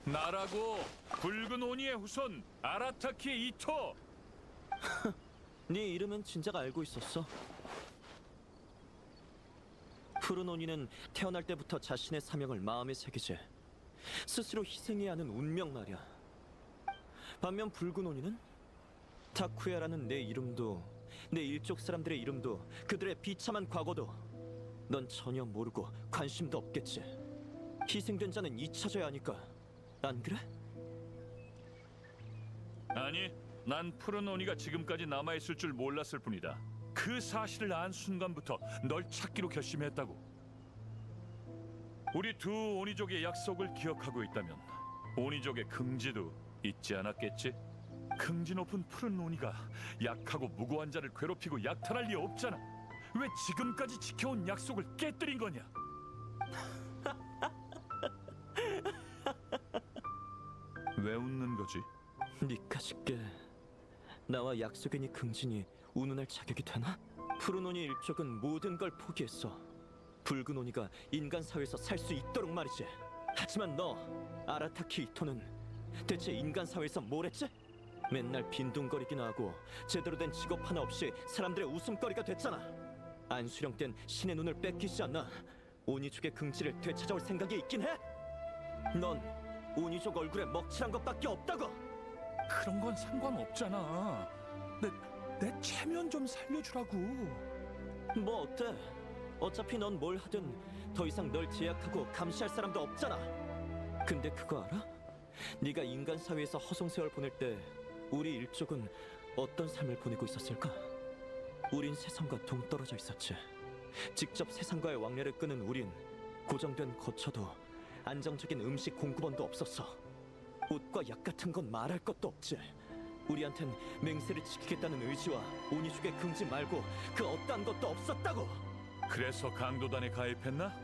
나라고 붉은 오니의 후손 아라타키 이토. 네 이름은 진작 알고 있었어. 푸른 오니는 태어날 때부터 자신의 사명을 마음에 새기지 스스로 희생해야 하는 운명 말이야. 반면 붉은 오니는 타쿠야라는 내 이름도 내 일족 사람들의 이름도 그들의 비참한 과거도 넌 전혀 모르고 관심도 없겠지. 희생된 자는 잊혀져야 하니까. 안 그래? 아니, 난 푸른 오니가 지금까지 남아있을 줄 몰랐을 뿐이다. 그 사실을 안 순간부터 널 찾기로 결심했다고. 우리 두 오니족의 약속을 기억하고 있다면 오니족의 긍지도 잊지 않았겠지? 긍지 높은 푸른 오니가 약하고 무고한 자를 괴롭히고 약탈할 리 없잖아. 왜 지금까지 지켜온 약속을 깨뜨린 거냐? 왜 웃는 거지? 니까짓게 나와 약속이니 긍진이 운운할 자격이 되나? 푸른 오니 일족은 모든 걸 포기했어. 붉은 오니가 인간 사회에서 살 수 있도록 말이지. 하지만 너 아라타키 이토는 대체 인간 사회에서 뭘 했지? 맨날 빈둥거리기나 하고 제대로 된 직업 하나 없이 사람들의 웃음거리가 됐잖아. 안수령된 신의 눈을 뺏기지 않나 오니족의 긍지를 되찾아올 생각이 있긴 해? 넌 오니족 얼굴에 먹칠한 것밖에 없다고! 그런 건 상관없잖아. 내 체면 좀 살려주라고. 뭐 어때? 어차피 넌 뭘 하든 더 이상 널 제약하고 감시할 사람도 없잖아. 근데 그거 알아? 네가 인간 사회에서 허송세월 보낼 때 우리 일족은 어떤 삶을 보내고 있었을까? 우린 세상과 동떨어져 있었지. 직접 세상과의 왕래를 끄는 우린 고정된 거처도 안정적인 음식 공급원도 없었어. 옷과 약 같은 건 말할 것도 없지. 우리한텐 맹세를 지키겠다는 의지와 오니족의 긍지 말고 그 어떠한 것도 없었다고. 그래서 강도단에 가입했나?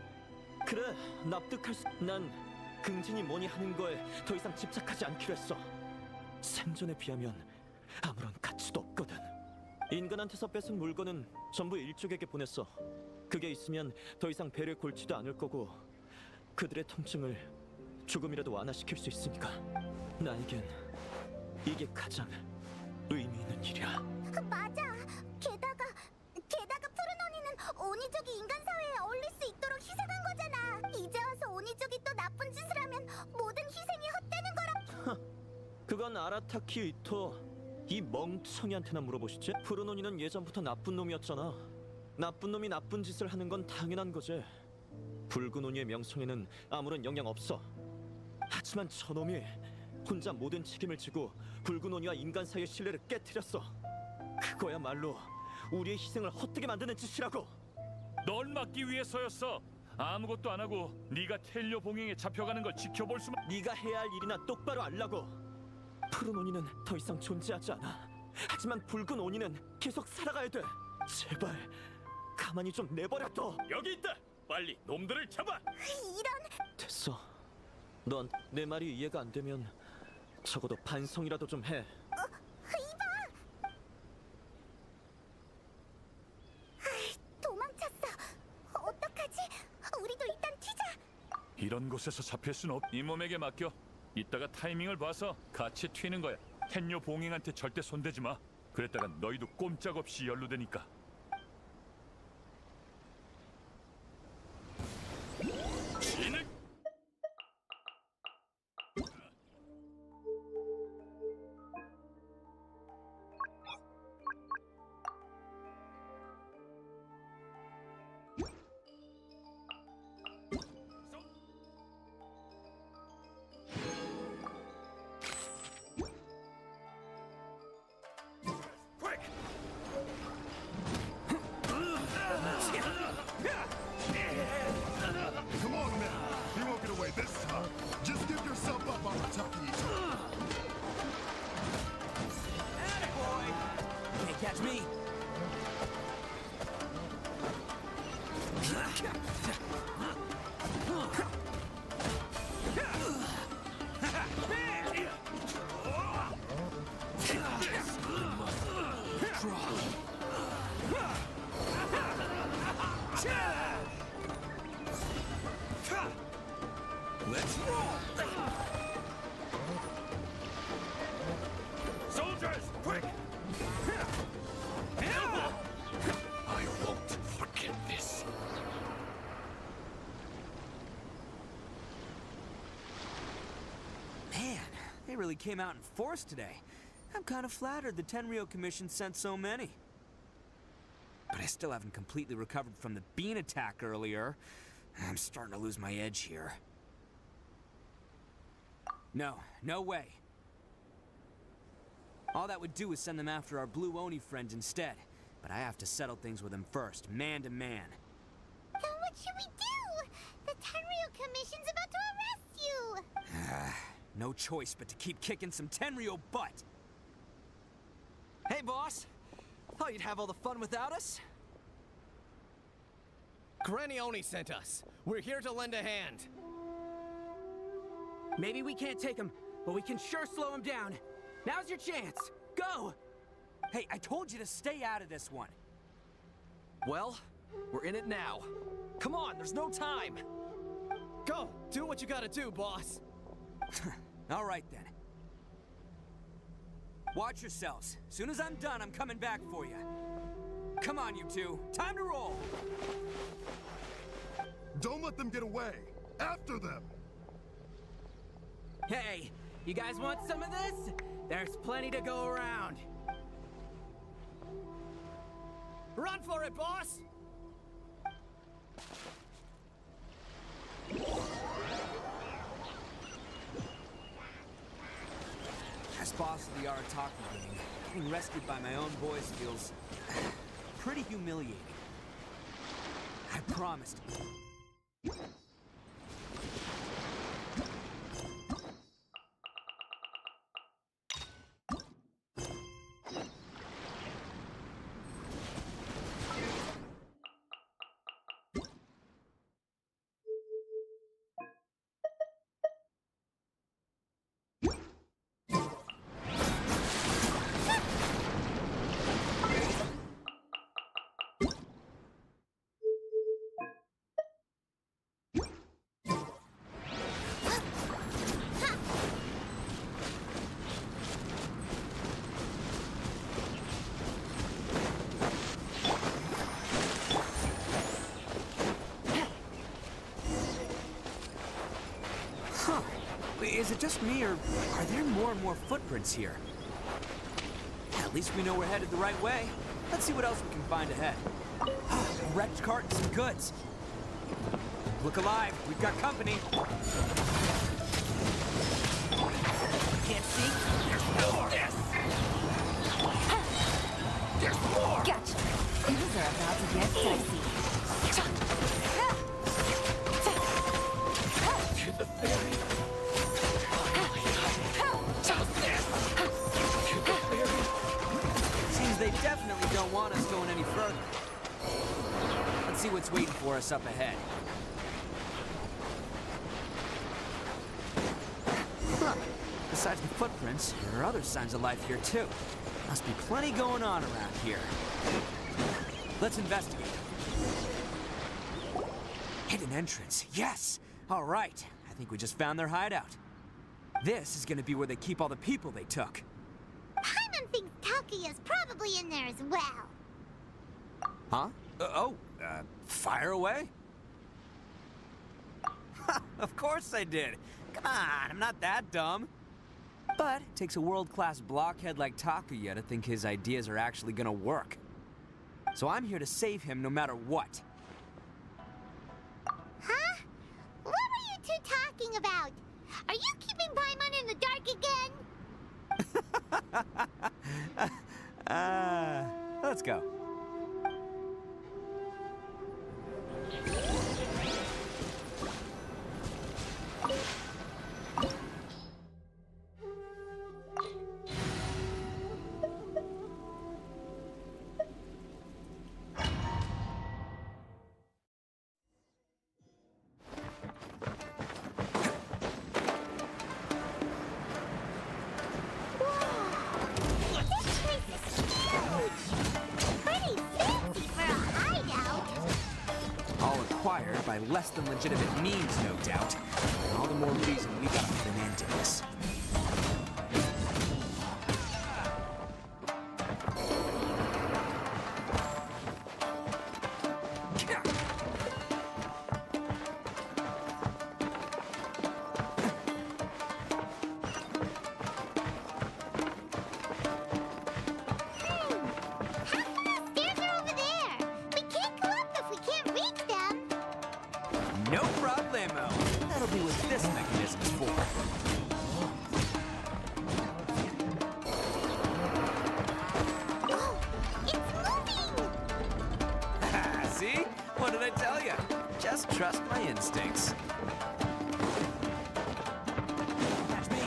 그래, 납득할 수... 난 긍진이 뭐니 하는 거에 더 이상 집착하지 않기로 했어. 생존에 비하면 아무런 가치도 없거든. 인간한테서 뺏은 물건은 전부 일족에게 보냈어. 그게 있으면 더 이상 배를 골지도 않을 거고 그들의 통증을 조금이라도 완화시킬 수 있으니까. 나에겐 이게 가장 의미 있는 일이야. 맞아. 게다가 푸른 오니는 오니족이 인간 사회에 어울릴 수 있도록 희생한 거잖아. 이제 와서 오니족이 또 나쁜 짓을 하면 모든 희생이 헛되는 거라. 그건 아라타키 이토 이 멍청이한테나 물어보시지. 푸른 오니는 예전부터 나쁜 놈이었잖아. 나쁜 놈이 나쁜 짓을 하는 건 당연한 거지. 붉은 오니의 명성에는 아무런 영향 없어. 하지만 저놈이 혼자 모든 책임을 지고 붉은 오니와 인간 사이의 신뢰를 깨트렸어. 그거야말로 우리의 희생을 헛되게 만드는 짓이라고. 널 막기 위해서였어. 아무것도 안 하고 네가 텔료 봉행에 잡혀가는 걸 지켜볼 수만. 네가 해야 할 일이나 똑바로 알라고. 푸른 오니는 더 이상 존재하지 않아. 하지만 붉은 오니는 계속 살아가야 돼. 제발 가만히 좀 내버려둬. 여기 있다. 빨리 놈들을 잡아. 이런. 됐어. 넌 내 말이 이해가 안 되면 적어도 반성이라도 좀 해. 이봐. 도망쳤어. 어떡하지? 우리도 일단 튀자. 이런 곳에서 잡힐 순 없. 이 몸에게 맡겨. 이따가 타이밍을 봐서 같이 튀는 거야. 텔료 봉행한테 절대 손대지 마. 그랬다가 너희도 꼼짝없이 연루되니까. 진흙 really came out in force today. I'm kind of flattered the Tenryo Commission sent so many. But I still haven't completely recovered from the bean attack earlier. I'm starting to lose my edge here. No, no way. All that would do is send them after our blue Oni friend instead. But I have to settle things with him first, man to man. Then what should we do? The Tenryo Commission's about to arrest you! No choice but to keep kicking some Tenryo butt. Hey, boss! Thought you'd have all the fun without us? Granny Oni sent us. We're here to lend a hand. Maybe we can't take him, but we can sure slow him down. Now's your chance. Go! Hey, I told you to stay out of this one. Well, we're in it now. Come on, there's no time. Go! Do what you gotta do, boss! All right, then. Watch yourselves. Soon as I'm done, I'm coming back for you. Come on, you two. Time to roll! Don't let them get away! After them! Hey, you guys want some of this? There's plenty to go around. Run for it, boss! As boss of the Arataki gang, getting rescued by my own boys feels pretty humiliating. I promised. Is it just me, or are there more and more footprints here? At least we know we're headed the right way. Let's see what else we can find ahead. A wrecked cart and some goods. Look alive, we've got company. Can't see? There's more! Yes! There's more! Gotcha. Things are about to get dicey. To the ferry. Seems they definitely don't want us going any further. Let's see what's waiting for us up ahead. Huh. Besides the footprints, there are other signs of life here too. Must be plenty going on around here. Let's investigate. Hidden entrance, yes! All right, I think we just found their hideout. This is gonna be where they keep all the people they took. Paimon thinks Takuya's probably in there as well. Huh? Fire away? Of course I did. Come on, I'm not that dumb. But it takes a world-class blockhead like Takuya to think his ideas are actually gonna work. So I'm here to save him no matter what. Huh? What were you two talking about? Are you keeping Paimon in the dark again? Let's go. By less than legitimate means, no doubt. And all the more reason we gotta put an end to this. No problemo. That'll be what this mechanism's for. Oh, it's moving! See? What did I tell you? Just trust my instincts. Catch me.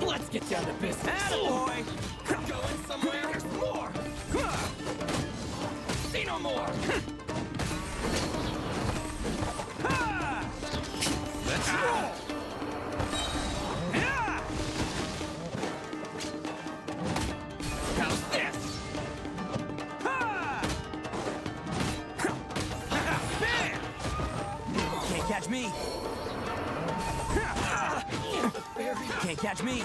Let's get down to business. Attaboy! Going somewhere? There's more! See no more! Let's roll! How's this? Bam! Can't catch me. Can't catch me.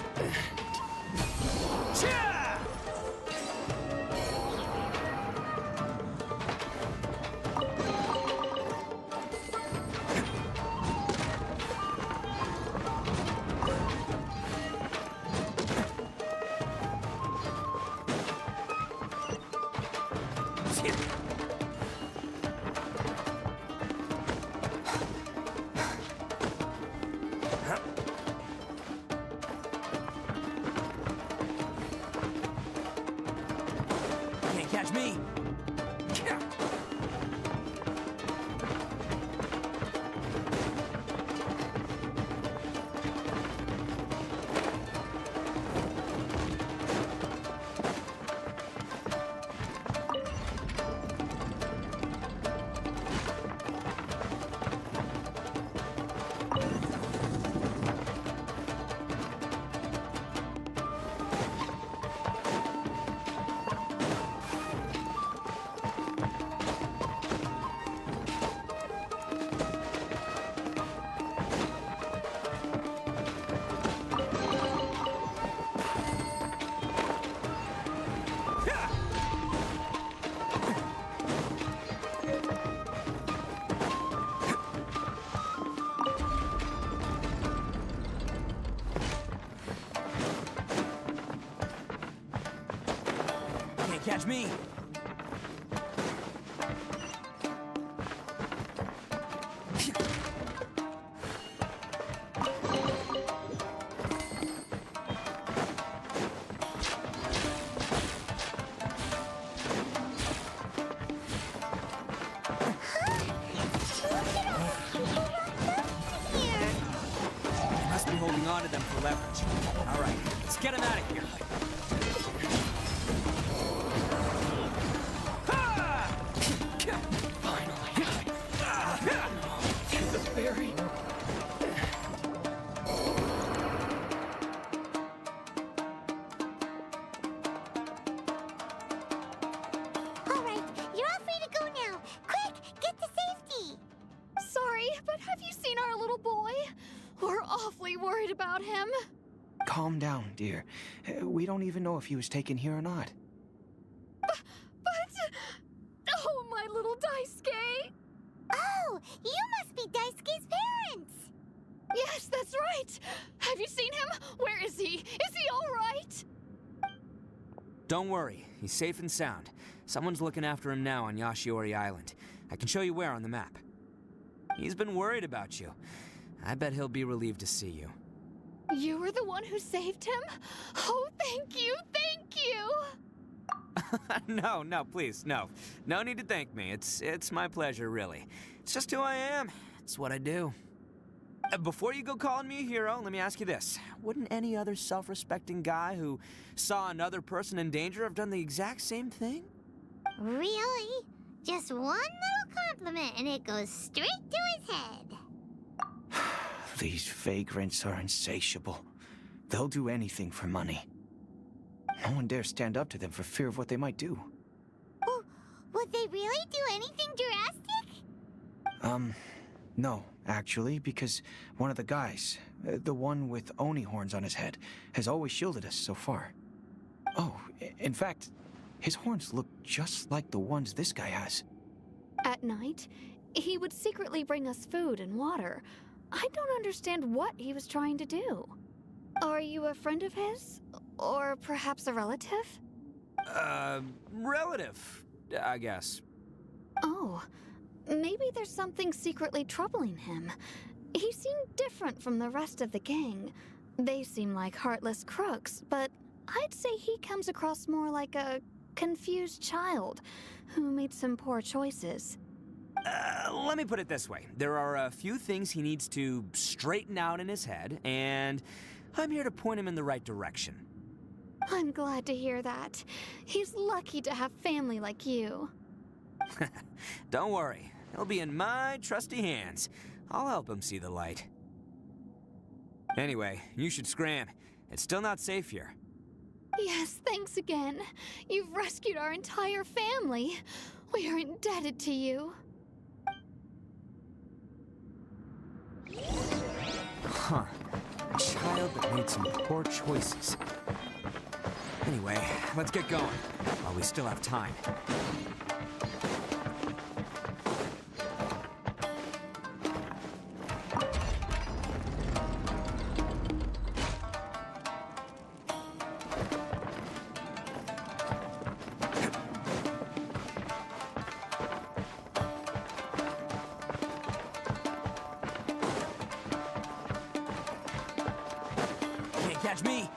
Can't catch me. Can't catch me. Must be holding on to them for leverage. All right, let's get him out of here. All right, you're all free to go now. Quick, get to safety! Sorry, but have you seen our little boy? We're awfully worried about him. Calm down, dear. We don't even know if he was taken here or not. But... Oh, my little Daisuke! Oh, you must be Daisuke's parents! Yes, that's right! Have you seen him? Where is he? Is he all right? Don't worry, he's safe and sound. Someone's looking after him now on Yashiori Island. I can show you where on the map. He's been worried about you. I bet he'll be relieved to see you. You were the one who saved him? Oh, thank you, thank you! No, please, no. No need to thank me. It's my pleasure, really. It's just who I am. It's what I do. Before you go calling me a hero, let me ask you this. Wouldn't any other self-respecting guy who saw another person in danger have done the exact same thing? Really? Just one little compliment and it goes straight to his head. These vagrants are insatiable. They'll do anything for money. No one dares stand up to them for fear of what they might do. Oh, would they really do anything drastic? No, actually, because one of the guys, the one with Oni horns on his head, has always shielded us so far. Oh, in fact, his horns look just like the ones this guy has. At night, he would secretly bring us food and water. I don't understand what he was trying to do. Are you a friend of his? Or perhaps a relative? Relative, I guess. Oh, maybe there's something secretly troubling him. He seemed different from the rest of the gang. They seem like heartless crooks, but I'd say he comes across more like a confused child who made some poor choices. Let me put it this way. There are a few things he needs to straighten out in his head, and I'm here to point him in the right direction. I'm glad to hear that. He's lucky to have family like you. Don't worry. He'll be in my trusty hands. I'll help him see the light. Anyway, you should scram. It's still not safe here. Yes, thanks again. You've rescued our entire family. We are indebted to you. Huh. A child that made some poor choices. Anyway, let's get going, while we still have time. Can't catch me!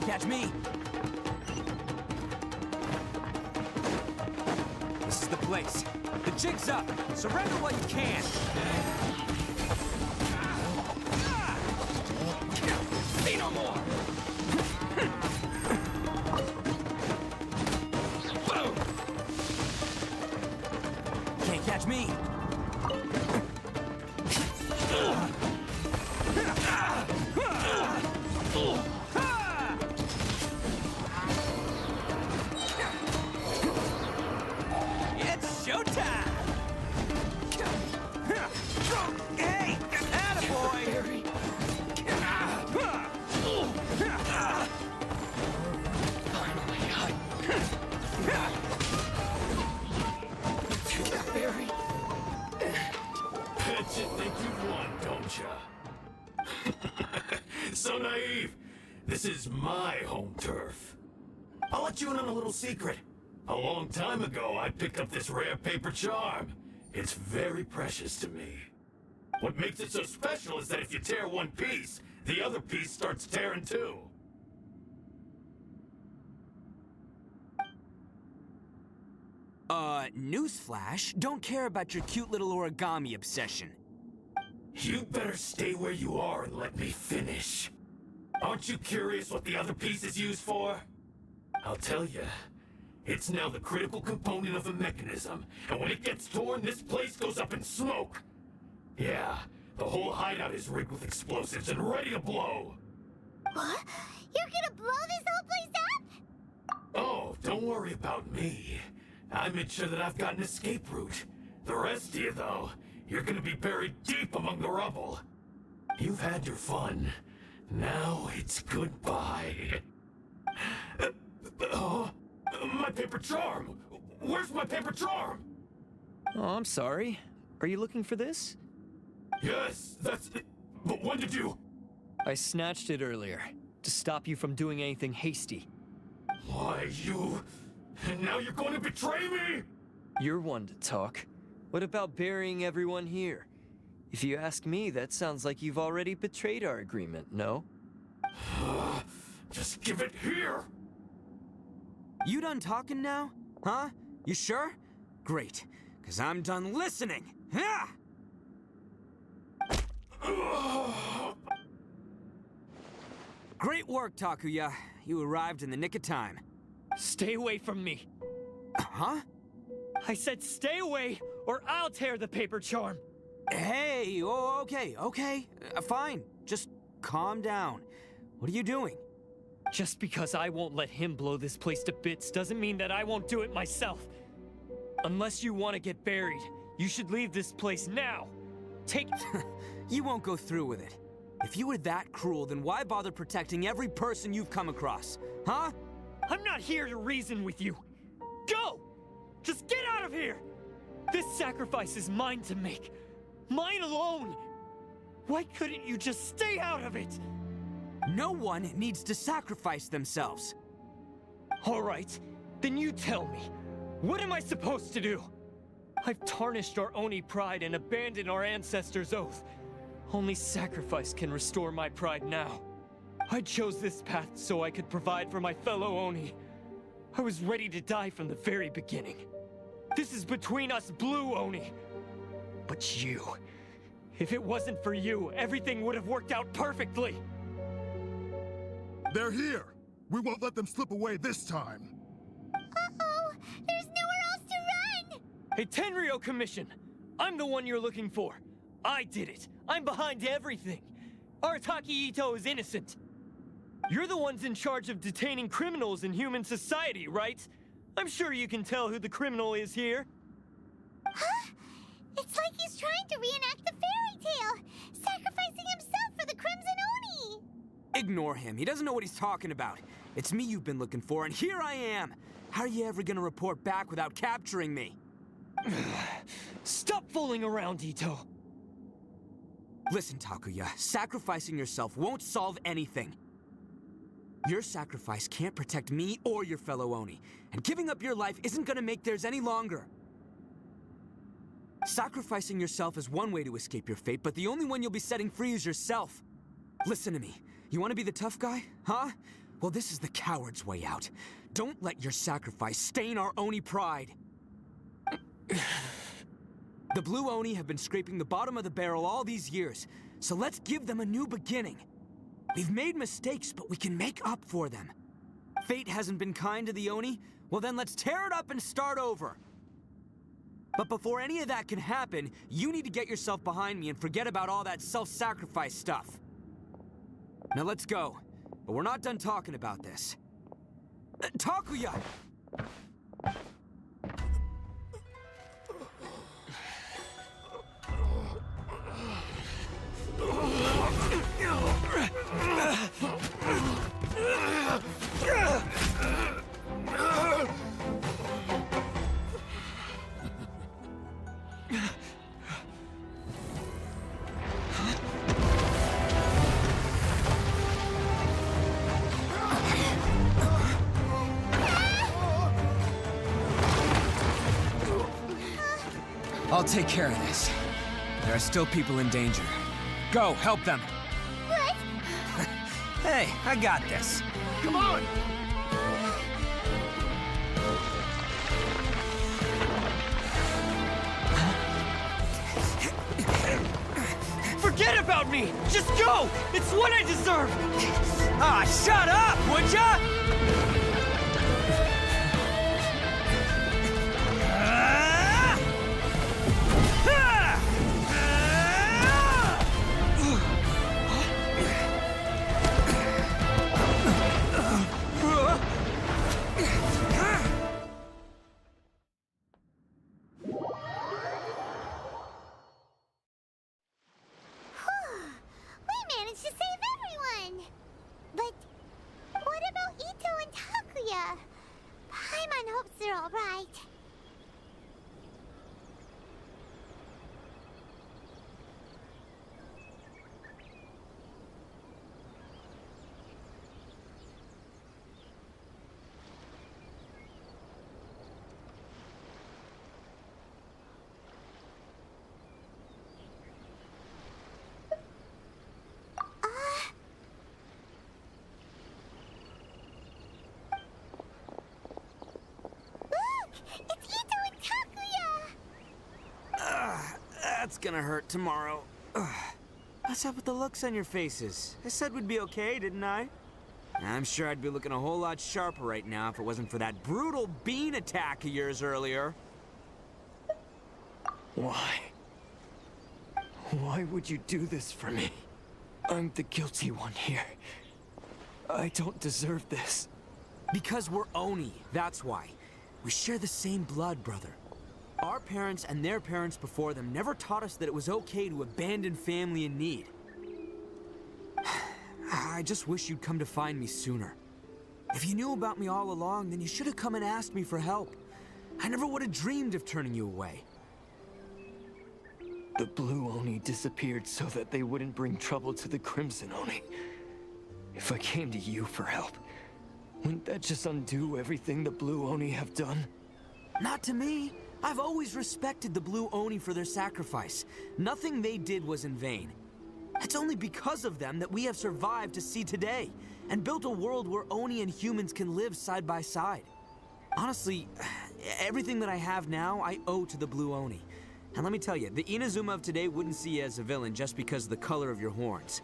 Catch me! This is the place. The jig's up! Surrender while you can! See no more! Can't catch me! Showtime! Hey! Attaboy! Bet you think you've won, don't ya? So naive. This is my home turf. I'll let you in on a little secret. A long time ago, I picked up this rare paper charm. It's very precious to me. What makes it so special is that if you tear one piece, the other piece starts tearing too. Newsflash, don't care about your cute little origami obsession. You better stay where you are and let me finish. Aren't you curious what the other piece is used for? I'll tell you. It's now the critical component of the mechanism, and when it gets torn, this place goes up in smoke. Yeah, the whole hideout is rigged with explosives and ready to blow. What? You're gonna blow this whole place up? Oh, don't worry about me. I made sure that I've got an escape route. The rest of you, though, you're gonna be buried deep among the rubble. You've had your fun. Now it's goodbye. My paper charm! Where's my paper charm? Oh, I'm sorry. Are you looking for this? Yes, that's it. But when did you... I snatched it earlier, to stop you from doing anything hasty. Why, you... And now you're going to betray me? You're one to talk. What about burying everyone here? If you ask me, that sounds like you've already betrayed our agreement, no? Just give it here! You done talking now? Huh? You sure? Great, because I'm done listening. Ha! Great work, Takuya. You arrived in the nick of time. Stay away from me. Huh? I said stay away, or I'll tear the paper charm. Hey, oh, okay. Fine. Just calm down. What are you doing? Just because I won't let him blow this place to bits doesn't mean that I won't do it myself. Unless you want to get buried, you should leave this place now. Take... You won't go through with it. If you were that cruel, then why bother protecting every person you've come across? Huh? I'm not here to reason with you. Go! Just get out of here! This sacrifice is mine to make. Mine alone! Why couldn't you just stay out of it? No one needs to sacrifice themselves. All right, then you tell me. What am I supposed to do? I've tarnished our Oni pride and abandoned our ancestors' oath. Only sacrifice can restore my pride now. I chose this path so I could provide for my fellow Oni. I was ready to die from the very beginning. This is between us Blue Oni. But you... If it wasn't for you, everything would have worked out perfectly. They're here. We won't let them slip away this time. Uh-oh! There's nowhere else to run! Hey, Tenryo Commission! I'm the one you're looking for. I did it. I'm behind everything. Arataki Ito is innocent. You're the ones in charge of detaining criminals in human society, right? I'm sure you can tell who the criminal is here. Huh? It's like he's trying to reenact the fairy tale, sacrificing himself for the Crimson Oni! Ignore him. He doesn't know what he's talking about. It's me you've been looking for, and here I am! How are you ever gonna report back without capturing me? Stop fooling around, Ito. Listen, Takuya, sacrificing yourself won't solve anything. Your sacrifice can't protect me or your fellow Oni, and giving up your life isn't gonna make theirs any longer. Sacrificing yourself is one way to escape your fate, but the only one you'll be setting free is yourself. Listen to me. You want to be the tough guy, huh? Well, this is the coward's way out. Don't let your sacrifice stain our Oni pride. The Blue Oni have been scraping the bottom of the barrel all these years, so let's give them a new beginning. We've made mistakes, but we can make up for them. Fate hasn't been kind to the Oni? Well then let's tear it up and start over. But before any of that can happen, you need to get yourself behind me and forget about all that self-sacrifice stuff. Now let's go. But we're not done talking about this. Takuya! I'll take care of this. There are still people in danger. Go, help them. What? Hey, I got this. Come on! Forget about me! Just go! It's what I deserve! Ah, shut up, would ya? It's Ito and Takuya! That's gonna hurt tomorrow. What's up with the looks on your faces? I said we'd be okay, didn't I? I'm sure I'd be looking a whole lot sharper right now if it wasn't for that brutal bean attack of yours earlier. Why? Why would you do this for me? I'm the guilty one here. I don't deserve this. Because we're Oni, that's why. We share the same blood, brother. Our parents and their parents before them never taught us that it was okay to abandon family in need. I just wish you'd come to find me sooner. If you knew about me all along, then you should have come and asked me for help. I never would have dreamed of turning you away. The Blue Oni disappeared so that they wouldn't bring trouble to the Crimson Oni. If I came to you for help, wouldn't that just undo everything the Blue Oni have done? Not to me. I've always respected the Blue Oni for their sacrifice. Nothing they did was in vain. It's only because of them that we have survived to see today, and built a world where Oni and humans can live side by side. Honestly, everything that I have now, I owe to the Blue Oni. And let me tell you, the Inazuma of today wouldn't see you as a villain just because of the color of your horns.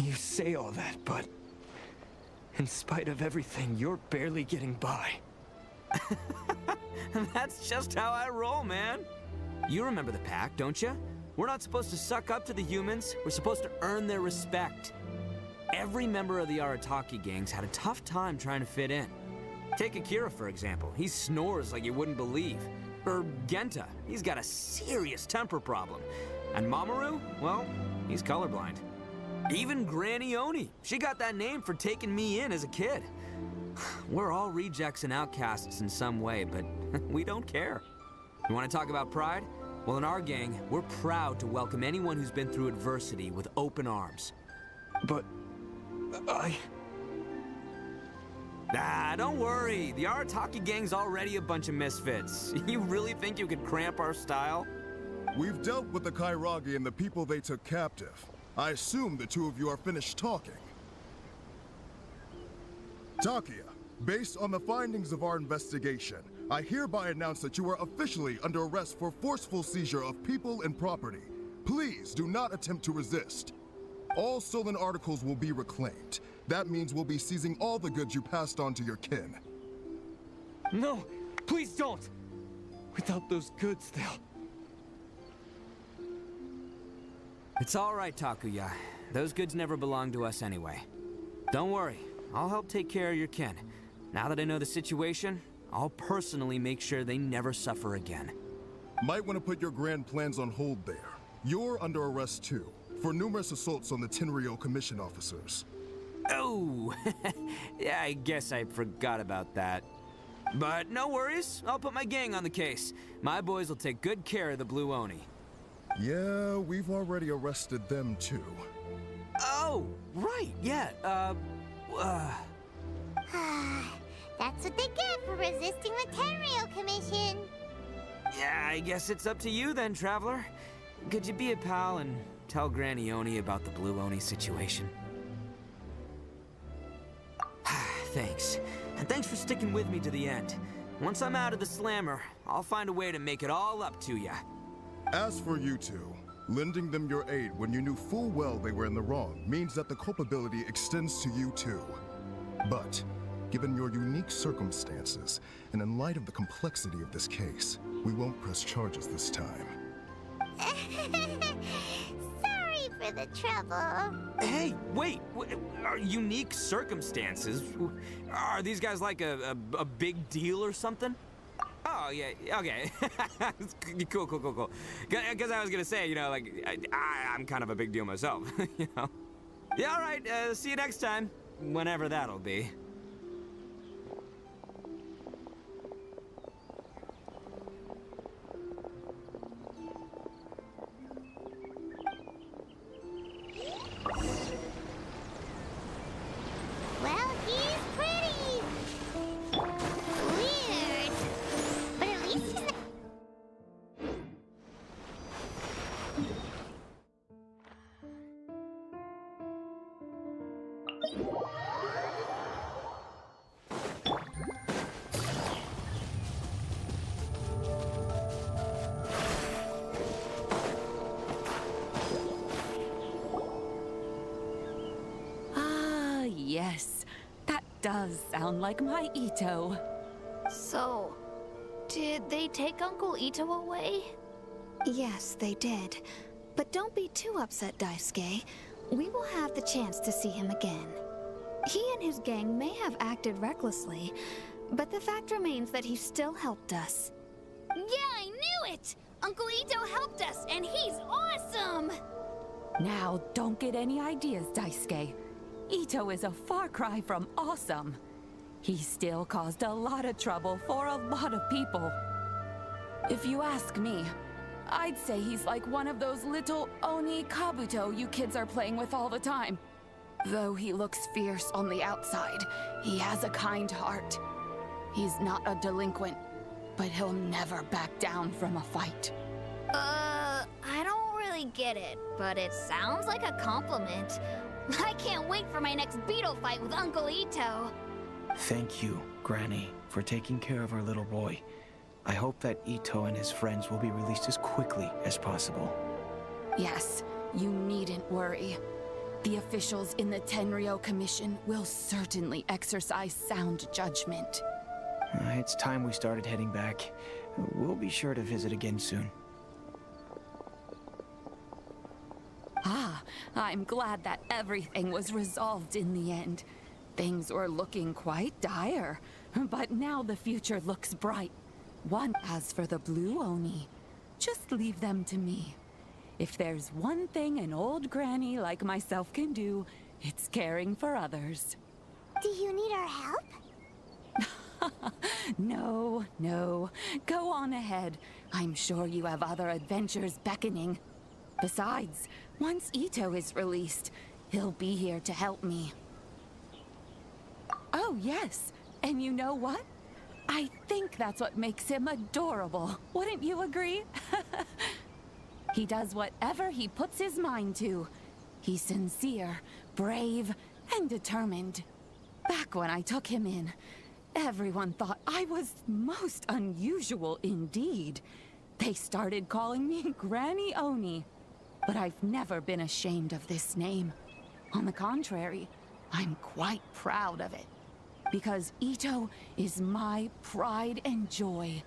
You say all that, but in spite of everything, you're barely getting by. That's just how I roll, man. You remember the pact, don't you? We're not supposed to suck up to the humans. We're supposed to earn their respect. Every member of the Arataki gangs had a tough time trying to fit in. Take Akira, for example. He snores like you wouldn't believe. Or Genta. He's got a serious temper problem. And Mamoru, well, he's colorblind. Even Granny Oni. She got that name for taking me in as a kid. We're all rejects and outcasts in some way, but we don't care. You want to talk about pride? Well, in our gang, we're proud to welcome anyone who's been through adversity with open arms. But Don't worry. The Arataki gang's already a bunch of misfits. You really think you could cramp our style? We've dealt with the Kairagi and the people they took captive. I assume the two of you are finished talking. Takuya, based on the findings of our investigation, I hereby announce that you are officially under arrest for forceful seizure of people and property. Please do not attempt to resist. All stolen articles will be reclaimed. That means we'll be seizing all the goods you passed on to your kin. no, please don't. Without those goods, they'll... It's all right, Takuya. Those goods never belonged to us anyway. Don't worry. I'll help take care of your kin. Now that I know the situation, I'll personally make sure they never suffer again. Might want to put your grand plans on hold there. You're under arrest too, for numerous assaults on the Tenryo commission officers. Oh, yeah, I guess I forgot about that. But no worries, I'll put my gang on the case. My boys will take good care of the Blue Oni. Yeah, we've already arrested them too. Oh, right, yeah, That's what they get for resisting the Tenryo Commission. yeah, I guess it's up to you then, Traveler. Could you be a pal and tell Granny Oni about the Blue Oni situation? Thanks. And thanks for sticking with me to the end. Once I'm out of the slammer, I'll find a way to make it all up to ya. As for you two, lending them your aid when you knew full well they were in the wrong means that the culpability extends to you too. But, given your unique circumstances, and in light of the complexity of this case, we won't press charges this time. Sorry for the trouble. Hey, wait, are unique circumstances? Are these guys like a big deal or something? Oh, yeah, okay. Cool. Because I was gonna say, you know, like, I'm kind of a big deal myself, you know? Yeah, all right, see you next time, whenever that'll be. Well, he's pretty. Weird. But at least he's not... does sound like my Ito. So, did they take Uncle Ito away? Yes, they did. But don't be too upset, Daisuke. We will have the chance to see him again. He and his gang may have acted recklessly, but the fact remains that he still helped us. Yeah, I knew it! Uncle Ito helped us, and he's awesome! Now, don't get any ideas, Daisuke. Ito is a far cry from awesome. He still caused a lot of trouble for a lot of people. If you ask me, I'd say he's like one of those little Oni Kabuto you kids are playing with all the time. Though he looks fierce on the outside, he has a kind heart. He's not a delinquent, but he'll never back down from a fight. I don't really get it, but it sounds like a compliment. I can't wait for my next beetle fight with Uncle Ito. Thank you, Granny, for taking care of our little boy. I hope that Ito and his friends will be released as quickly as possible. Yes, you needn't worry. The officials in the Tenryo Commission will certainly exercise sound judgment. It's time we started heading back. We'll be sure to visit again soon. Ah, I'm glad that everything was resolved in the end. Things were looking quite dire, but now the future looks bright. As for the Blue Oni, just leave them to me. If there's one thing an old granny like myself can do, it's caring for others. Do you need our help? No. Go on ahead. I'm sure you have other adventures beckoning. Besides, once Ito is released, he'll be here to help me. Oh, yes. And you know what? I think that's what makes him adorable. Wouldn't you agree? He does whatever he puts his mind to. He's sincere, brave, and determined. Back when I took him in, everyone thought I was most unusual indeed. They started calling me Granny Oni. But I've never been ashamed of this name. On the contrary, I'm quite proud of it. Because Ito is my pride and joy.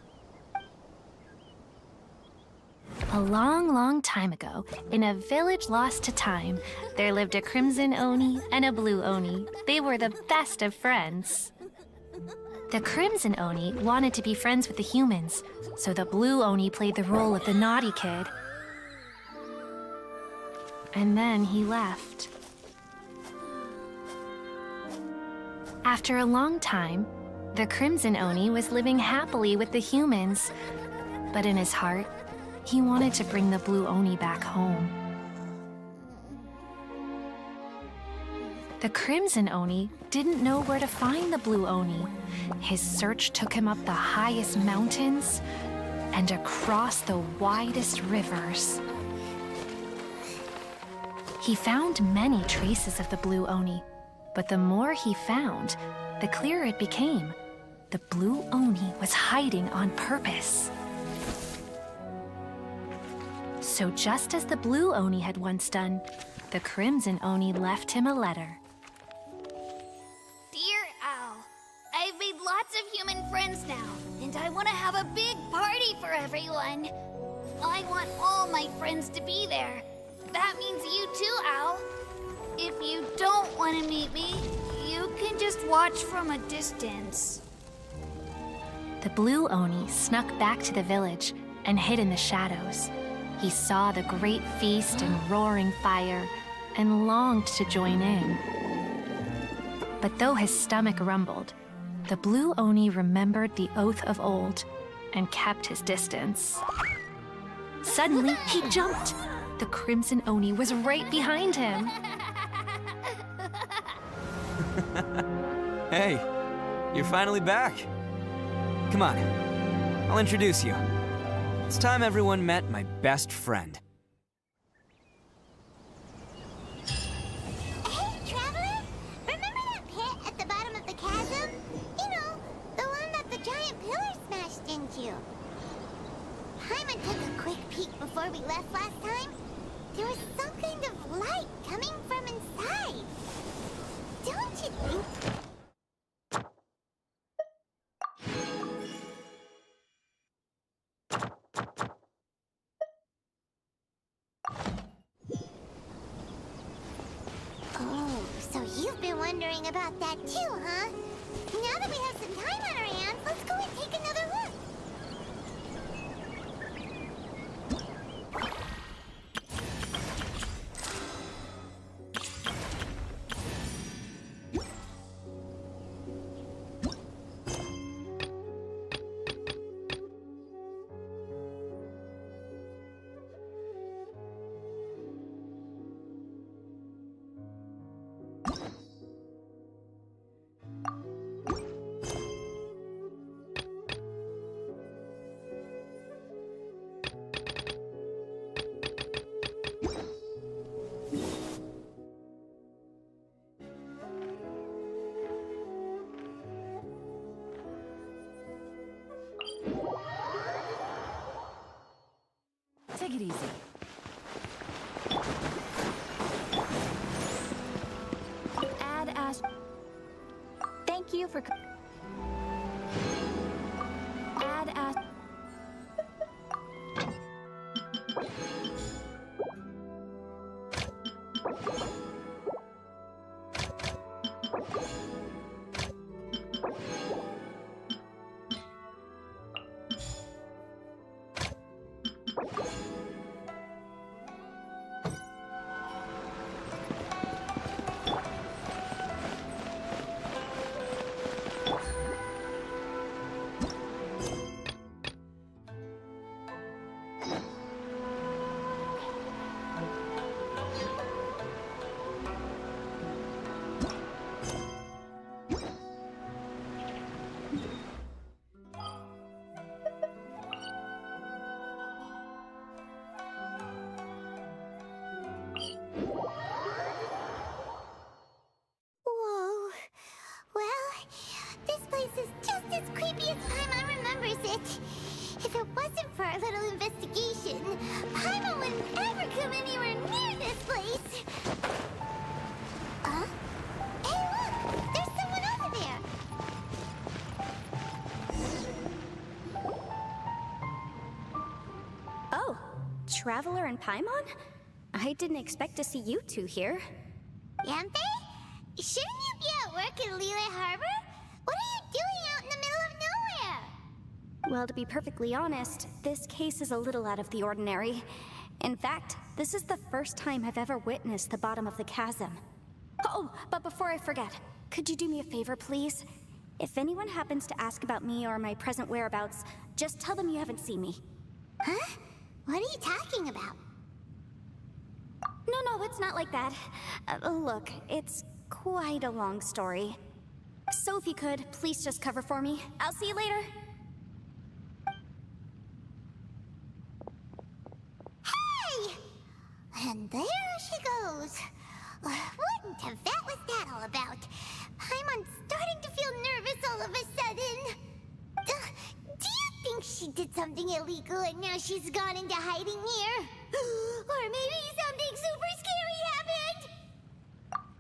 A long time ago, in a village lost to time, there lived a crimson Oni and a blue Oni. They were the best of friends. The crimson Oni wanted to be friends with the humans, so the blue Oni played the role of the naughty kid. And then he left. After a long time, the crimson Oni was living happily with the humans, but in his heart, he wanted to bring the blue Oni back home. The crimson Oni didn't know where to find the blue Oni. His search took him up the highest mountains and across the widest rivers. He found many traces of the blue Oni, but the more he found, the clearer it became. The blue Oni was hiding on purpose. So just as the blue Oni had once done, the crimson Oni left him a letter. Dear Owl, I've made lots of human friends now, and I want to have a big party for everyone. I want all my friends to be there. That means you too, Owl. If you don't want to meet me, you can just watch from a distance. The blue Oni snuck back to the village and hid in the shadows. He saw the great feast and roaring fire and longed to join in. But though his stomach rumbled, the blue Oni remembered the oath of old and kept his distance. Suddenly, he jumped. The crimson Oni was right behind him. Hey, you're finally back. Come on, I'll introduce you. It's time everyone met my best friend. Hey, Traveler! Remember that pit at the bottom of the chasm? You know, the one that the giant pillar smashed into. Paimon took a quick peek before we left last time. There was some kind of light coming from inside. Don't you think wondering about that too, huh? Now that we have some time on our hands, let's go and take another look. Take it easy. Add Ash. Thank you for... Add Ash. Whoa. Well, this place is just as creepy as Paimon remembers it. If it wasn't for our little investigation, Paimon wouldn't ever come anywhere near this place. Huh? Hey, look! There's someone over there! Oh, Traveler and Paimon? I didn't expect to see you two here. Yampe? Shouldn't you be at work in Liyue Harbor? What are you doing out in the middle of nowhere? Well, to be perfectly honest, this case is a little out of the ordinary. In fact, this is the first time I've ever witnessed the bottom of the chasm. Oh, but before I forget, could you do me a favor, please? If anyone happens to ask about me or my present whereabouts, just tell them you haven't seen me. Huh? What are you talking about? No, it's not like that. Look, it's quite a long story. So if you could, please just cover for me. I'll see you later. Hey! And there she goes. What in Tibet was that all about? Paimon's starting to feel nervous all of a sudden. Do you think she did something illegal and now she's gone into hiding here? Or maybe something super scary happened?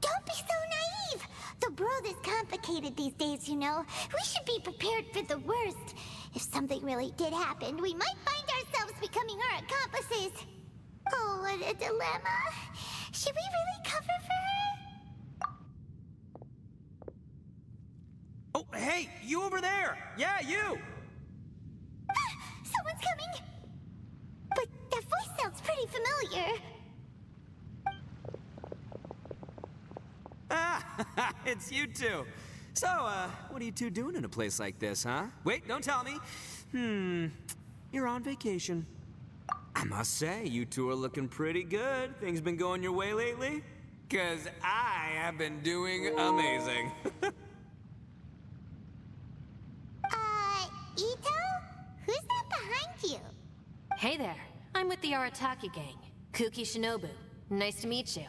Don't be so naive. The world is complicated these days, you know. We should be prepared for the worst. If something really did happen, we might find ourselves becoming her accomplices. Oh, what a dilemma. Should we really cover for her? Oh, hey, you over there! Yeah, you! Someone's coming! But that voice sounds pretty familiar. Ah, it's you two. So, what are you two doing in a place like this, huh? Wait, don't tell me. You're on vacation. I must say, you two are looking pretty good. Things been going your way lately? 'Cause I have been doing amazing. Ito? Who's that behind you? Hey there, I'm with the Arataki gang. Kuki Shinobu. Nice to meet you.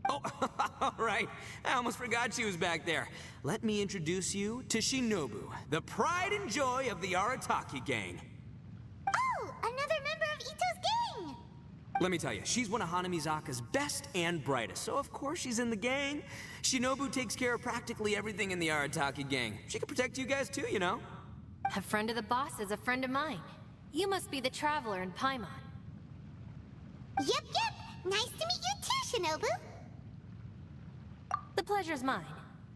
Oh, all right. I almost forgot she was back there. Let me introduce you to Shinobu, the pride and joy of the Arataki gang. Oh, another member of Ito's gang! Let me tell you, she's one of Hanamizaka's best and brightest, so of course she's in the gang. Shinobu takes care of practically everything in the Arataki gang. She can protect you guys too, you know. A friend of the boss is a friend of mine. You must be the Traveler in Paimon. Yep. Nice to meet you too, Shinobu. The pleasure's mine.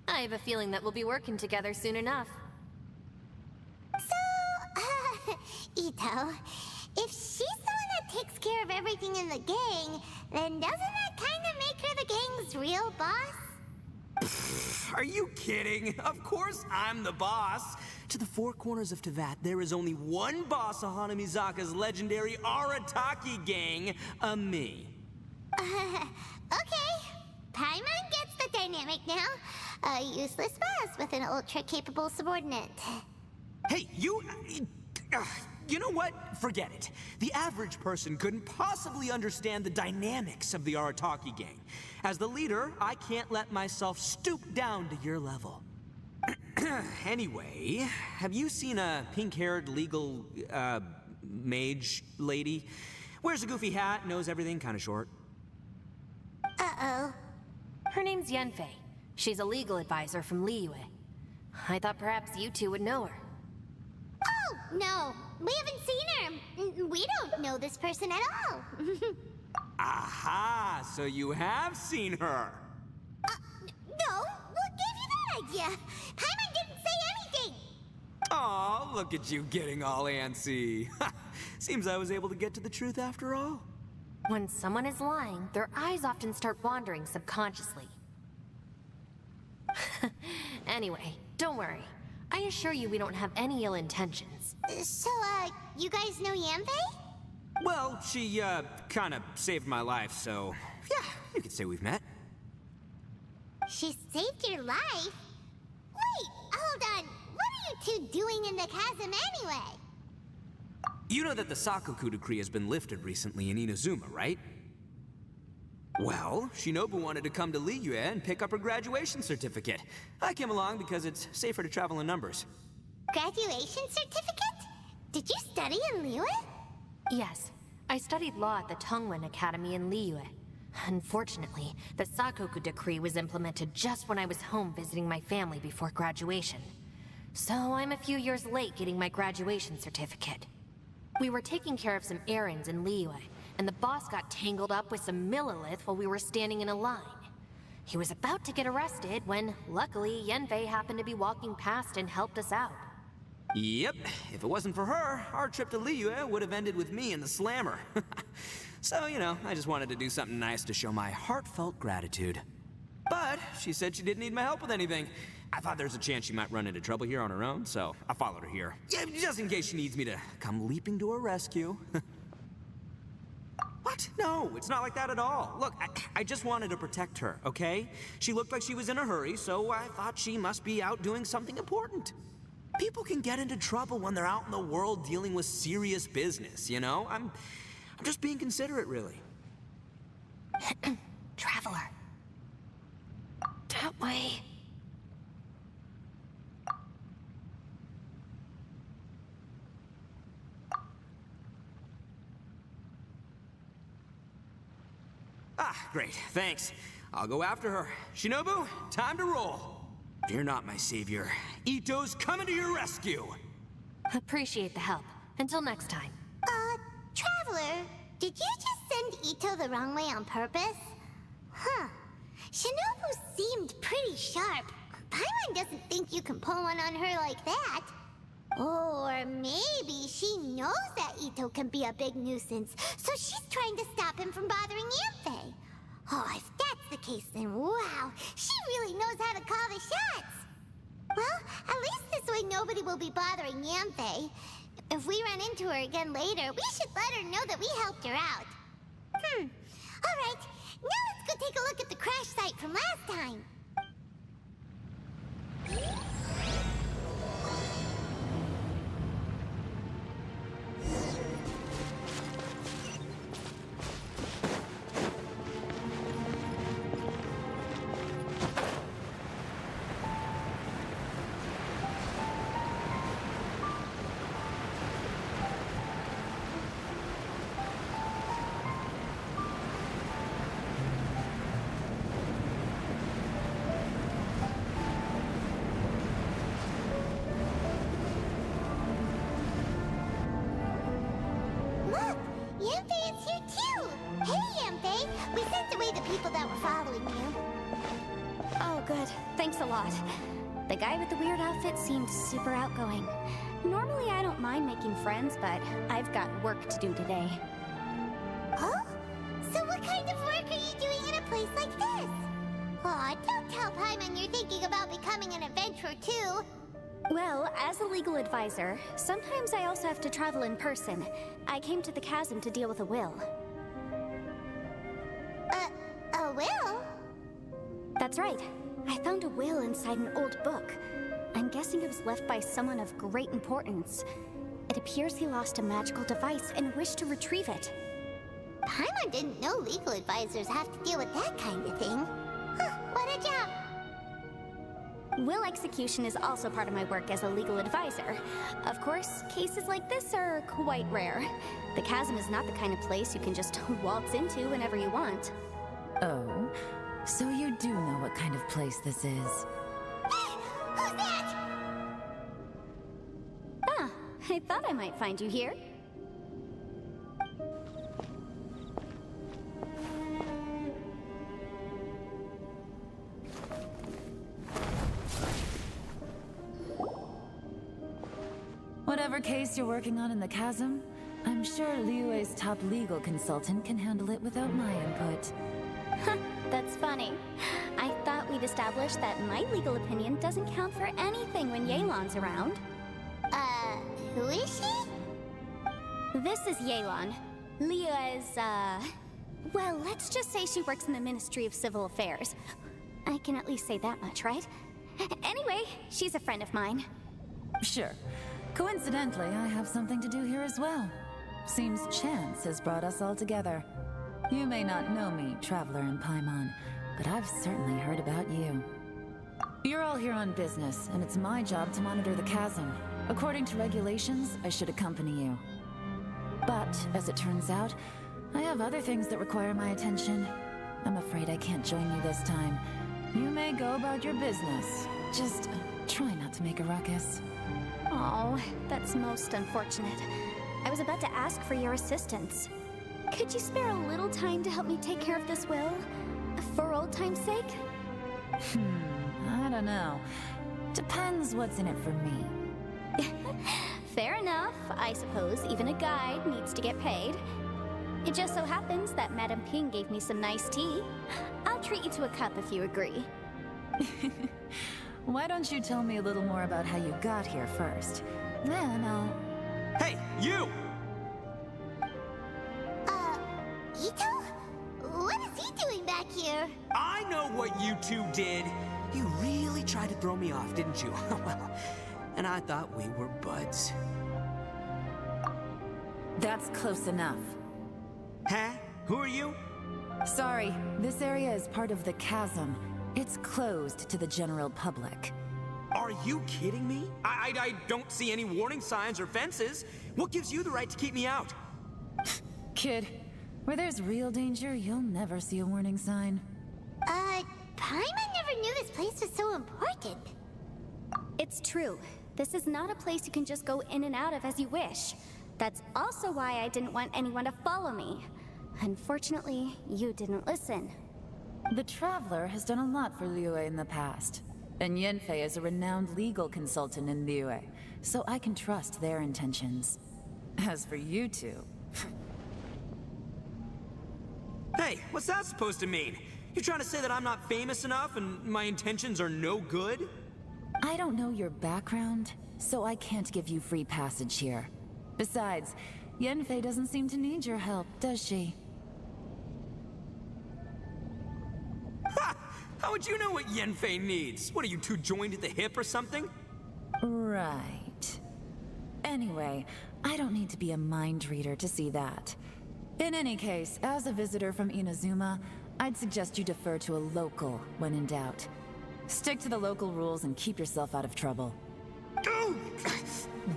I have a feeling that we'll be working together soon enough. So, Ito, if she's the one that takes care of everything in the gang, then doesn't that kind of make her the gang's real boss? Are you kidding? Of course I'm the boss. To the four corners of Teyvat, there is only one boss of Hanamizaka's legendary Arataki gang, me. Okay. Paimon gets the dynamic now. A useless boss with an ultra-capable subordinate. Hey, you know what? Forget it. The average person couldn't possibly understand the dynamics of the Arataki gang. As the leader, I can't let myself stoop down to your level. Anyway, have you seen a pink-haired legal, mage lady? Wears a goofy hat, knows everything, kind of short. Uh-oh. Her name's Yanfei. She's a legal advisor from Liyue. I thought perhaps you two would know her. Oh, no. We haven't seen her. We don't know this person at all. Aha! So you have seen her. No. What gave you that idea? Paimon didn't say anything. Aw, look at you getting all antsy. Seems I was able to get to the truth after all. When someone is lying, their eyes often start wandering subconsciously. Anyway, don't worry. I assure you we don't have any ill intentions. So, you guys know Yanfei? Well, she, kind of saved my life, so yeah, you could say we've met. She saved your life? Wait, hold on. What are you two doing in the chasm anyway? You know that the Sakoku decree has been lifted recently in Inazuma, right? Well, Shinobu wanted to come to Liyue and pick up her graduation certificate. I came along because it's safer to travel in numbers. Graduation certificate? Did you study in Liyue? Yes, I studied law at the Tongwen Academy in Liyue. Unfortunately, the Sakoku decree was implemented just when I was home visiting my family before graduation. So I'm a few years late getting my graduation certificate. We were taking care of some errands in Liyue, and the boss got tangled up with some Millilith while we were standing in a line. He was about to get arrested when, luckily, Yanfei happened to be walking past and helped us out. Yep, if it wasn't for her, our trip to Liyue would have ended with me in the slammer. So, you know, I just wanted to do something nice to show my heartfelt gratitude. But she said she didn't need my help with anything. I thought there's a chance she might run into trouble here on her own, so I followed her here. Yeah, just in case she needs me to come leaping to her rescue. What? No, it's not like that at all. Look, I just wanted to protect her, okay? She looked like she was in a hurry, so I thought she must be out doing something important. People can get into trouble when they're out in the world dealing with serious business, you know? I'm just being considerate, really. Traveler. That way. Ah, great, thanks. I'll go after her. Shinobu, time to roll. Fear not, my savior. Ito's coming to your rescue. Appreciate the help. Until next time. Traveler, did you just send Ito the wrong way on purpose? Huh. Shinobu seemed pretty sharp. Paimon doesn't think you can pull one on her like that. Or maybe she knows that Ito can be a big nuisance, so she's trying to stop him from bothering Yanfei. Oh, if that's the case, then wow, she really knows how to call the shots. Well, at least this way nobody will be bothering Yanfei. If we run into her again later, we should let her know that we helped her out. Alright, now let's go take a look at the crash site from last time. Look, Yanfei is here too. Hey, Yanfei, we sent away the people that were following you. Oh, good. Thanks a lot. The guy with the weird outfit seemed super outgoing. Normally I don't mind making friends, but I've got work to do today. Oh? So what kind of work are you doing in a place like this? Aw, don't tell Paimon you're thinking about becoming an adventurer too. Well, as a legal advisor, sometimes I also have to travel in person. I came to the chasm to deal with a will. A will? That's right. I found a will inside an old book. I'm guessing it was left by someone of great importance. It appears he lost a magical device and wished to retrieve it. Paimon didn't know legal advisors have to deal with that kind of thing. Huh, what a job! Will execution is also part of my work as a legal advisor. Of course, cases like this are quite rare. The chasm is not the kind of place you can just waltz into whenever you want. Oh, so you do know what kind of place this is. Who's that? Ah, I thought I might find you here. Whatever case you're working on in the chasm, I'm sure Liyue's top legal consultant can handle it without my input. That's funny. I thought we'd established that my legal opinion doesn't count for anything when Yelan's around. Who is she? This is Yelan. Liyue's, well, let's just say she works in the Ministry of Civil Affairs. I can at least say that much, right? Anyway, she's a friend of mine. Sure. Coincidentally, I have something to do here as well. Seems chance has brought us all together. You may not know me, Traveler in Paimon, but I've certainly heard about you. You're all here on business, and it's my job to monitor the chasm. According to regulations, I should accompany you. But, as it turns out, I have other things that require my attention. I'm afraid I can't join you this time. You may go about your business. Just try not to make a ruckus. Oh, that's most unfortunate. I was about to ask for your assistance. Could you spare a little time to help me take care of this will? For old time's sake? I don't know. Depends what's in it for me. Fair enough. I suppose even a guide needs to get paid. It just so happens that Madame Ping gave me some nice tea. I'll treat you to a cup if you agree. Why don't you tell me a little more about how you got here first? Then I'll... Hey, you! Ito? What is he doing back here? I know what you two did. You really tried to throw me off, didn't you? Well, and I thought we were buds. That's close enough. Huh? Who are you? Sorry, this area is part of the chasm. It's closed to the general public. Are you kidding me? I don't see any warning signs or fences. What gives you the right to keep me out? Kid, where there's real danger, you'll never see a warning sign. Paimon never knew this place was so important. It's true. This is not a place you can just go in and out of as you wish. That's also why I didn't want anyone to follow me. Unfortunately, you didn't listen. The Traveler has done a lot for Liyue in the past. And Yanfei is a renowned legal consultant in Liyue, so I can trust their intentions. As for you two... Hey, what's that supposed to mean? You trying to say that I'm not famous enough and my intentions are no good? I don't know your background, so I can't give you free passage here. Besides, Yanfei doesn't seem to need your help, does she? Ha! How would you know what Yanfei needs? What, are you two joined at the hip or something? Right. Anyway, I don't need to be a mind reader to see that. In any case, as a visitor from Inazuma, I'd suggest you defer to a local when in doubt. Stick to the local rules and keep yourself out of trouble.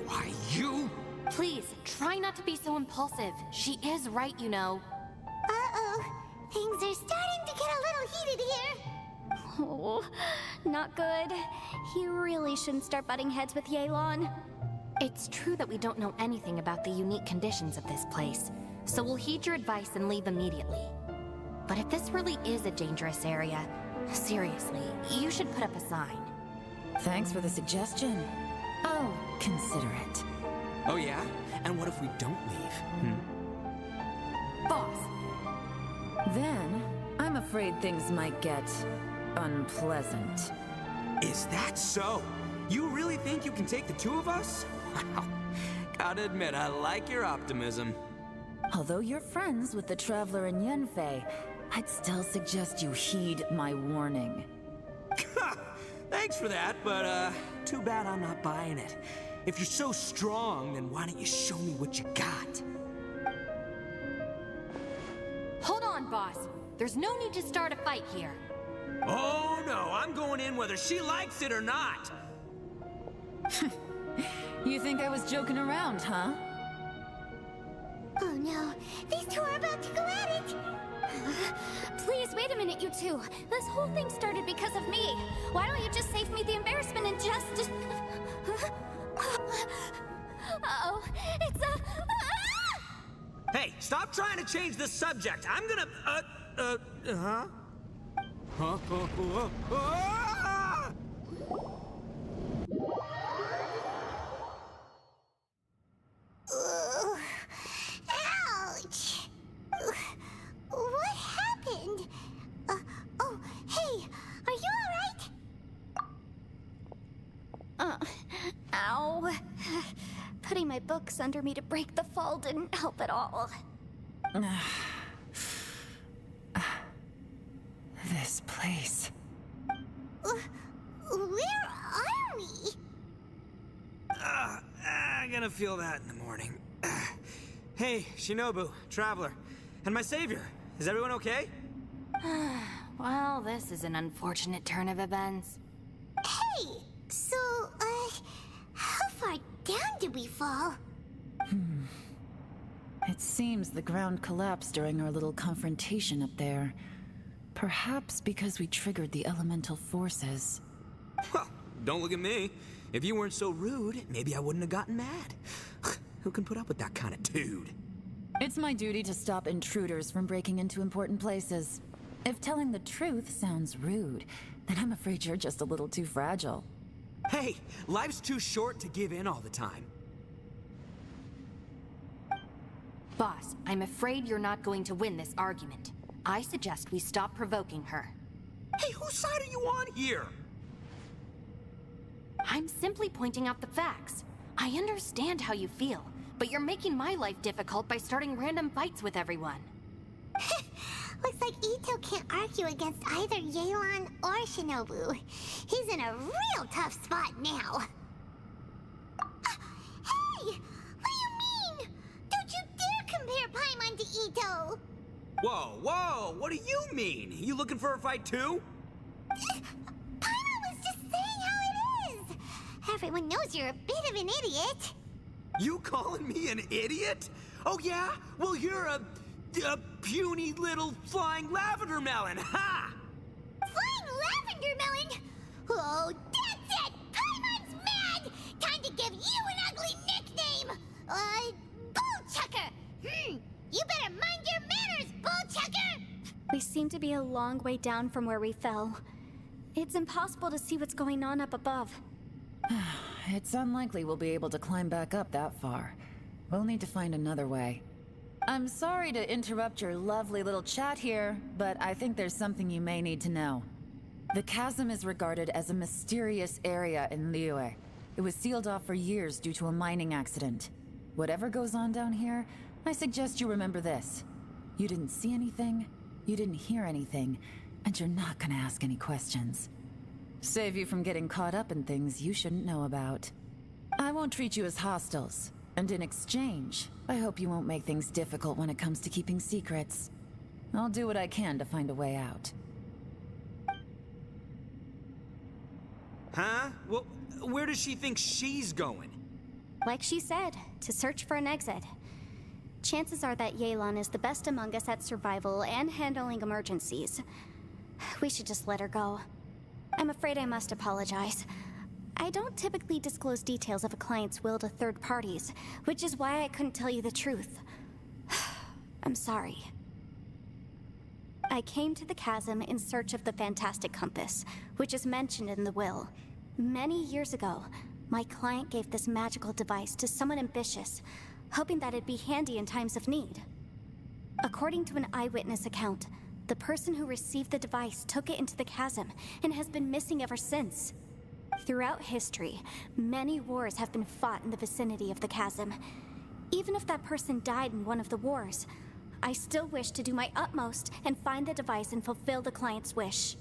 Why, you? Please, try not to be so impulsive. She is right, you know. Uh-oh. Things are starting to get a little heated here. Oh, not good. He really shouldn't start butting heads with Yelan. It's true that we don't know anything about the unique conditions of this place, so we'll heed your advice and leave immediately. But if this really is a dangerous area, Seriously, you should put up a sign. Thanks for the suggestion. I'll consider it. Oh, yeah? And what if we don't leave? Boss, Then, I'm afraid things might get unpleasant. Is that so? You really think you can take the two of us? Wow. Gotta admit, I like your optimism. Although you're friends with the Traveler and Yenfei, I'd still suggest you heed my warning. Thanks for that, but too bad I'm not buying it. If you're so strong, then why don't you show me what you got? hold on, boss. There's no need to start a fight here. Oh no, I'm going in whether she likes it or not. You think I was joking around, huh? Oh no, these two are about to go at it! Please, wait a minute, you two. This whole thing started because of me. Why don't you just save me the embarrassment and just... Uh-oh, it's a... Hey, stop trying to change the subject. I'm gonna, huh? Huh? Ah! Ouch! What happened? Oh, hey, are you alright? Ow. Putting my books under me to break the fall didn't help at all. This place. Where are we? I'm gonna feel that in the morning. Hey, Shinobu, Traveler, and my savior. Is everyone okay? Well, this is an unfortunate turn of events. Hey, so, how far down did we fall? It seems the ground collapsed during our little confrontation up there. Perhaps because we triggered the elemental forces. Well, don't look at me. If you weren't so rude, maybe I wouldn't have gotten mad. Who can put up with that kind of dude? It's my duty to stop intruders from breaking into important places. If telling the truth sounds rude, then I'm afraid you're just a little too fragile. Hey, life's too short to give in all the time. Boss, I'm afraid you're not going to win this argument. I suggest we stop provoking her. Hey, whose side are you on here? I'm simply pointing out the facts. I understand how you feel, but you're making my life difficult by starting random fights with everyone. Looks like Ito can't argue against either Yelan or Shinobu. He's in a real tough spot now. Hey! What do you mean? Don't you dare compare Paimon to Ito! Whoa, whoa, what do you mean? You looking for a fight too? Paimon was just saying how it is! Everyone knows you're a bit of an idiot. You calling me an idiot? Oh yeah? Well, you're a puny little flying lavender melon, ha! Flying lavender melon? Oh, that's it! Paimon's mad! Time to give you an ugly nickname! Bullchucker! You better mind your manners, Bullchucker! We seem to be a long way down from where we fell. It's impossible to see what's going on up above. It's unlikely we'll be able to climb back up that far. We'll need to find another way. I'm sorry to interrupt your lovely little chat here, but I think there's something you may need to know. The chasm is regarded as a mysterious area in Liyue. It was sealed off for years due to a mining accident. Whatever goes on down here, I suggest you remember this. You didn't see anything, you didn't hear anything, and you're not gonna ask any questions. Save you from getting caught up in things you shouldn't know about. I won't treat you as hostiles, and in exchange, I hope you won't make things difficult when it comes to keeping secrets. I'll do what I can to find a way out. Huh? Well, where does she think she's going? Like she said, to search for an exit. Chances are that Yelan is the best among us at survival and handling emergencies. We should just let her go. I'm afraid I must apologize. I don't typically disclose details of a client's will to third parties, which is why I couldn't tell you the truth. I'm sorry. I came to the chasm in search of the fantastic compass, which is mentioned in the will. Many years ago, my client gave this magical device to someone ambitious, hoping that it'd be handy in times of need. According to an eyewitness account, the person who received the device took it into the chasm and has been missing ever since. Throughout history, many wars have been fought in the vicinity of the chasm. Even if that person died in one of the wars, I still wish to do my utmost and find the device and fulfill the client's wish.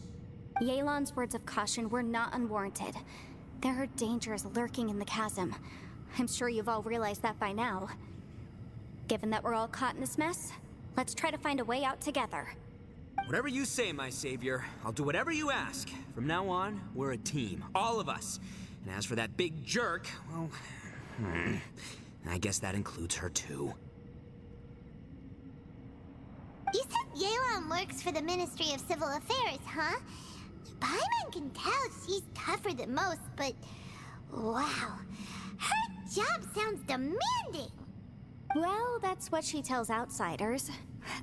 Yelan's words of caution were not unwarranted. There are dangers lurking in the chasm. I'm sure you've all realized that by now. Given that we're all caught in this mess, let's try to find a way out together. Whatever you say, my savior. I'll do whatever you ask. From now on, we're a team. All of us. And as for that big jerk, well... I guess that includes her too. You said Yelan works for the Ministry of Civil Affairs, huh? Paimon can tell she's tougher than most, but... wow. Her job sounds demanding! Well, that's what she tells outsiders.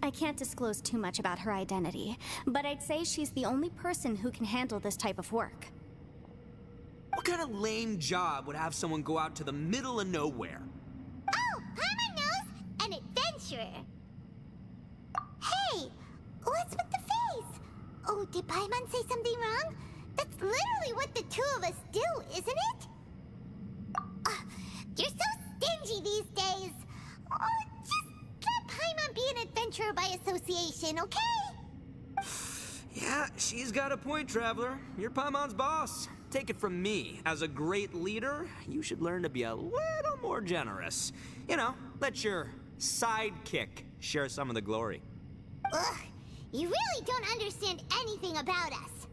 I can't disclose too much about her identity, but I'd say she's the only person who can handle this type of work. What kind of lame job would have someone go out to the middle of nowhere? Oh, Paimon knows! An adventurer! Hey! What's with the face? Oh, did Paimon say something wrong? That's literally what the two of us do, isn't it? You're so stingy these days! Oh, just let Paimon be an adventurer by association, okay? Yeah, she's got a point, Traveler. You're Paimon's boss. Take it from me. As a great leader, you should learn to be a little more generous. You know, let your sidekick share some of the glory. Ugh, you really don't understand anything about us.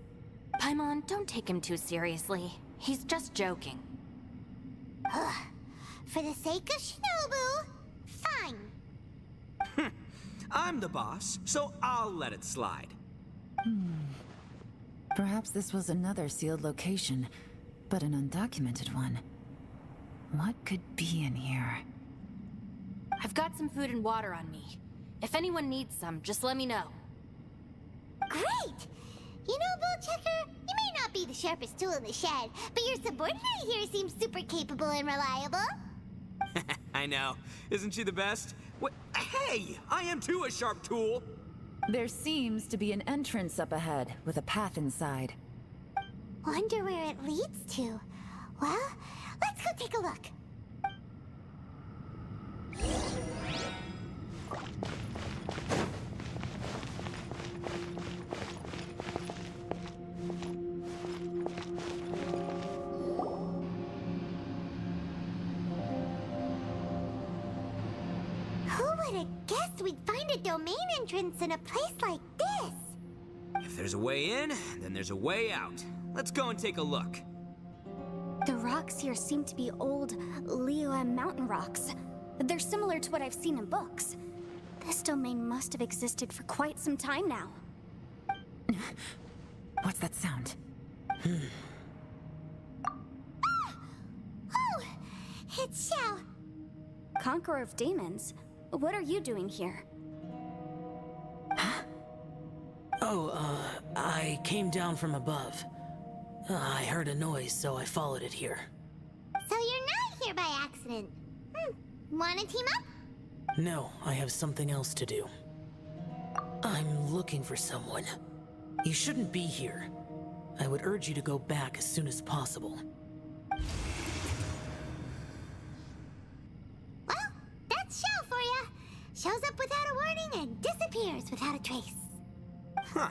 Paimon, don't take him too seriously. He's just joking. Ugh, for the sake of Shinobu, fine. I'm the boss, so I'll let it slide. Perhaps this was another sealed location, but an undocumented one. What could be in here? I've got some food and water on me. If anyone needs some, just let me know. Great! You know, Bullchecker, you may not be the sharpest tool in the shed, but your subordinate here seems super capable and reliable. I know. Isn't she the best? What? Hey! I am too a sharp tool! There seems to be an entrance up ahead, with a path inside. Wonder where it leads to. Well, let's go take a look. Who would have guessed we'd find a domain entrance in a place like this? If there's a way in, then there's a way out. Let's go and take a look. The rocks here seem to be old Liyue mountain rocks. They're similar to what I've seen in books. This domain must have existed for quite some time now. What's that sound? Oh, it's Xiao. Conqueror of Demons, what are you doing here? I came down from above. I heard a noise, so I followed it here. So you're not here by accident. Wanna team up? No, I have something else to do. I'm looking for someone. You shouldn't be here. I would urge you to go back as soon as possible. Well, that's Xiao for ya. Shows up without a warning and disappears without a trace. Huh.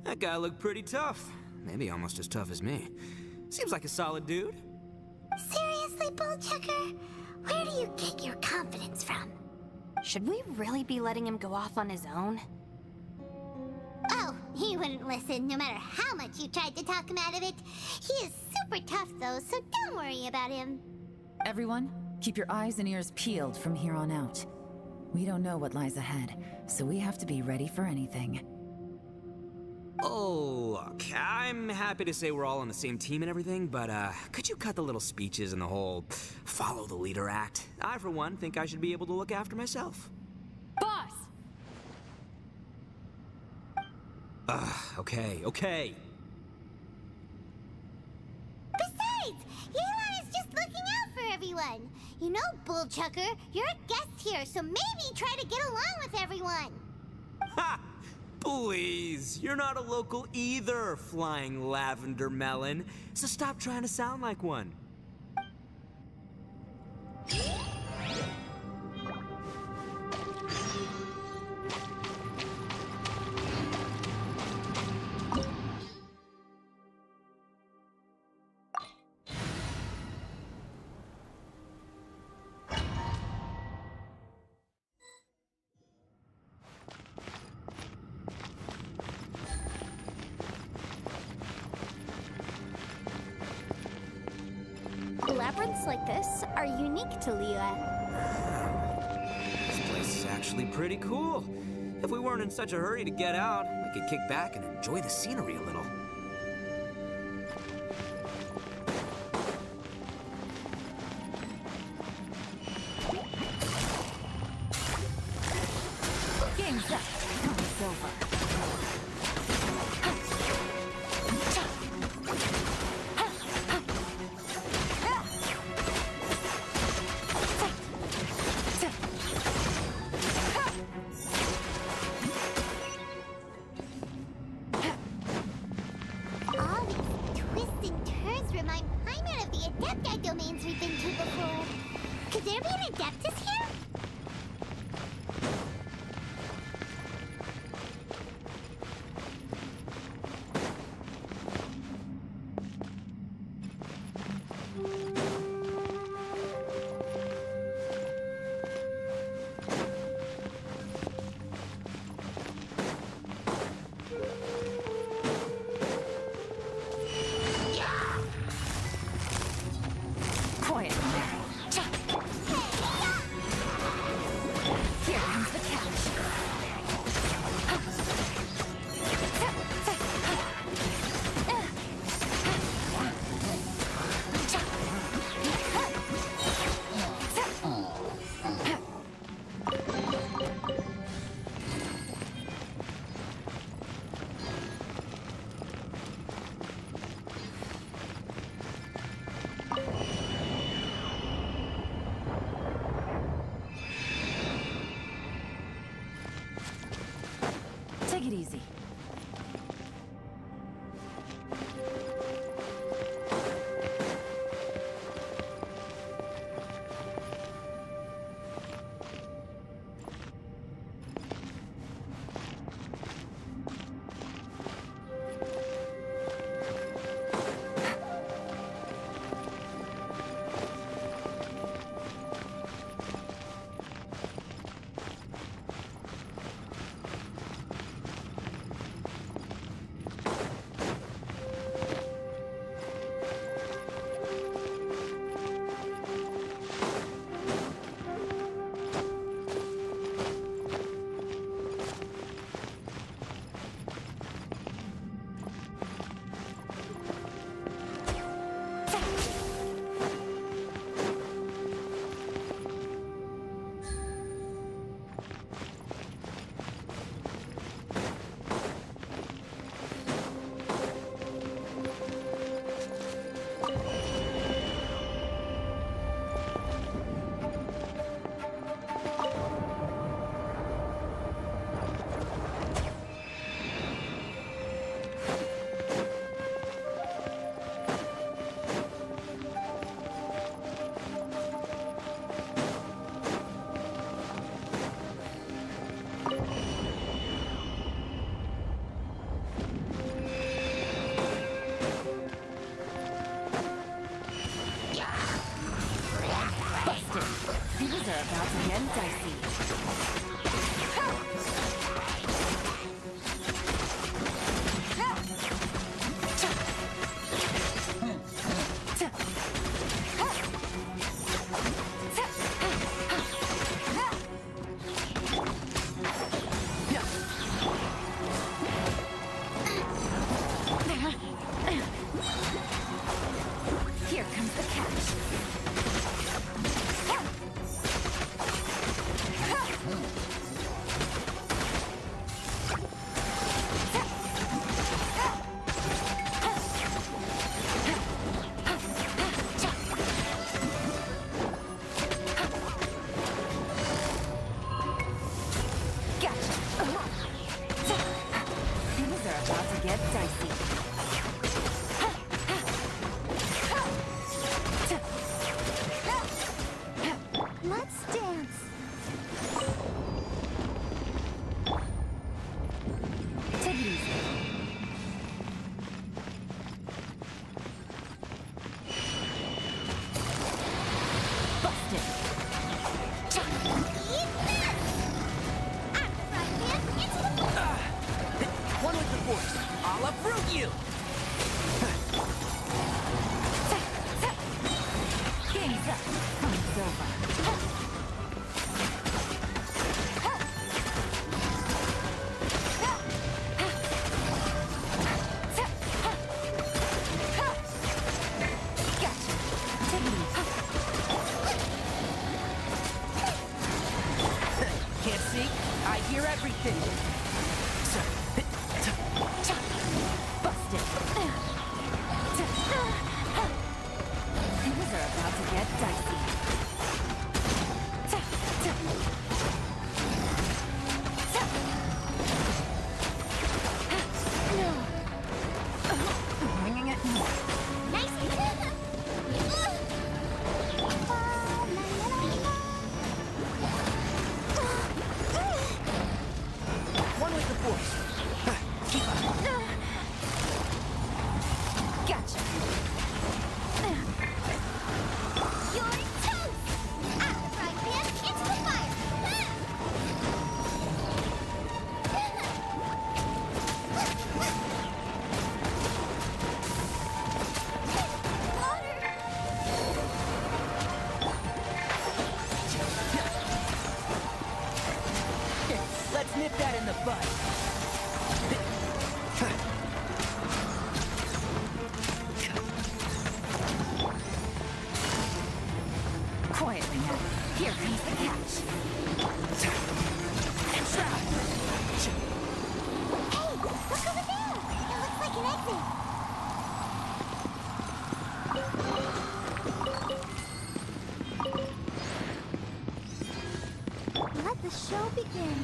That guy looked pretty tough. Maybe almost as tough as me. Seems like a solid dude. Seriously, Bullchecker? Where do you get your confidence from? Should we really be letting him go off on his own? Oh, he wouldn't listen no matter how much you tried to talk him out of it. He is super tough though, so don't worry about him. Everyone, keep your eyes and ears peeled from here on out. We don't know what lies ahead, so we have to be ready for anything. Oh, look, I'm happy to say we're all on the same team and everything, but, could you cut the little speeches and the whole follow the leader act? I, for one, think I should be able to look after myself. Boss! Okay. Besides, Yelan is just looking out for everyone. You know, Bullchucker, you're a guest here, so maybe try to get along with everyone. Ha! Please, you're not a local either, Flying Lavender Melon. So stop trying to sound like one. Labyrinths like this are unique to Liyue. This place is actually pretty cool. If we weren't in such a hurry to get out, we could kick back and enjoy the scenery a little. Game's up. It's over. All these twists and turns remind Paimon of the Adepti domains we've been to before. Could there be an Adeptus here? Quiet now. Here comes the catch. Take it easy. I hear everything. Busted. Things are about to get dicey. One with the force. Keep up. Gotcha. You're toast! Out the frying pan, into the fire! Let's nip that in the bud. Quietly now. Here comes the catch. Entrap! Hey, look over there! It looks like an exit. Let the show begin.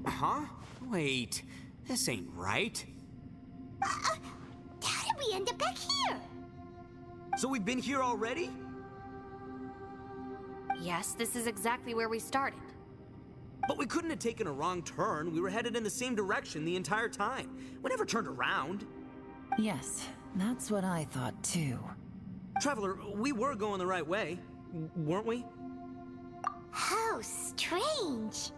Huh? Wait, this ain't right. How did we end up back here? So we've been here already? Yes, this is exactly where we started. But we couldn't have taken a wrong turn. We were headed in the same direction the entire time. We never turned around. Yes, that's what I thought too. Traveler, we were going the right way, weren't we? How strange.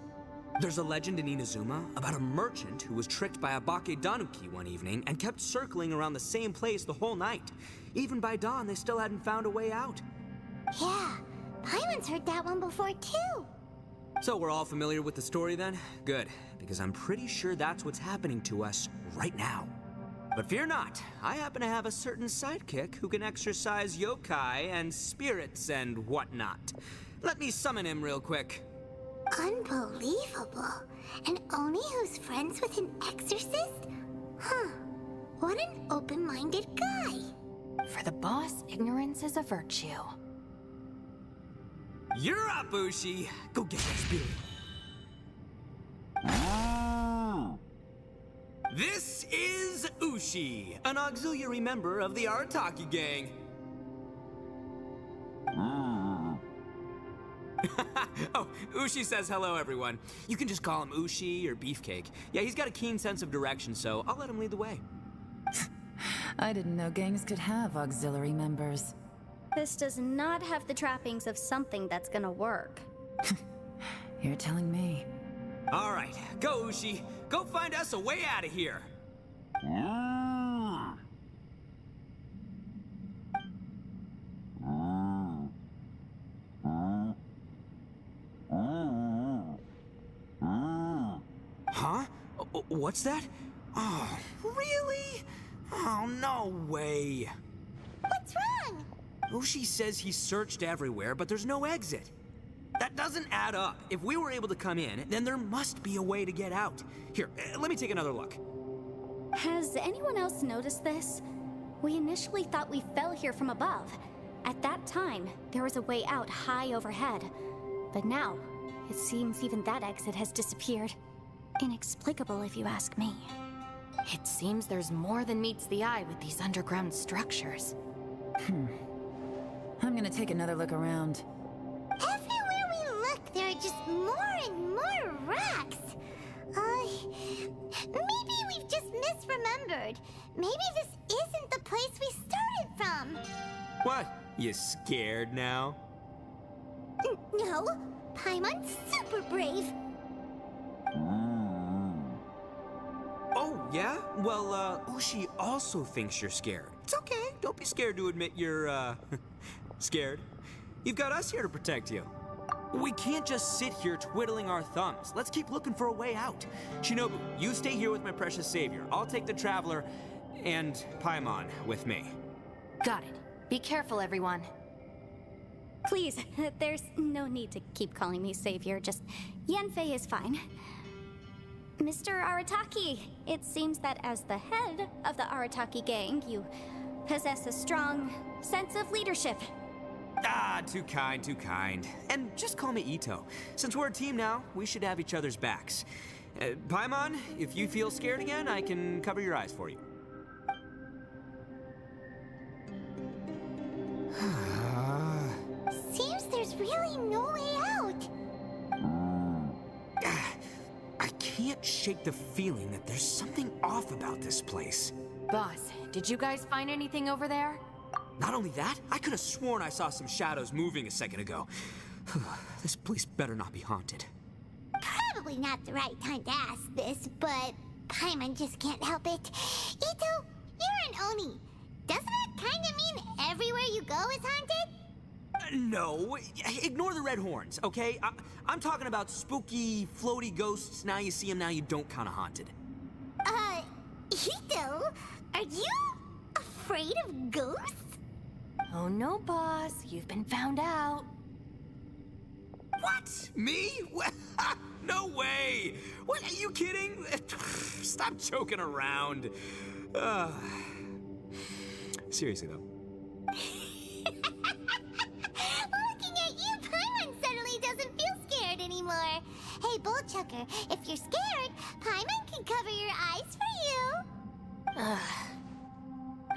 There's a legend in Inazuma about a merchant who was tricked by a Bakedanuki one evening and kept circling around the same place the whole night. Even by dawn, they still hadn't found a way out. Yeah, Paimon's heard that one before too. So we're all familiar with the story then? Good, because I'm pretty sure that's what's happening to us right now. But fear not, I happen to have a certain sidekick who can exercise yokai and spirits and whatnot. Let me summon him real quick. Unbelievable. An Oni who's friends with an exorcist? Huh. What an open-minded guy. For the boss, ignorance is a virtue. You're up, Ushi. Go get that spirit. This is Ushi, an auxiliary member of the Arataki gang. Oh, Ushi says hello, everyone. You can just call him Ushi or Beefcake. Yeah, he's got a keen sense of direction, so I'll let him lead the way. I didn't know gangs could have auxiliary members. This does not have the trappings of something that's gonna work. You're telling me. All right, go, Ushi. Go find us a way out of here. Huh? What's that? Oh, really? Oh, no way. What's wrong? Ushi says he searched everywhere, but there's no exit. That doesn't add up. If we were able to come in, then there must be a way to get out. Here, let me take another look. Has anyone else noticed this? We initially thought we fell here from above. At that time, there was a way out high overhead. But now, it seems even that exit has disappeared. Inexplicable, if you ask me. It seems there's more than meets the eye with these underground structures. I'm gonna take another look around. Everywhere we look, there are just more and more rocks. Maybe we've just misremembered. Maybe this isn't the place we started from. What? You scared now? No, Paimon's super brave. Oh, yeah? Well, Ushi also thinks you're scared. It's okay. Don't be scared to admit you're, scared. You've got us here to protect you. We can't just sit here twiddling our thumbs. Let's keep looking for a way out. Shinobu, you stay here with my precious savior. I'll take the Traveler and Paimon with me. Got it. Be careful, everyone. Please, there's no need to keep calling me savior. Just Yanfei is fine. Mr. Arataki, it seems that as the head of the Arataki gang, you possess a strong sense of leadership. Ah, too kind, too kind. And just call me Ito. Since we're a team now, we should have each other's backs. Paimon, if you feel scared again, I can cover your eyes for you. Seems there's really no way out. I can't shake the feeling that there's something off about this place. Boss, did you guys find anything over there? Not only that, I could have sworn I saw some shadows moving a second ago. This place better not be haunted. Probably not the right time to ask this, but Paimon just can't help it. Ito, you're an Oni. Doesn't that kind of mean everywhere you go is haunted? No, ignore the red horns, okay? I'm talking about spooky, floaty ghosts. Now you see them, now you don't kind of haunted. Ito, are you afraid of ghosts? Oh no, boss. You've been found out. What? Me? No way! What, are you kidding? Stop joking around. Seriously, though. Looking at you, Paimon suddenly doesn't feel scared anymore. Hey, Bullchucker, if you're scared, Paimon can cover your eyes for you.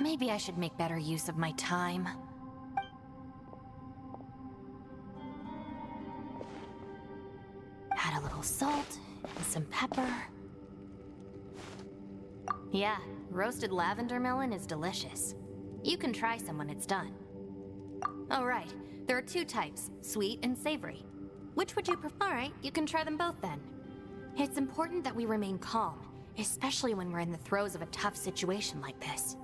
Maybe I should make better use of my time. Add a little salt and some pepper. Yeah, roasted lavender melon is delicious. You can try some when it's done. Oh, right. There are two types, sweet and savory. Which would you prefer? All right, you can try them both then. It's important that we remain calm, especially when we're in the throes of a tough situation like this.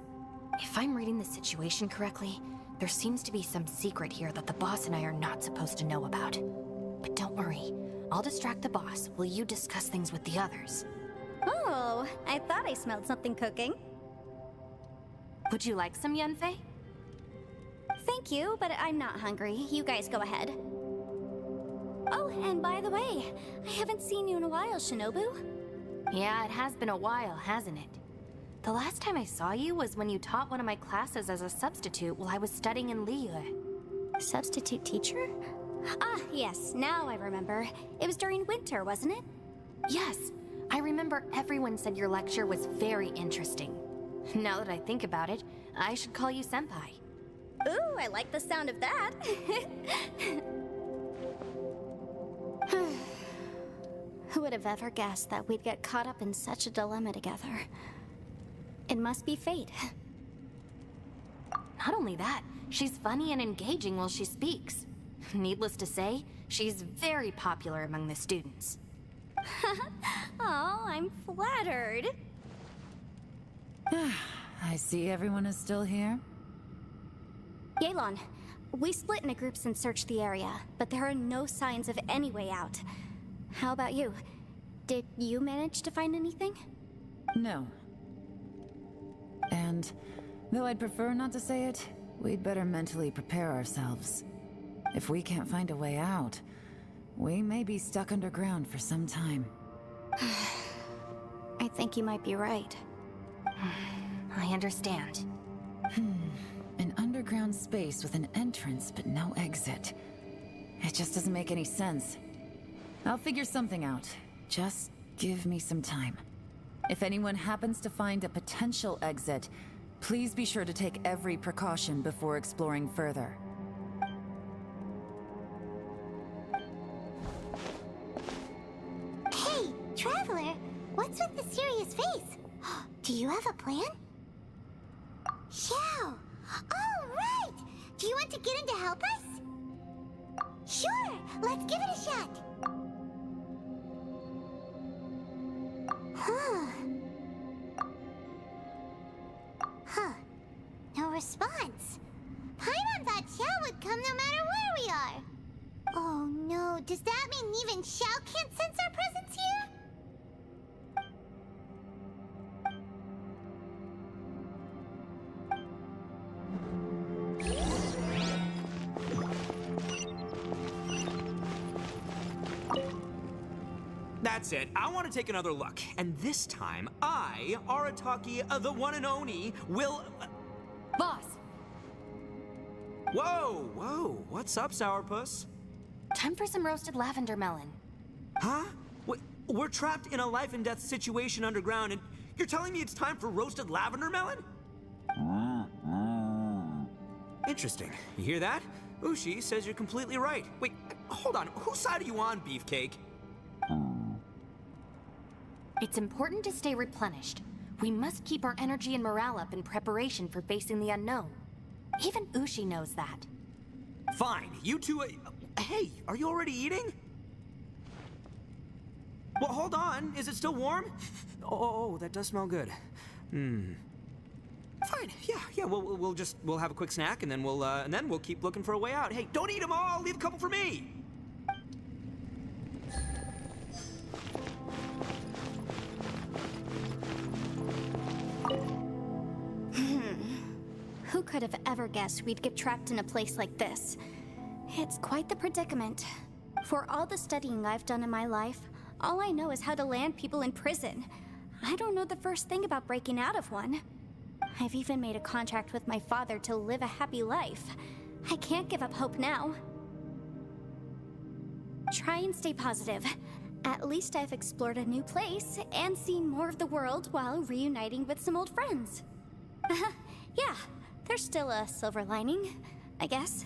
If I'm reading the situation correctly, there seems to be some secret here that the boss and I are not supposed to know about. But don't worry, I'll distract the boss while you discuss things with the others. Oh, I thought I smelled something cooking. Would you like some, Yanfei? Thank you, but I'm not hungry. You guys go ahead. Oh, and by the way, I haven't seen you in a while, Shinobu. Yeah, it has been a while, hasn't it? The last time I saw you was when you taught one of my classes as a substitute while I was studying in Liyue. Substitute teacher? Ah, yes, now I remember. It was during winter, wasn't it? Yes, I remember everyone said your lecture was very interesting. Now that I think about it, I should call you Senpai. Ooh, I like the sound of that. Who would have ever guessed that we'd get caught up in such a dilemma together? It must be fate. Not only that, she's funny and engaging while she speaks. Needless to say, she's very popular among the students. Oh, I'm flattered. I see everyone is still here. Yelan, we split into groups and searched the area, but there are no signs of any way out. How about you? Did you manage to find anything? No. And though I'd prefer not to say it, we'd better mentally prepare ourselves. If we can't find a way out, we may be stuck underground for some time. I think you might be right. I understand. An underground space with an entrance but no exit. It just doesn't make any sense. I'll figure something out. Just give me some time. If anyone happens to find a potential exit, please be sure to take every precaution before exploring further. Hey, Traveler, what's with the serious face? Do you have a plan? Xiao! Oh, right! Do you want to get in to help us? Sure! Let's give it a shot! No response. Paimon thought Xiao would come no matter where we are. Oh no, does that mean even Xiao can't sense our presence here? That's it. I want to take another look. And this time, I, Arataki, the one and only, will... Boss! Whoa. What's up, Sourpuss? Time for some roasted lavender melon. Huh? We're trapped in a life and death situation underground, and you're telling me it's time for roasted lavender melon? Interesting. You hear that? Ushi says you're completely right. Wait, hold on. Whose side are you on, Beefcake? It's important to stay replenished. We must keep our energy and morale up in preparation for facing the unknown. Even Ushi knows that. Fine, you two... hey, are you already eating? Well, hold on. Is it still warm? Oh, that does smell good. Fine. Yeah. We'll have a quick snack, and then we'll keep looking for a way out. Hey, don't eat them all. Leave a couple for me. Who could have ever guessed we'd get trapped in a place like this? It's quite the predicament. For all the studying I've done in my life, all I know is how to land people in prison. I don't know the first thing about breaking out of one. I've even made a contract with my father to live a happy life. I can't give up hope now. Try and stay positive. At least I've explored a new place and seen more of the world while reuniting with some old friends. Yeah, there's still a silver lining, I guess.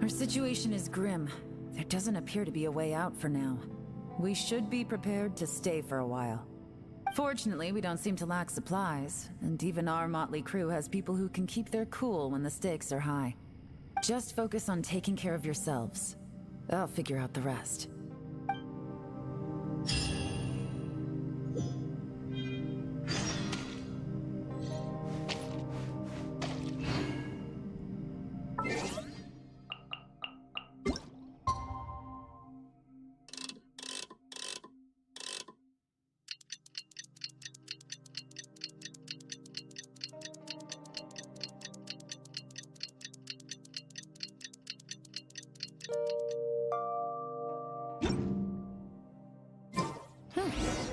Our situation is grim. There doesn't appear to be a way out for now. We should be prepared to stay for a while. Fortunately, we don't seem to lack supplies, and even our motley crew has people who can keep their cool when the stakes are high. Just focus on taking care of yourselves. I'll figure out the rest.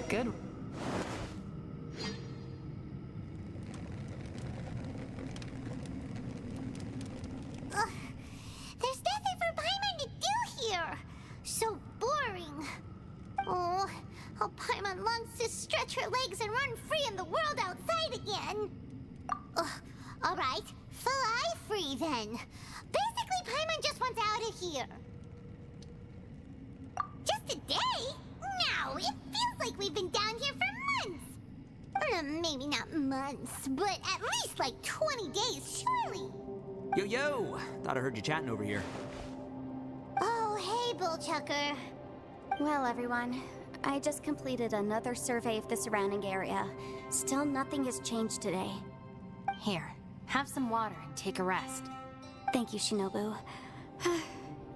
Good. There's nothing for Paimon to do here. So boring. Oh, how Paimon longs to stretch her legs and run free in the world outside again. All right, fly free then. Basically, Paimon just wants out of here. Just a day? No, it feels like we've been down here for months. Maybe not months, but at least like 20 days, surely. Yo! Thought I heard you chatting over here. Oh, hey, Bullchucker. Well, everyone, I just completed another survey of the surrounding area. Still nothing has changed today. Here, have some water and take a rest. Thank you, Shinobu.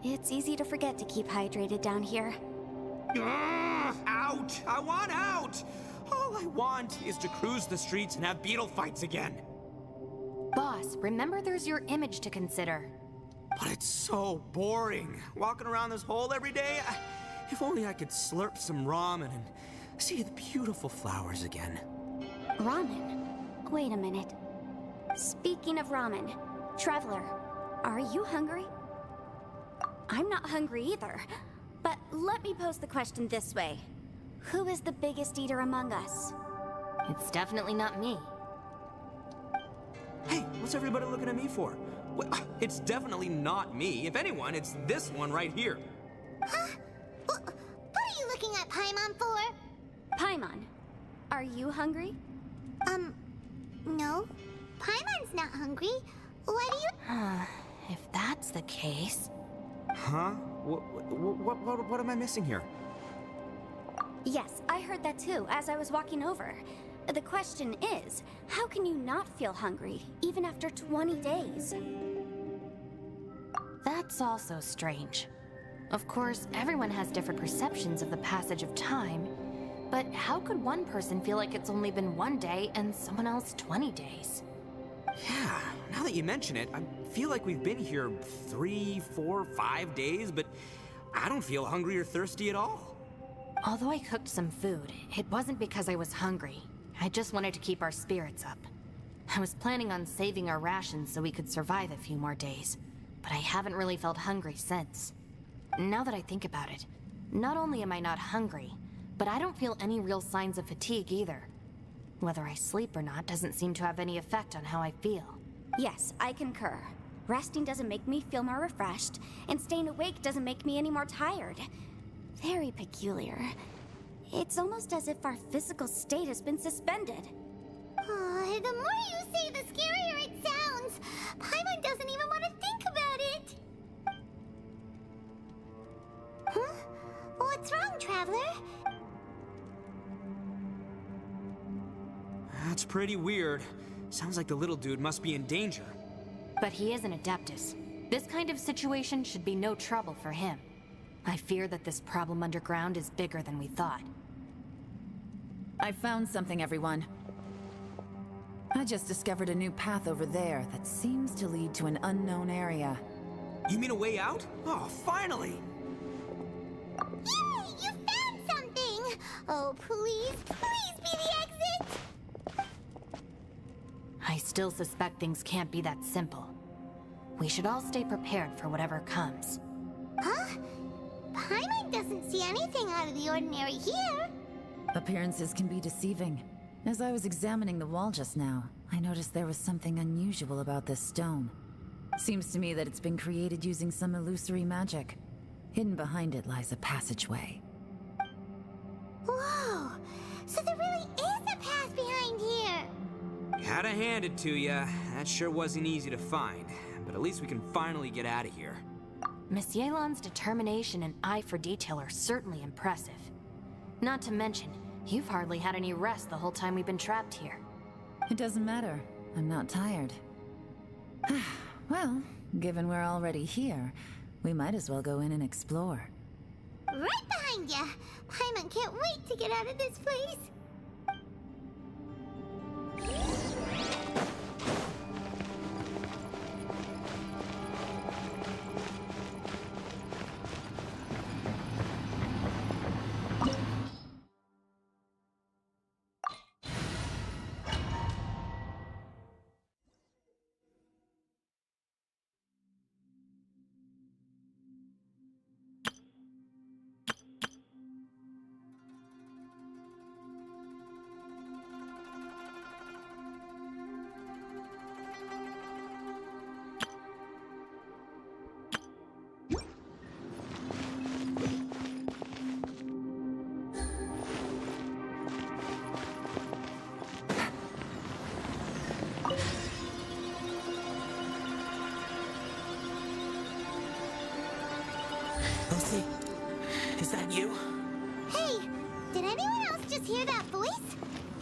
It's easy to forget to keep hydrated down here. Out! I want out! All I want is to cruise the streets and have beetle fights again. Boss, remember there's your image to consider. But it's so boring. Walking around this hole every day. If only I could slurp some ramen and see the beautiful flowers again. Ramen? Wait a minute. Speaking of ramen, Traveler, are you hungry? I'm not hungry either. But let me pose the question this way. Who is the biggest eater among us? It's definitely not me. Hey, what's everybody looking at me for? It's definitely not me. If anyone, it's this one right here. Huh? What are you looking at Paimon for? Paimon, are you hungry? No. Paimon's not hungry. What do you... If that's the case... Huh? What am I missing here? Yes, I heard that too, as I was walking over. The question is, how can you not feel hungry, even after 20 days? That's also strange. Of course, everyone has different perceptions of the passage of time, but how could one person feel like it's only been 1 day and someone else 20 days? Yeah, now that you mention it, I feel like we've been here 3, 4, 5 days, but I don't feel hungry or thirsty at all. Although I cooked some food, it wasn't because I was hungry. I just wanted to keep our spirits up. I was planning on saving our rations so we could survive a few more days, but I haven't really felt hungry since. Now that I think about it, not only am I not hungry, but I don't feel any real signs of fatigue either. Whether I sleep or not doesn't seem to have any effect on how I feel. Yes, I concur. Resting doesn't make me feel more refreshed, and staying awake doesn't make me any more tired. Very peculiar. It's almost as if our physical state has been suspended. The more you say, the scarier it sounds. Paimon doesn't even want to think about it. Huh? What's wrong, Traveler? That's pretty weird. Sounds like the little dude must be in danger. But he is an Adeptus. This kind of situation should be no trouble for him. I fear that this problem underground is bigger than we thought. I found something, everyone. I just discovered a new path over there that seems to lead to an unknown area. You mean a way out? Oh, finally! Yay! You found something! Oh, please, please be the exit! I still suspect things can't be that simple. We should all stay prepared for whatever comes. Huh? Paimon doesn't see anything out of the ordinary here. Appearances can be deceiving. As I was examining the wall just now, I noticed there was something unusual about this stone. Seems to me that it's been created using some illusory magic. Hidden behind it lies a passageway. Whoa! So there really is a path behind here! Gotta hand it to ya. That sure wasn't easy to find. But at least we can finally get out of here. Miss Yelan's determination and eye for detail are certainly impressive. Not to mention, you've hardly had any rest the whole time we've been trapped here. It doesn't matter. I'm not tired. Well, given we're already here, we might as well go in and explore. Right behind ya! Paimon can't wait to get out of this place! Lucy, is that you? Hey, did anyone else just hear that voice?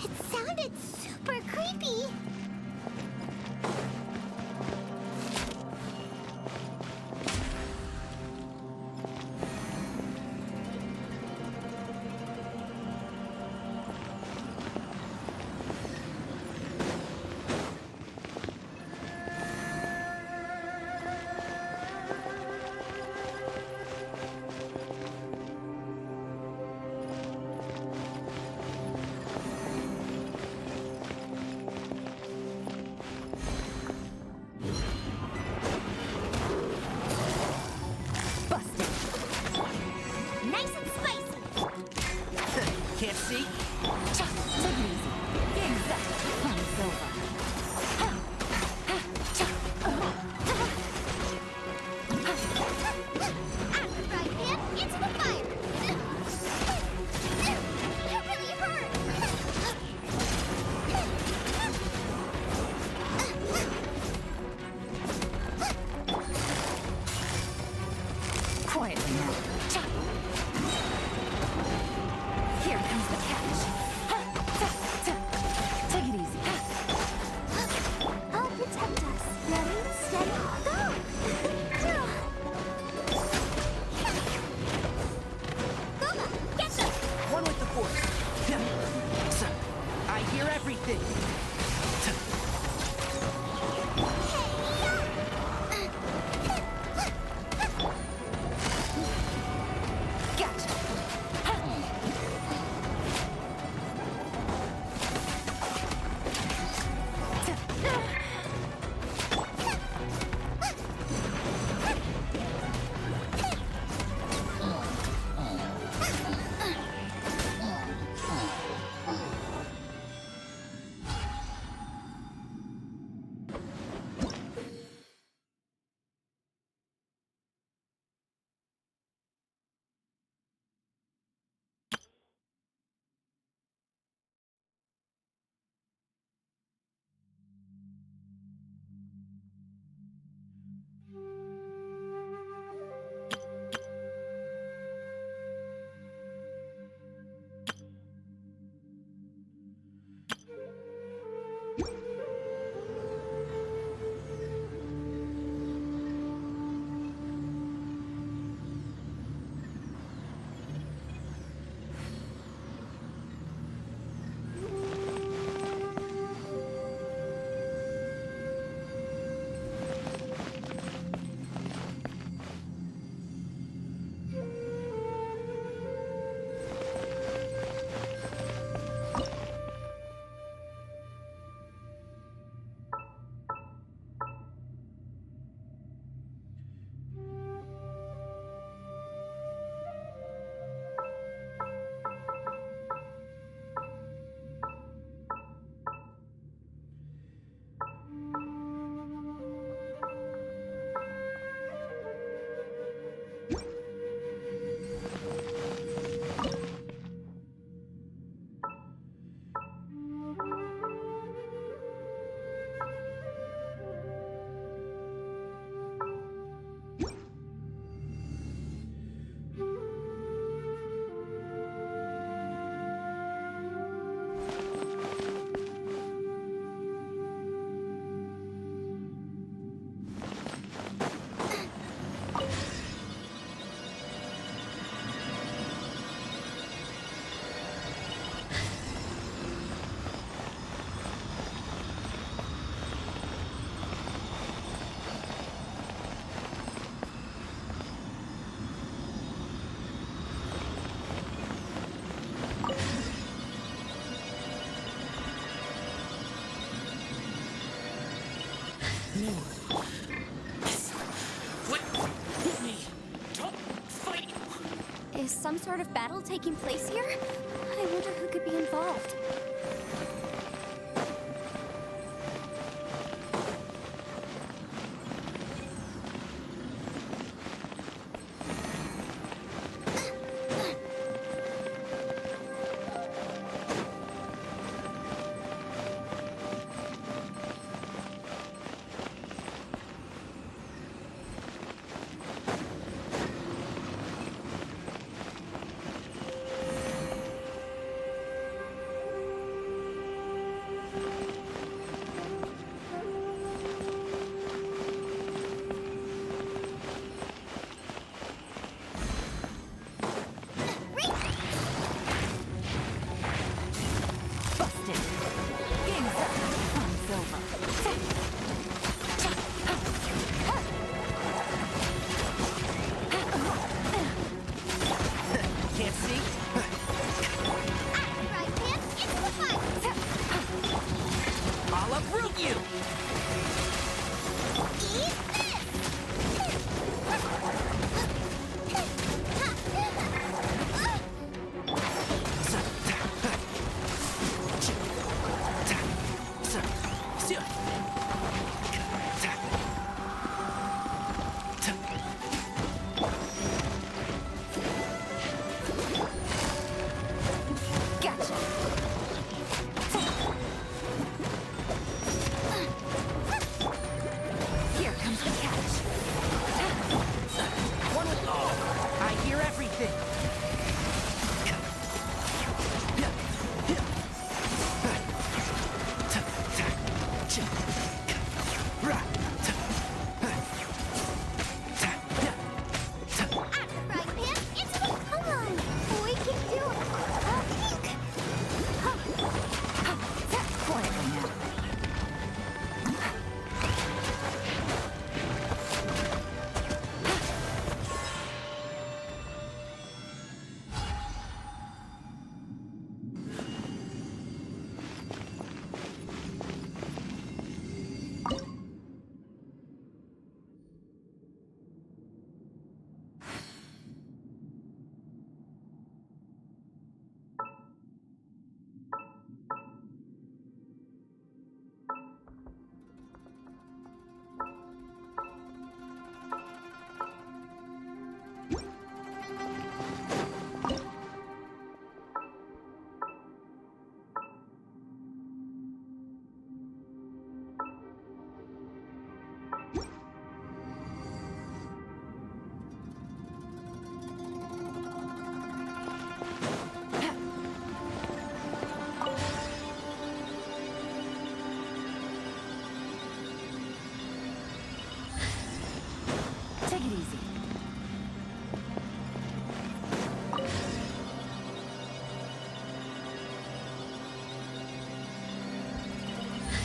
It sounded super creepy. Let me. Don't fight. Is some sort of battle taking place here? I wonder who could be involved.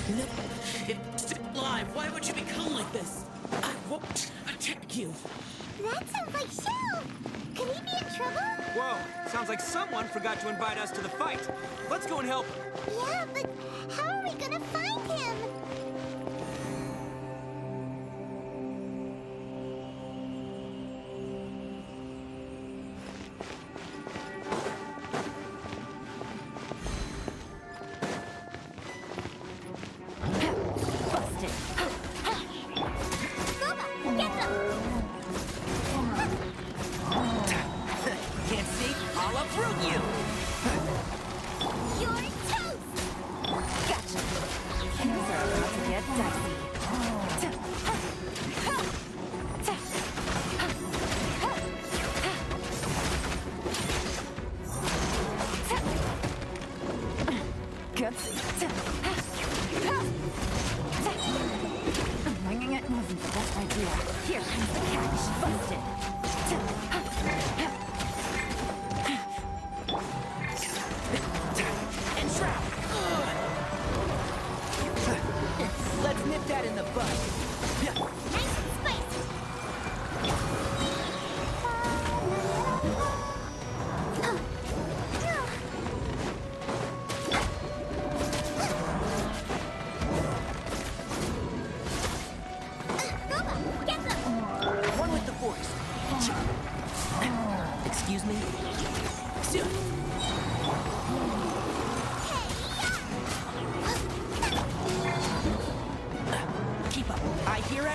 No, it's still alive. Why would you become like this? I won't attack you. That sounds like Shell! Could he be in trouble? Whoa, sounds like someone forgot to invite us to the fight. Let's go and help. Yeah, but how are we gonna find him? Winging it wasn't the best idea. Here comes the catch. Busted. And trap. Let's nip that in the bud. Nice and spicy.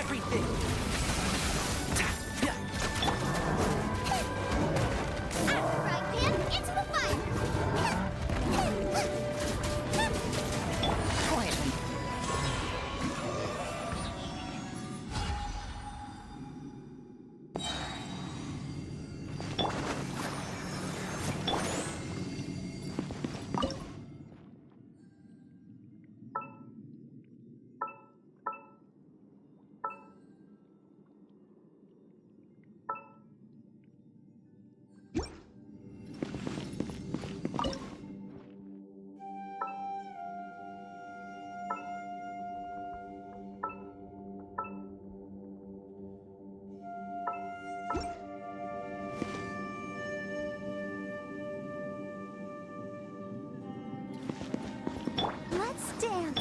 everything! Right, man, into the fire! Quietly. Let's dance.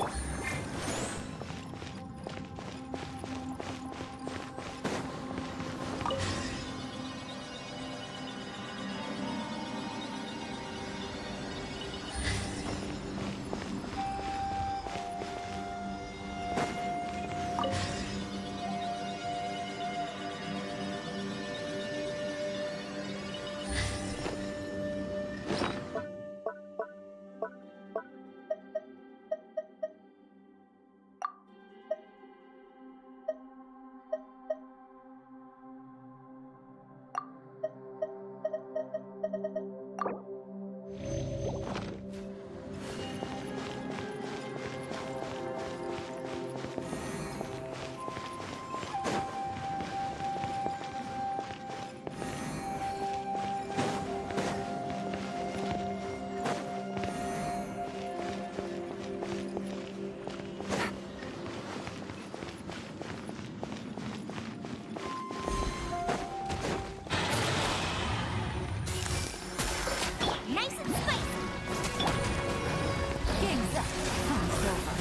Nice and spicy. Game's up. Time's over.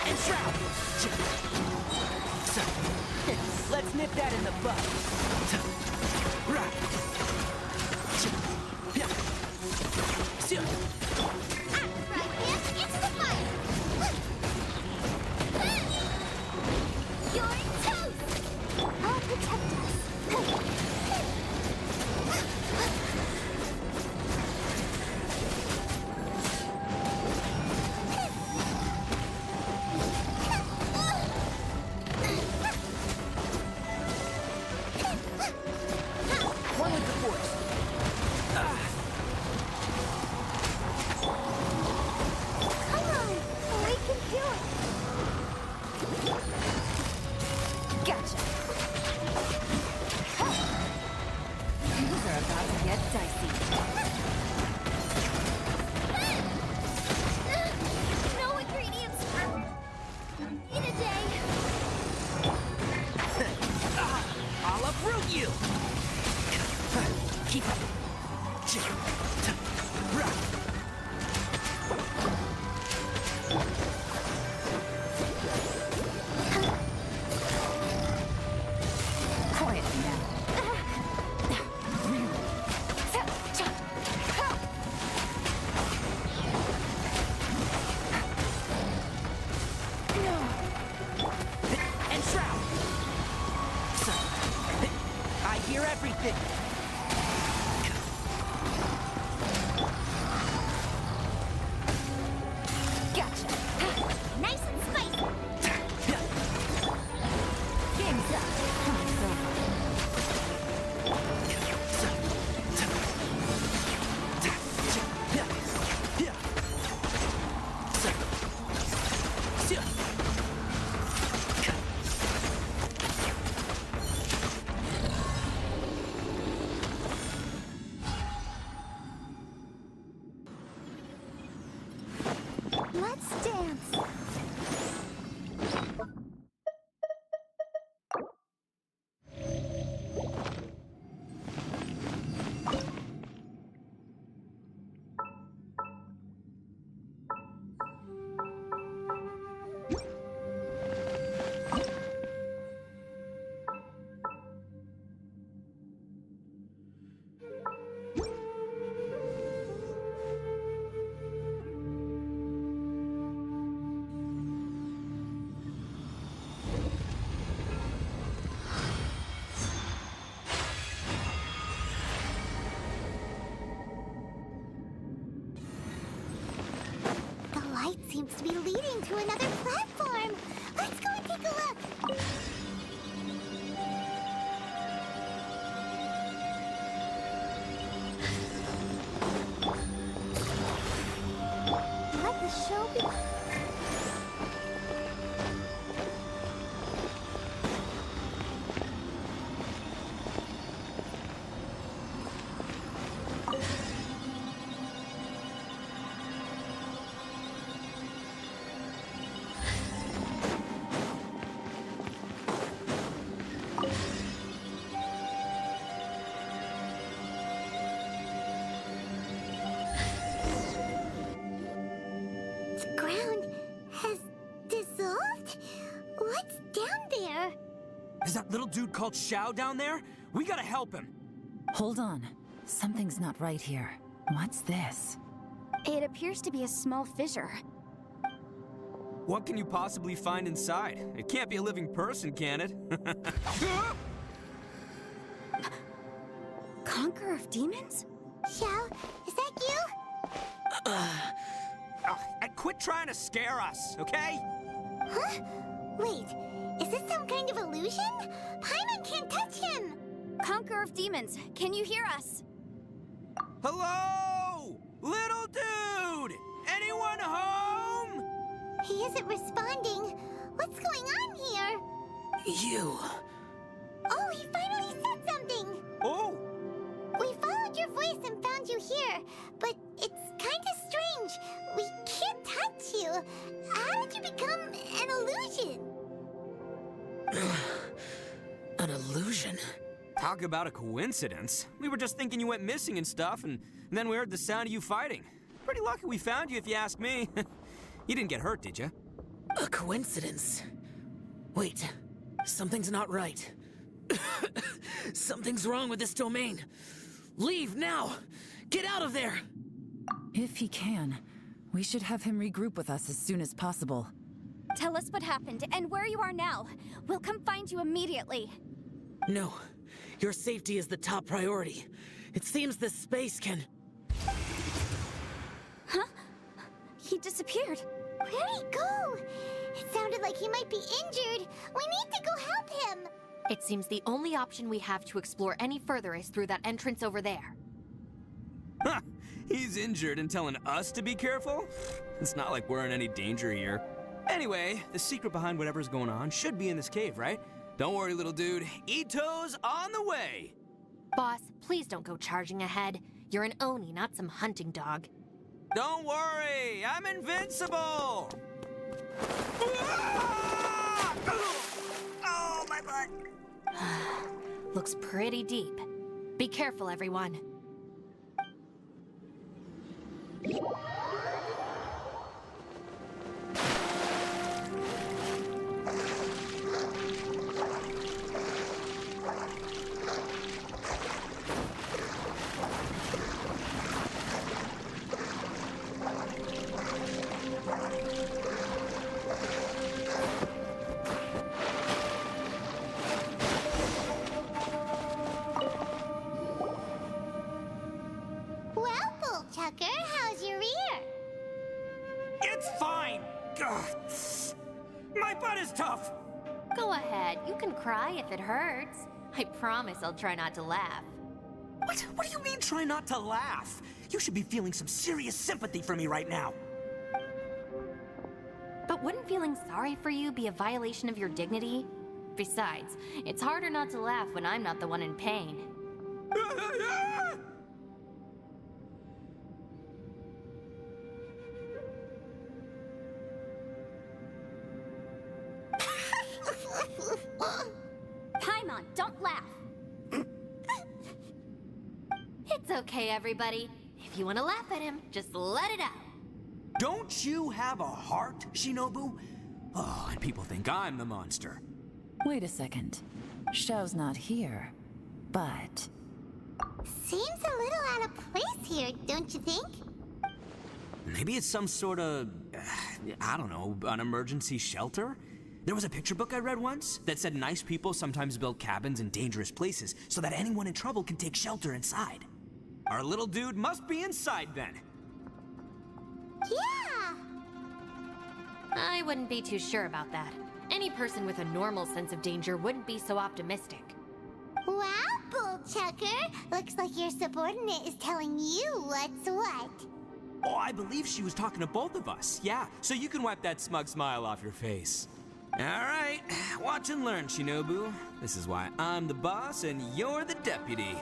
And Shroud! Let's nip that in the bud. Right. Right, man, into the fire! You're toast! I'll protect us. One with the force. Come on, we can do it. Gotcha. Things are about to get dicey. No ingredients in a day. I'll uproot you! Keep up. Quietly now. And Shroud! I hear everything! Gotcha. Nice and spicy. Game's up. Time's over. Let's dance. seems to be leading to another platform. Let's go and take a look. Let the show be. The ground has dissolved? What's down there? Is that little dude called Shao down there? We gotta help him. Hold on. Something's not right here. What's this? It appears to be a small fissure. What can you possibly find inside? It can't be a living person, can it? Conqueror of demons? Shao, is that you? Quit trying to scare us, okay? Huh? Wait, is this some kind of illusion? Paimon can't touch him! Conqueror of demons, can you hear us? Hello? Little dude! Anyone home? He isn't responding. What's going on here? You. Oh, he finally said something! Oh! We followed your voice and found you here, but it's kind of strange. We can't touch you. How did you become an illusion? An illusion? Talk about a coincidence. We were just thinking you went missing and stuff, and then we heard the sound of you fighting. Pretty lucky we found you, if you ask me. You didn't get hurt, did you? A coincidence? Wait, something's not right. Something's wrong with this domain. Leave now! Get out of there! If he can, we should have him regroup with us as soon as possible. Tell us what happened and where you are now. We'll come find you immediately. No, your safety is the top priority. It seems this space can... Huh? He disappeared. Where'd he go? It sounded like he might be injured. We need to go help him. It seems the only option we have to explore any further is through that entrance over there. Ha! He's injured and telling us to be careful? It's not like we're in any danger here. Anyway, the secret behind whatever's going on should be in this cave, right? Don't worry, little dude. Ito's on the way! Boss, please don't go charging ahead. You're an Oni, not some hunting dog. Don't worry! I'm invincible! Oh, my butt! Looks pretty deep. Be careful, everyone. Well, Bullchucker, how's your ear? It's fine! Ugh. My butt is tough! Go ahead, you can cry if it hurts. I promise I'll try not to laugh. What do you mean, try not to laugh? You should be feeling some serious sympathy for me right now. But wouldn't feeling sorry for you be a violation of your dignity? Besides, it's harder not to laugh when I'm not the one in pain. Paimon, don't laugh. It's okay, everybody. If you want to laugh at him, just let it out. Don't you have a heart, Shinobu? Oh, and people think I'm the monster. Wait a second. Shao's not here, but... Seems a little out of place here, don't you think? Maybe it's some sort of, I don't know, an emergency shelter? There was a picture book I read once that said nice people sometimes build cabins in dangerous places so that anyone in trouble can take shelter inside. Our little dude must be inside then. Yeah! I wouldn't be too sure about that. Any person with a normal sense of danger wouldn't be so optimistic. Wow, Bullchucker! Looks like your subordinate is telling you what's what. Oh, I believe she was talking to both of us. Yeah, so you can wipe that smug smile off your face. All right, watch and learn, Shinobu. This is why I'm the boss and you're the deputy.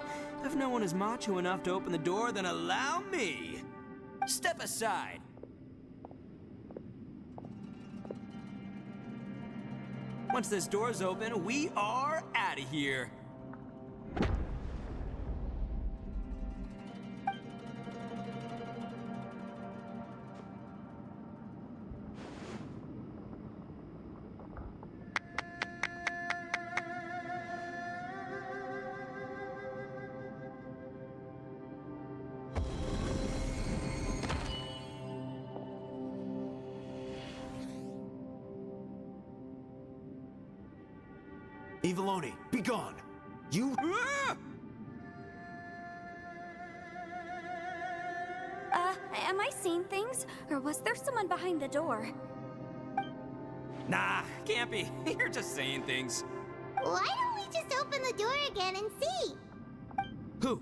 If no one is macho enough to open the door, then allow me. Step aside. Once this door's open, we are out of here. Eviloni, be gone! You... Am I seeing things? Or was there someone behind the door? Nah, can't be. You're just saying things. Why don't we just open the door again and see? Who?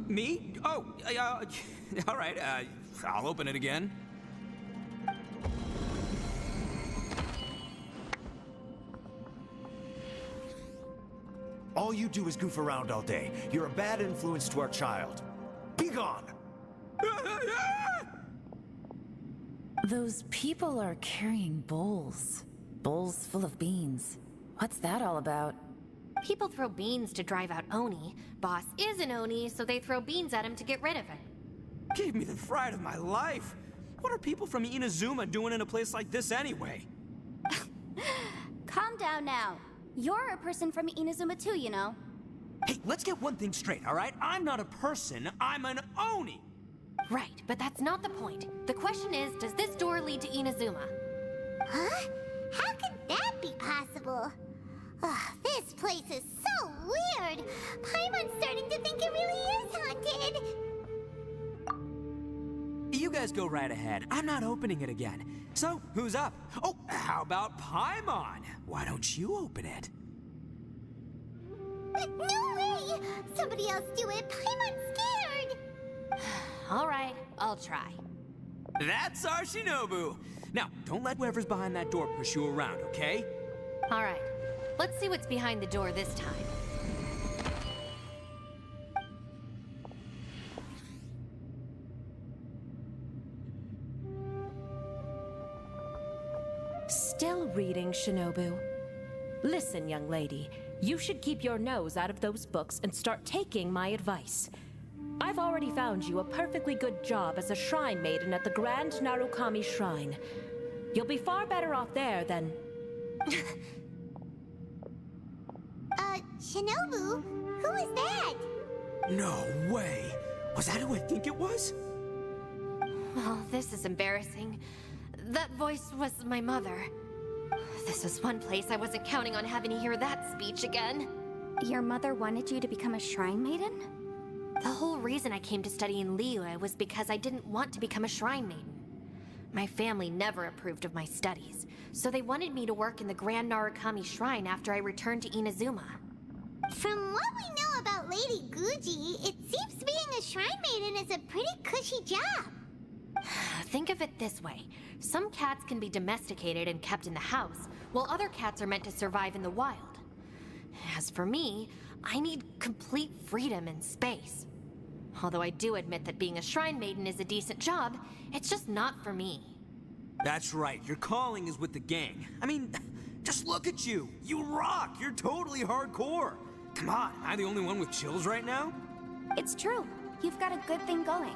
Me? Oh, all right, I'll open it again. All you do is goof around all day. You're a bad influence to our child. Be gone! Those people are carrying bowls. Bowls full of beans. What's that all about? People throw beans to drive out Oni. Boss is an Oni, so they throw beans at him to get rid of him. Gave me the fright of my life. What are people from Inazuma doing in a place like this anyway? Calm down now. You're a person from Inazuma too, you know. Hey, let's get one thing straight, all right? I'm not a person, I'm an Oni! Right, but that's not the point. The question is, does this door lead to Inazuma? Huh? How could that be possible? This place is so weird. Paimon's starting to think it really is haunted. You guys go right ahead. I'm not opening it again. So, who's up? Oh, how about Paimon? Why don't you open it? No way! Somebody else do it. Paimon's scared. All right, I'll try. That's our Shinobu. Now, don't let whoever's behind that door push you around, okay? All right, let's see what's behind the door this time. Still reading, Shinobu. Listen, young lady, you should keep your nose out of those books and start taking my advice. I've already found you a perfectly good job as a shrine maiden at the Grand Narukami Shrine. You'll be far better off there than... Shinobu? Who is that? No way! Was that who I think it was? Oh, this is embarrassing. That voice was my mother. This is one place I wasn't counting on having to hear that speech again. Your mother wanted you to become a shrine maiden? The whole reason I came to study in Liyue was because I didn't want to become a shrine maiden. My family never approved of my studies, so they wanted me to work in the Grand Narukami Shrine after I returned to Inazuma. From what we know about Lady Guji, it seems being a shrine maiden is a pretty cushy job. Think of it this way. Some cats can be domesticated and kept in the house, while other cats are meant to survive in the wild. As for me, I need complete freedom and space. Although I do admit that being a shrine maiden is a decent job, it's just not for me. That's right, your calling is with the gang. I mean, just look at you. You rock, you're totally hardcore. Come on, am I the only one with chills right now? It's true. You've got a good thing going.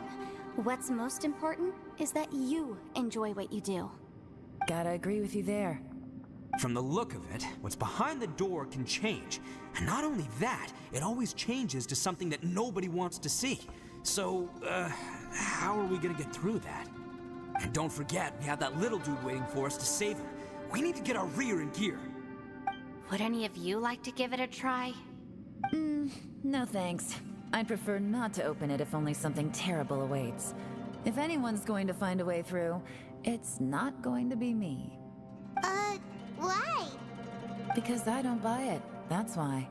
What's most important is that you enjoy what you do. Gotta agree with you there. From the look of it, what's behind the door can change. And not only that, it always changes to something that nobody wants to see. So, how are we gonna get through that? And don't forget, we have that little dude waiting for us to save him. We need to get our rear in gear. Would any of you like to give it a try? No thanks. I'd prefer not to open it if only something terrible awaits. If anyone's going to find a way through, it's not going to be me. Why? Because I don't buy it, that's why.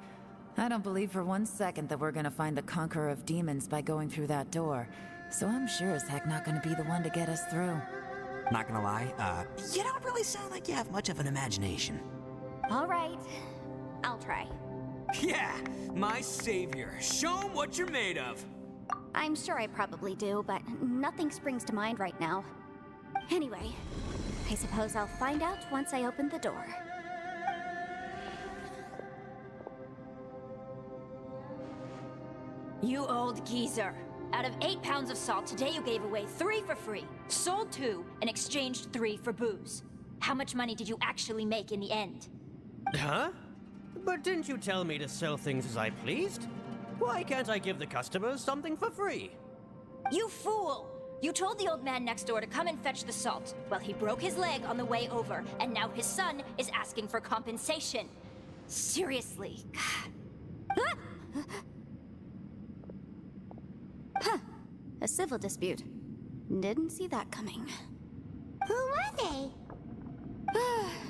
I don't believe for 1 second that we're gonna find the conqueror of demons by going through that door. So I'm sure as heck not gonna be the one to get us through. Not gonna lie, you don't really sound like you have much of an imagination. All right, I'll try. Yeah, my savior. Show 'em what you're made of. I'm sure I probably do, but nothing springs to mind right now. Anyway, I suppose I'll find out once I open the door. You old geezer. Out of 8 pounds of salt, today you gave away 3 for free, sold 2, and exchanged 3 for booze. How much money did you actually make in the end? Huh? But didn't you tell me to sell things as I pleased? Why can't I give the customers something for free? You fool! You told the old man next door to come and fetch the salt. Well, he broke his leg on the way over, and now his son is asking for compensation. Seriously. Ah! Huh. A civil dispute. Didn't see that coming. Who were they?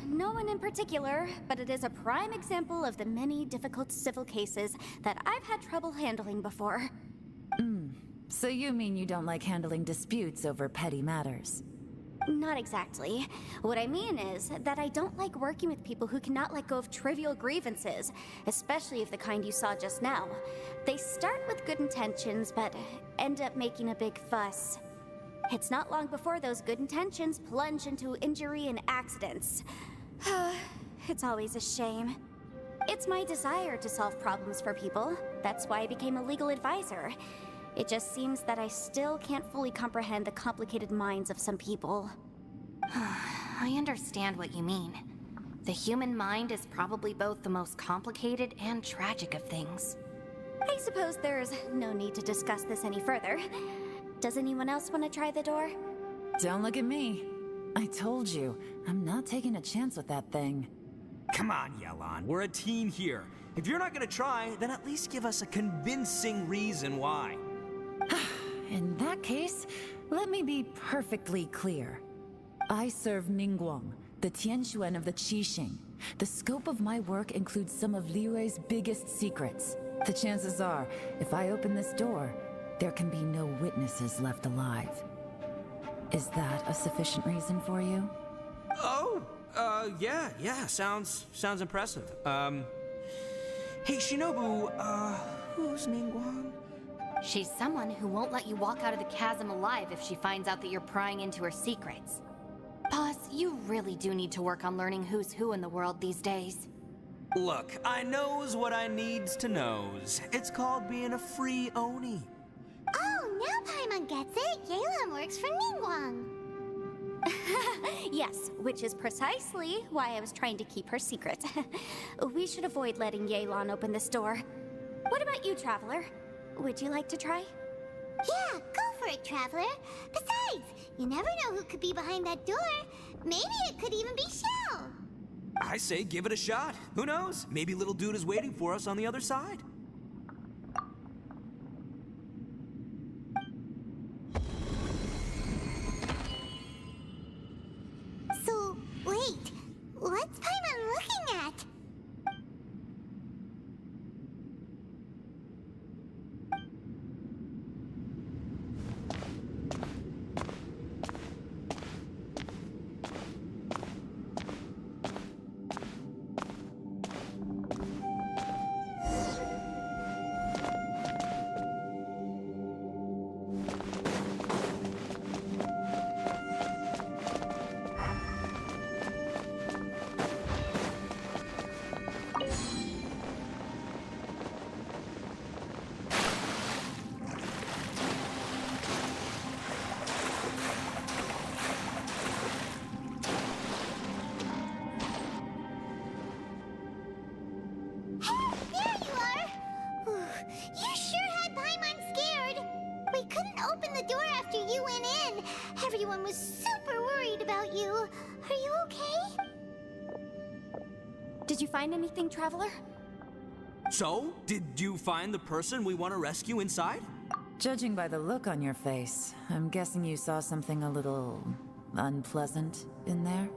No one in particular, but it is a prime example of the many difficult civil cases that I've had trouble handling before. So you mean you don't like handling disputes over petty matters? Not exactly. What I mean is that I don't like working with people who cannot let go of trivial grievances, especially of the kind you saw just now. They start with good intentions, but end up making a big fuss. It's not long before those good intentions plunge into injury and accidents. It's always a shame. It's my desire to solve problems for people. That's why I became a legal advisor. It just seems that I still can't fully comprehend the complicated minds of some people. I understand what you mean. The human mind is probably both the most complicated and tragic of things. I suppose there's no need to discuss this any further. Does anyone else want to try the door? Don't look at me. I told you, I'm not taking a chance with that thing. Come on, Yelan, we're a team here. If you're not gonna try, then at least give us a convincing reason why. In that case, let me be perfectly clear. I serve Ningguang, the Tianxuan of the Qixing. The scope of my work includes some of Liyue's biggest secrets. The chances are, if I open this door, there can be no witnesses left alive. Is that a sufficient reason for you? Oh, yeah, sounds impressive. Hey, Shinobu, who's Ningguang? She's someone who won't let you walk out of the chasm alive if she finds out that you're prying into her secrets. Boss, you really do need to work on learning who's who in the world these days. Look, I knows what I needs to knows. It's called being a free Oni. Oh, now Paimon gets it. Yelan works for Ningguang. Yes, which is precisely why I was trying to keep her secret. We should avoid letting Yelan open this door. What about you, Traveler? Would you like to try? Yeah, go for it, Traveler. Besides, you never know who could be behind that door. Maybe it could even be Shell. I say give it a shot. Who knows? Maybe little dude is waiting for us on the other side. So, wait. What's Paimon looking at? Everyone was super worried about you. Are you okay? Did you find anything, Traveler? So, did you find the person we want to rescue inside? Judging by the look on your face, I'm guessing you saw something a little unpleasant in there?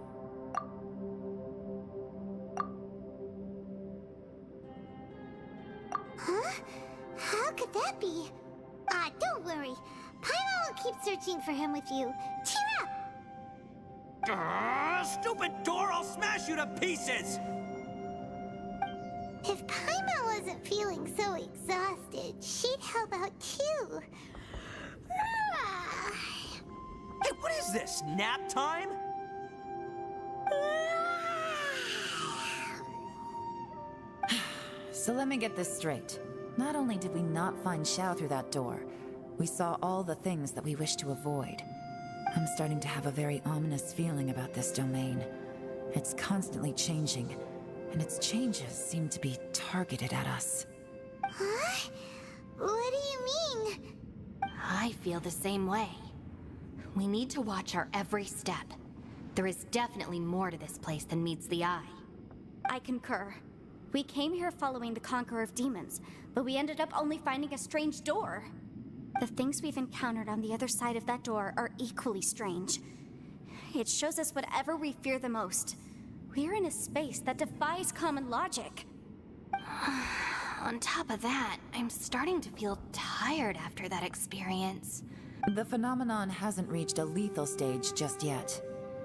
happy. Don't worry. Paimon will keep searching for him with you. Cheer up! Stupid door! I'll smash you to pieces! If Paimon wasn't feeling so exhausted, she'd help out too. Hey, what is this? Nap time? So let me get this straight. Not only did we not find Xiao through that door, we saw all the things that we wish to avoid. I'm starting to have a very ominous feeling about this domain. It's constantly changing, and its changes seem to be targeted at us. Huh? What do you mean? I feel the same way. We need to watch our every step. There is definitely more to this place than meets the eye. I concur. We came here following the Conqueror of Demons, but we ended up only finding a strange door. The things we've encountered on the other side of that door are equally strange. It shows us whatever we fear the most. We're in a space that defies common logic. On top of that, I'm starting to feel tired after that experience. The phenomenon hasn't reached a lethal stage just yet.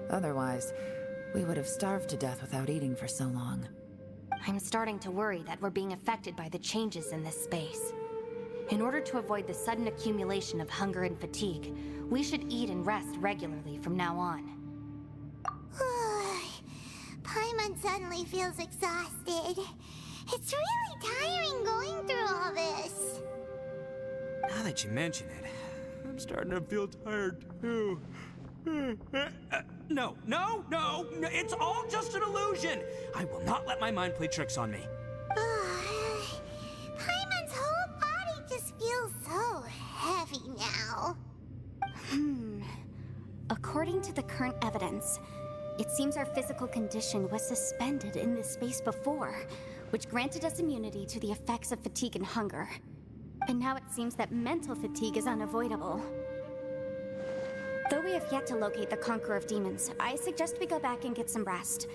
Otherwise, we would have starved to death without eating for so long. I'm starting to worry that we're being affected by the changes in this space. In order to avoid the sudden accumulation of hunger and fatigue, we should eat and rest regularly from now on. Paimon suddenly feels exhausted. It's really tiring going through all this. Now that you mention it, I'm starting to feel tired too. No, it's all just an illusion! I will not let my mind play tricks on me. Paimon's whole body just feels so heavy now. According to the current evidence, it seems our physical condition was suspended in this space before, which granted us immunity to the effects of fatigue and hunger. And now it seems that mental fatigue is unavoidable. Though we have yet to locate the Conqueror of Demons, I suggest we go back and get some rest.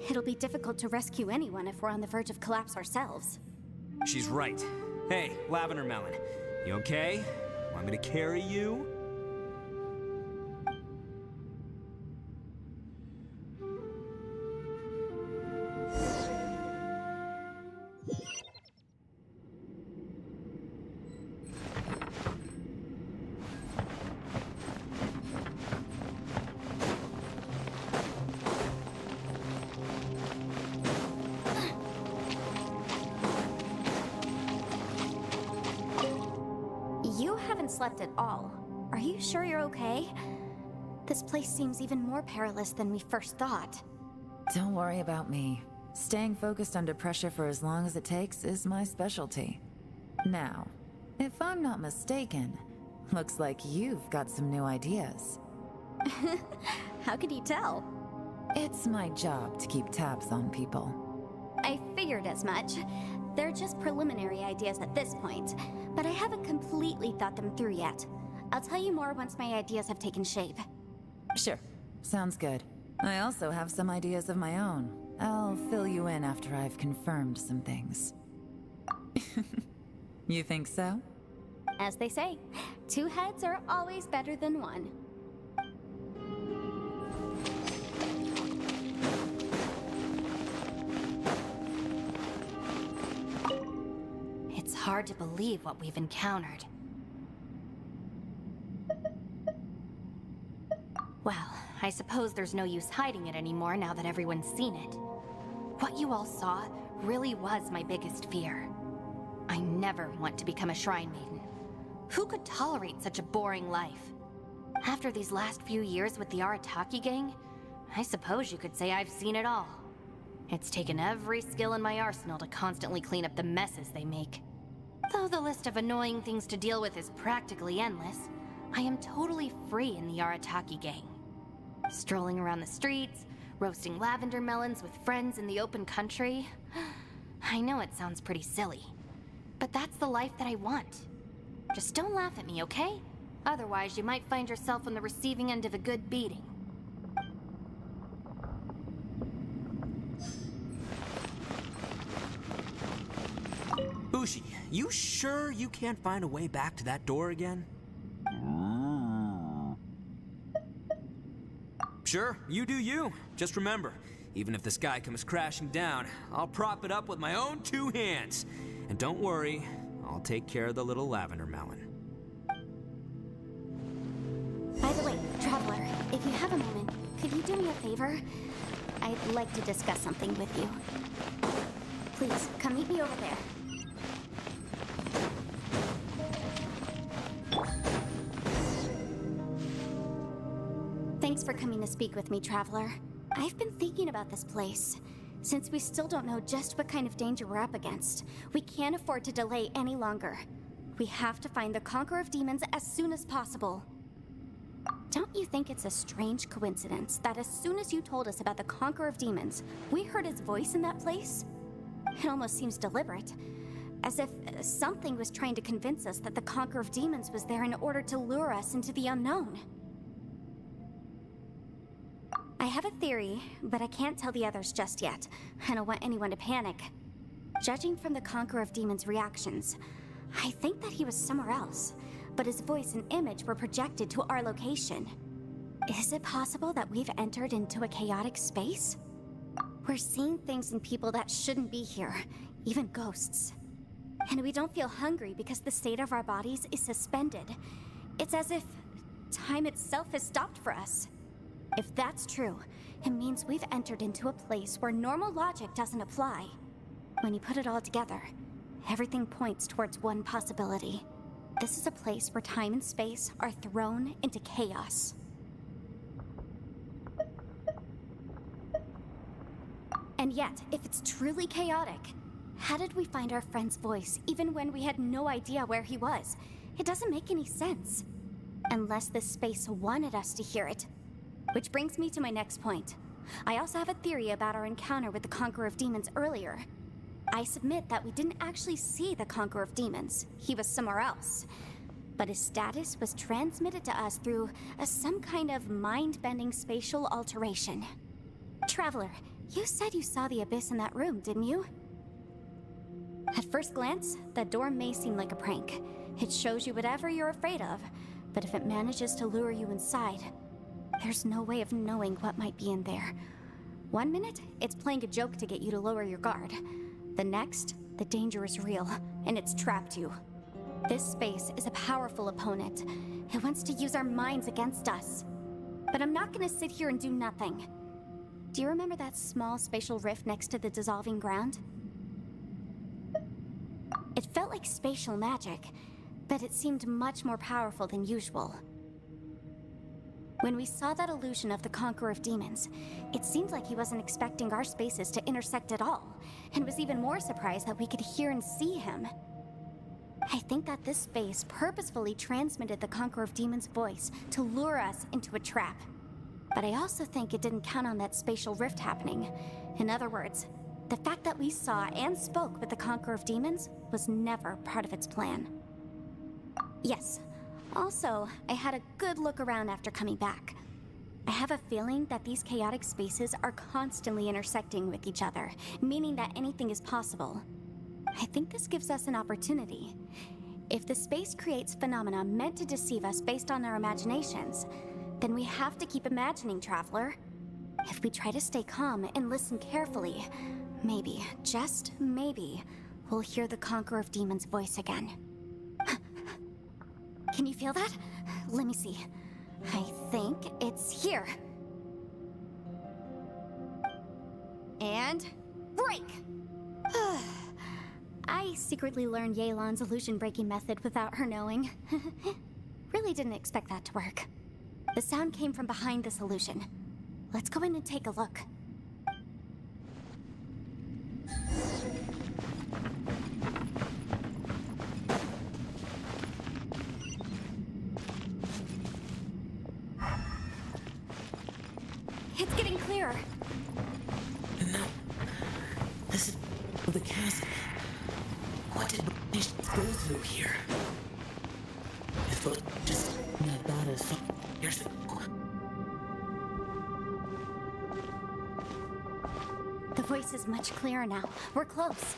It'll be difficult to rescue anyone if we're on the verge of collapse ourselves. She's right. Hey, Lavender Melon, you okay? Want me to carry you? You haven't slept at all. Are you sure you're okay? This place seems even more perilous than we first thought. Don't worry about me. Staying focused under pressure for as long as it takes is my specialty. Now, if I'm not mistaken, looks like you've got some new ideas. How could you tell? It's my job to keep tabs on people. I figured as much. They're just preliminary ideas at this point, but I haven't completely thought them through yet. I'll tell you more once my ideas have taken shape. Sure. Sounds good. I also have some ideas of my own. I'll fill you in after I've confirmed some things. You think so? As they say, two heads are always better than one. It's hard to believe what we've encountered. Well, I suppose there's no use hiding it anymore now that everyone's seen it. What you all saw really was my biggest fear. I never want to become a shrine maiden. Who could tolerate such a boring life? After these last few years with the Arataki gang, I suppose you could say I've seen it all. It's taken every skill in my arsenal to constantly clean up the messes they make. Though the list of annoying things to deal with is practically endless, I am totally free in the Arataki gang. Strolling around the streets, roasting lavender melons with friends in the open country. I know it sounds pretty silly, but that's the life that I want. Just don't laugh at me, okay? Otherwise, you might find yourself on the receiving end of a good beating. Bushi, You sure you can't find a way back to that door again? Sure, you do you. Just remember, even if the sky comes crashing down, I'll prop it up with my own 2 hands. And don't worry, I'll take care of the little lavender melon. By the way, Traveler, if you have a moment, could you do me a favor? I'd like to discuss something with you. Please, come meet me over there. Thanks for coming to speak with me, Traveler. I've been thinking about this place. Since we still don't know just what kind of danger we're up against, we can't afford to delay any longer. We have to find the Conqueror of Demons as soon as possible. Don't you think it's a strange coincidence that as soon as you told us about the Conqueror of Demons, we heard his voice in that place? It almost seems deliberate. As if something was trying to convince us that the Conqueror of Demons was there in order to lure us into the unknown. I have a theory, but I can't tell the others just yet. I don't want anyone to panic. Judging from the Conqueror of Demons' reactions, I think that he was somewhere else, but his voice and image were projected to our location. Is it possible that we've entered into a chaotic space? We're seeing things in people that shouldn't be here, even ghosts. And we don't feel hungry because the state of our bodies is suspended. It's as if time itself has stopped for us. If that's true, it means we've entered into a place where normal logic doesn't apply. When you put it all together, everything points towards one possibility. This is a place where time and space are thrown into chaos. And yet, if it's truly chaotic, how did we find our friend's voice even when we had no idea where he was? It doesn't make any sense. Unless this space wanted us to hear it. Which brings me to my next point. I also have a theory about our encounter with the Conqueror of Demons earlier. I submit that we didn't actually see the Conqueror of Demons. He was somewhere else. But his status was transmitted to us through some kind of mind-bending spatial alteration. Traveler, you said you saw the abyss in that room, didn't you? At first glance, that door may seem like a prank. It shows you whatever you're afraid of, but if it manages to lure you inside, there's no way of knowing what might be in there. 1 minute, it's playing a joke to get you to lower your guard. The next, the danger is real, and it's trapped you. This space is a powerful opponent. It wants to use our minds against us. But I'm not gonna sit here and do nothing. Do you remember that small spatial rift next to the dissolving ground? It felt like spatial magic, but it seemed much more powerful than usual. When we saw that illusion of the Conqueror of Demons, it seemed like he wasn't expecting our spaces to intersect at all, and was even more surprised that we could hear and see him. I think that this space purposefully transmitted the Conqueror of Demons' voice to lure us into a trap. But I also think it didn't count on that spatial rift happening. In other words, the fact that we saw and spoke with the Conqueror of Demons was never part of its plan. Yes. Also, I had a good look around after coming back. I have a feeling that these chaotic spaces are constantly intersecting with each other, meaning that anything is possible. I think this gives us an opportunity. If the space creates phenomena meant to deceive us based on our imaginations, then we have to keep imagining, Traveler. If we try to stay calm and listen carefully, maybe, just maybe, we'll hear the Conqueror of Demons' voice again. Can you feel that? Let me see. I think it's here. And break! I secretly learned Yelan's illusion-breaking method without her knowing. Really didn't expect that to work. The sound came from behind this illusion. Let's go in and take a look. It's getting clearer. No. This is the chasm. What did we go through here? If it just not bad as years ago. The voice is much clearer now. We're close.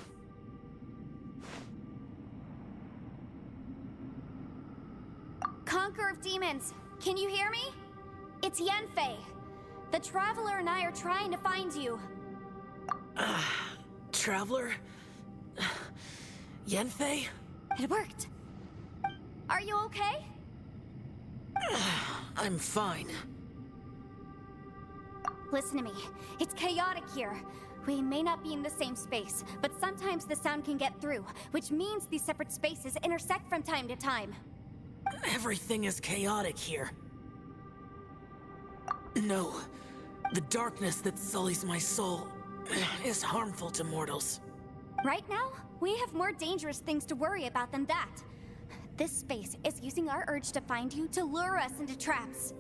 Can you hear me? It's Yanfei. The Traveler and I are trying to find you. Traveler? Yanfei? It worked. Are you okay? I'm fine. Listen to me. It's chaotic here. We may not be in the same space, but sometimes the sound can get through, which means these separate spaces intersect from time to time. Everything is chaotic here. No, the darkness that sullies my soul is harmful to mortals. Right now, we have more dangerous things to worry about than that. This space is using our urge to find you to lure us into traps.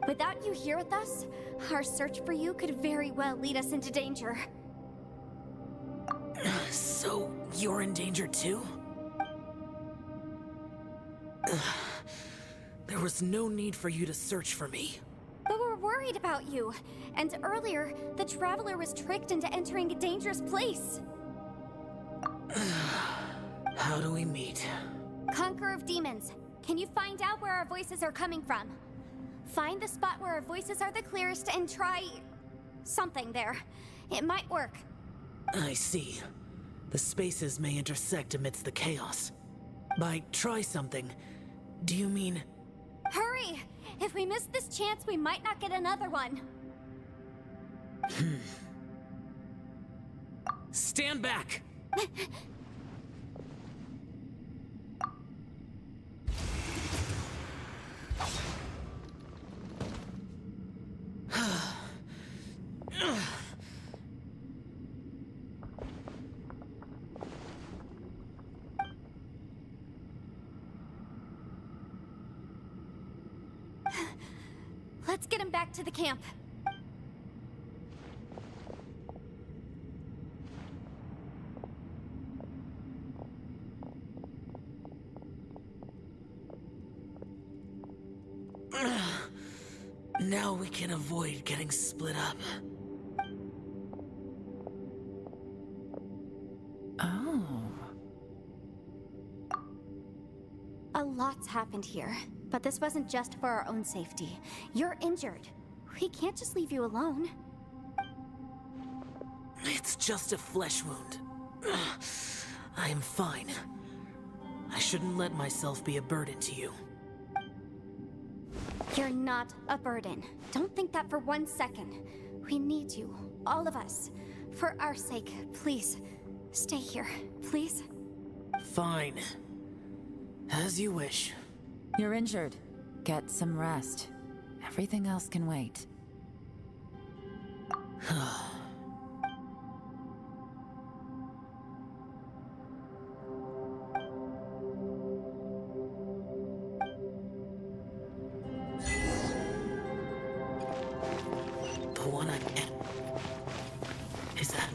Without you here with us, our search for you could very well lead us into danger. So, you're in danger too? There was no need for you to search for me. But we're worried about you. And earlier, the Traveler was tricked into entering a dangerous place. How do we meet? Conqueror of Demons, can you find out where our voices are coming from? Find the spot where our voices are the clearest and try... something there. It might work. I see. The spaces may intersect amidst the chaos. By try something, do you mean... Hurry! If we miss this chance, we might not get another one. Stand back! Let's get him back to the camp. Now we can avoid getting split up. Oh. A lot's happened here, but this wasn't just for our own safety. You're injured. We can't just leave you alone. It's just a flesh wound. I am fine. I shouldn't let myself be a burden to you. You're not a burden. Don't think that for 1 second. We need you, all of us. For our sake, please, stay here, please. Fine. As you wish. You're injured. Get some rest. Everything else can wait. The one I get. Is that...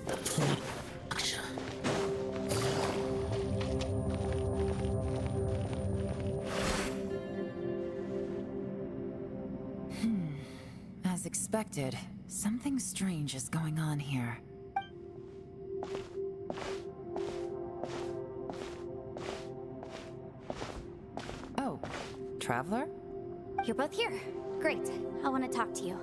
the point? As expected, something strange is going on here. Oh, Traveler? You're both here. Great. I want to talk to you.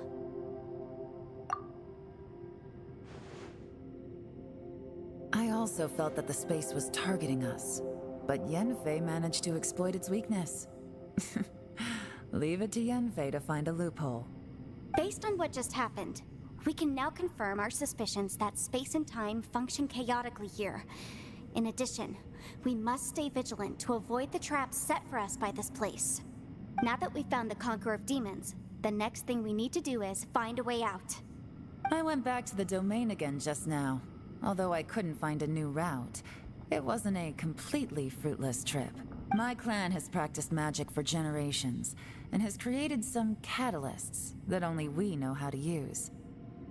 I also felt that the space was targeting us, but Yanfei managed to exploit its weakness. Leave it to Yanfei to find a loophole. Based on what just happened, we can now confirm our suspicions that space and time function chaotically here. In addition, we must stay vigilant to avoid the traps set for us by this place. Now that we've found the Conqueror of Demons, the next thing we need to do is find a way out. I went back to the domain again just now. Although I couldn't find a new route, it wasn't a completely fruitless trip. My clan has practiced magic for generations, and has created some catalysts that only we know how to use.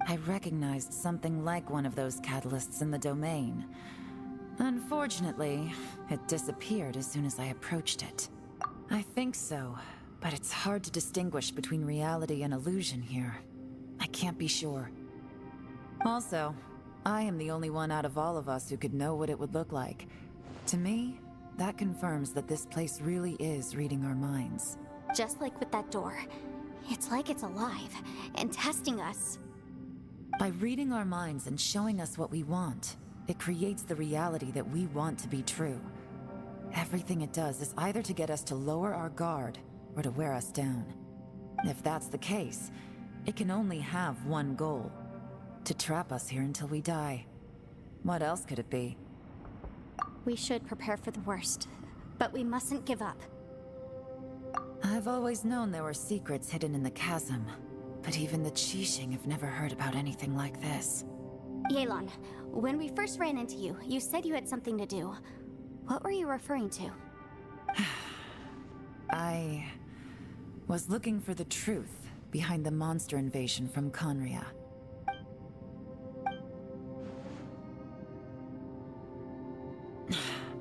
I recognized something like one of those catalysts in the domain. Unfortunately, it disappeared as soon as I approached it. I think so, but it's hard to distinguish between reality and illusion here. I can't be sure. Also, I am the only one out of all of us who could know what it would look like. To me, that confirms that this place really is reading our minds. Just like with that door. It's like it's alive and testing us. By reading our minds and showing us what we want, it creates the reality that we want to be true. Everything it does is either to get us to lower our guard or to wear us down. If that's the case, it can only have one goal: to trap us here until we die. What else could it be? We should prepare for the worst, but we mustn't give up. I've always known there were secrets hidden in the chasm, but even the Jeokjone have never heard about anything like this. Yelan, when we first ran into you, you said you had something to do. What were you referring to? I was looking for the truth behind the monster invasion from Conria.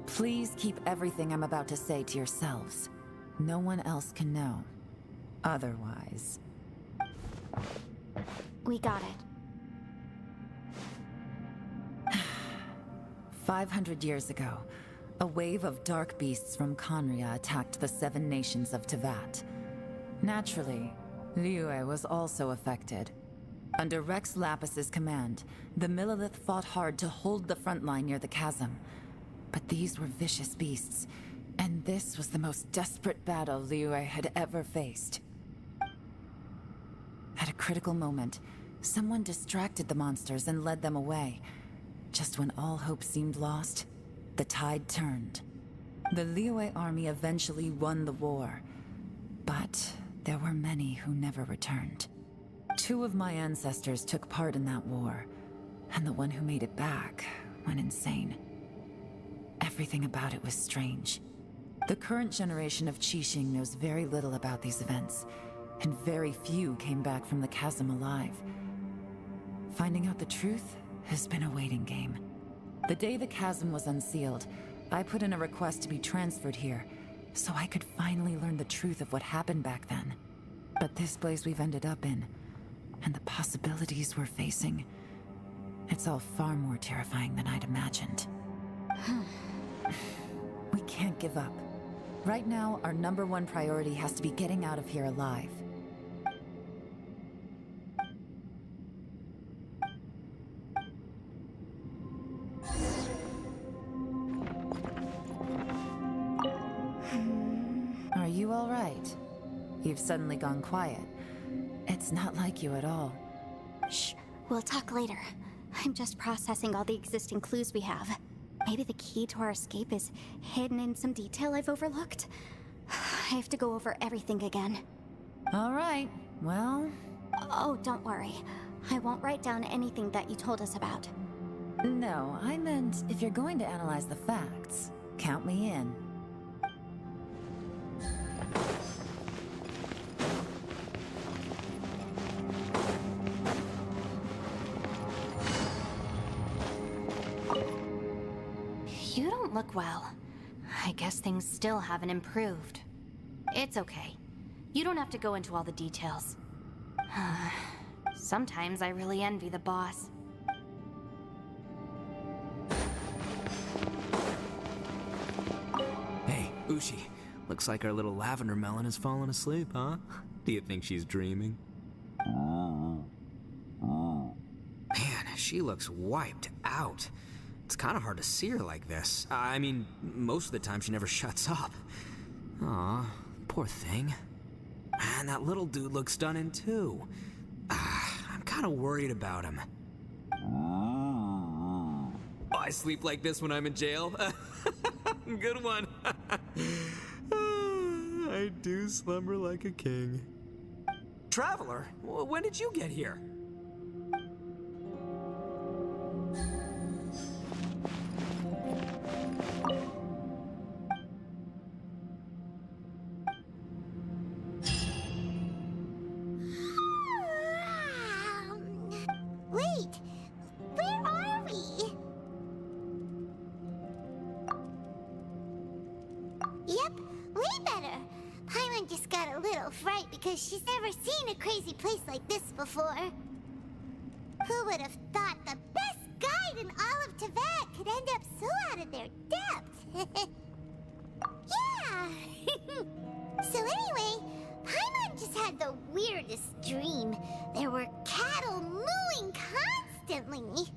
Please keep everything I'm about to say to yourselves. No one else can know. Otherwise... We got it. 500 years ago, a wave of dark beasts from Conria attacked the 7 nations of Tevat. Naturally, Liyue was also affected. Under Rex Lapis's command, the Millelith fought hard to hold the front line near the chasm. But these were vicious beasts, and this was the most desperate battle Liyue had ever faced. At a critical moment, someone distracted the monsters and led them away. Just when all hope seemed lost, the tide turned. The Liyue army eventually won the war, but there were many who never returned. 2 of my ancestors took part in that war, and the one who made it back went insane. Everything about it was strange. The current generation of Jeokjone knows very little about these events, and very few came back from the chasm alive. Finding out the truth has been a waiting game. The day the chasm was unsealed, I put in a request to be transferred here, so I could finally learn the truth of what happened back then. But this place we've ended up in, and the possibilities we're facing, it's all far more terrifying than I'd imagined. We can't give up. Right now, our #1 priority has to be getting out of here alive. Are you all right? You've suddenly gone quiet. It's not like you at all. Shh, we'll talk later. I'm just processing all the existing clues we have. Maybe the key to our escape is hidden in some detail I've overlooked. I have to go over everything again. All right, well... Oh, don't worry. I won't write down anything that you told us about. No, I meant if you're going to analyze the facts, count me in. You don't look well. I guess things still haven't improved. It's okay. You don't have to go into all the details. Sometimes I really envy the boss. Hey, Ushi. Looks like our little lavender melon has fallen asleep, huh? Do you think she's dreaming? Man, she looks wiped out. It's kind of hard to see her like this. I mean, most of the time she never shuts up. Aw, poor thing. Man, that little dude looks stunning too. I'm kind of worried about him. Oh, I sleep like this when I'm in jail? Good one. I do slumber like a king. Traveler, when did you get here? Wait, where are we? Yep, way better. Paimon just got a little fright because she's never seen a crazy place like this before. Who would have thought the best guide in all of Tevat could end up so out of their depth? So anyway, Paimon just had the weirdest dream. There were cattle mooing constantly.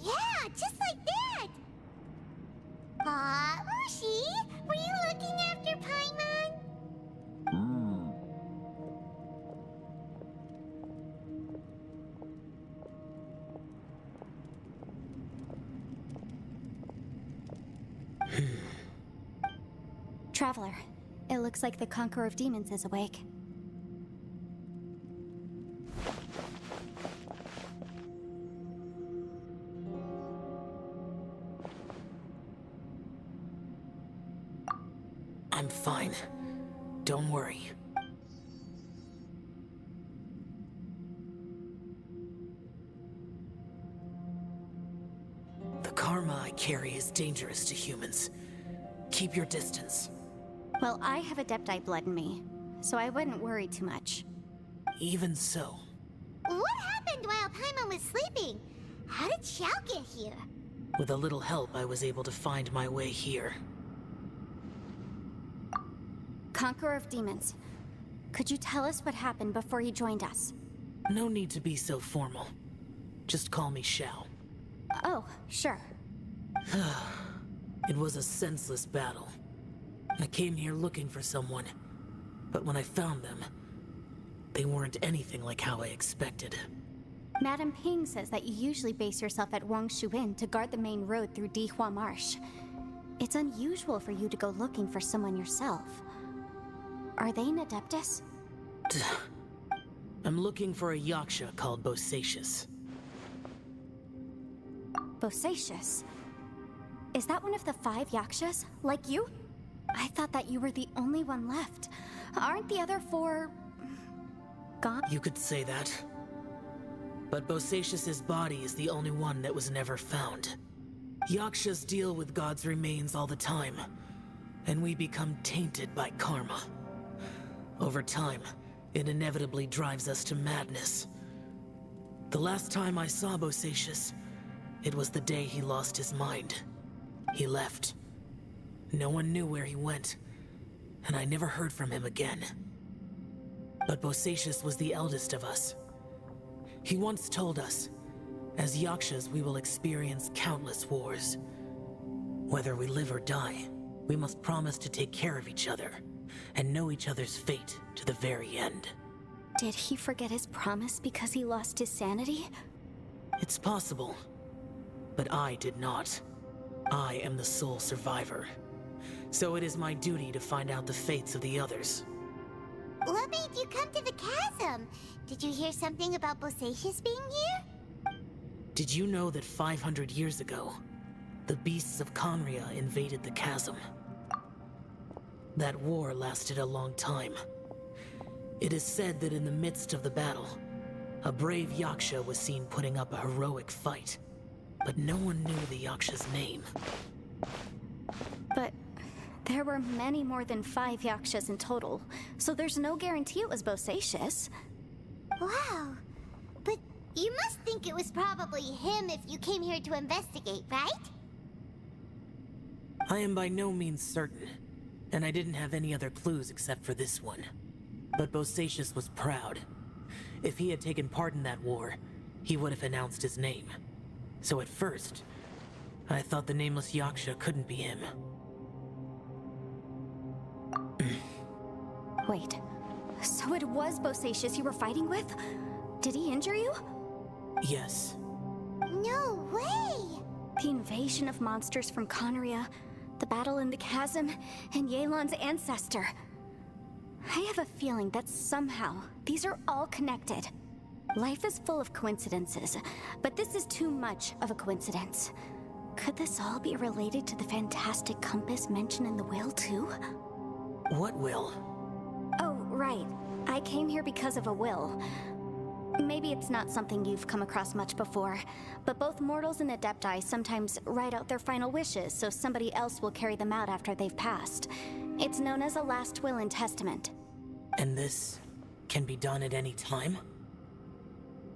Yeah, just like that. Aw, Ushi, were you looking after Paimon? Traveler, it looks like the Conqueror of Demons is awake. I'm fine. Don't worry. The karma I carry is dangerous to humans. Keep your distance. Well, I have Adepti blood in me, so I wouldn't worry too much. Even so, What happened while Paimon was sleeping? How did Xiao get here? with a little help, I was able to find my way here. Conqueror of Demons, could you tell us what happened before you joined us? No need to be so formal. Just call me Xiao. Oh, sure. It was a senseless battle. I came here looking for someone, but when I found them, they weren't anything like how I expected. Madam Ping says that you usually base yourself at Wangshu Inn to guard the main road through Dihua Marsh. It's unusual for you to go looking for someone yourself. Are they an Adeptus? I'm looking for a Yaksha called Bosacius. Bosacius? Is that one of the 5 Yakshas, like you? I thought that you were the only one left. Aren't the other 4... gone? You could say that. But Bosacius's body is the only one that was never found. Yakshas deal with God's remains all the time, and we become tainted by karma. Over time, it inevitably drives us to madness. The last time I saw Bosacius, it was the day he lost his mind. He left. No one knew where he went, and I never heard from him again. But Bosacius was the eldest of us. He once told us, as Yakshas we will experience countless wars. Whether we live or die, we must promise to take care of each other, and know each other's fate to the very end. Did he forget his promise because he lost his sanity? It's possible, but I did not. I am the sole survivor. So it is my duty to find out the fates of the others. What made you come to the chasm? Did you hear something about Bosacius being here? Did you know that 500 years ago, the beasts of Conria invaded the chasm? That war lasted a long time. It is said that in the midst of the battle, a brave Yaksha was seen putting up a heroic fight. But no one knew the Yaksha's name. But there were many more than 5 Yakshas in total, so there's no guarantee it was Bosacius. Wow. But you must think it was probably him if you came here to investigate, right? I am by no means certain, and I didn't have any other clues except for this one. But Bosacius was proud. If he had taken part in that war, he would have announced his name. So at first, I thought the nameless Yaksha couldn't be him. Wait, so it was Bosacius you were fighting with? Did he injure you? Yes. No way! The invasion of monsters from Conria, the battle in the chasm, and Yelan's ancestor. I have a feeling that somehow these are all connected. Life is full of coincidences, but this is too much of a coincidence. Could this all be related to the fantastic compass mentioned in the will, too? What will? Oh, right. I came here because of a will. Maybe it's not something you've come across much before, but both mortals and Adepti sometimes write out their final wishes so somebody else will carry them out after they've passed. It's known as a last will and testament. And this can be done at any time?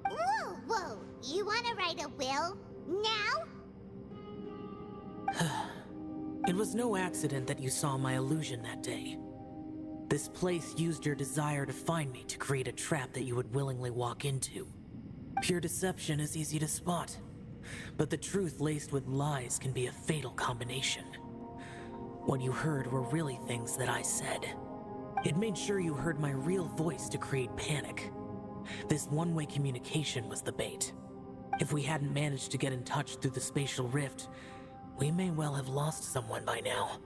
Whoa, whoa! You want to write a will? Now? It was no accident that you saw my illusion that day. This place used your desire to find me to create a trap that you would willingly walk into. Pure deception is easy to spot, but the truth laced with lies can be a fatal combination. What you heard were really things that I said. It made sure you heard my real voice to create panic. This one-way communication was the bait. If we hadn't managed to get in touch through the spatial rift, we may well have lost someone by now.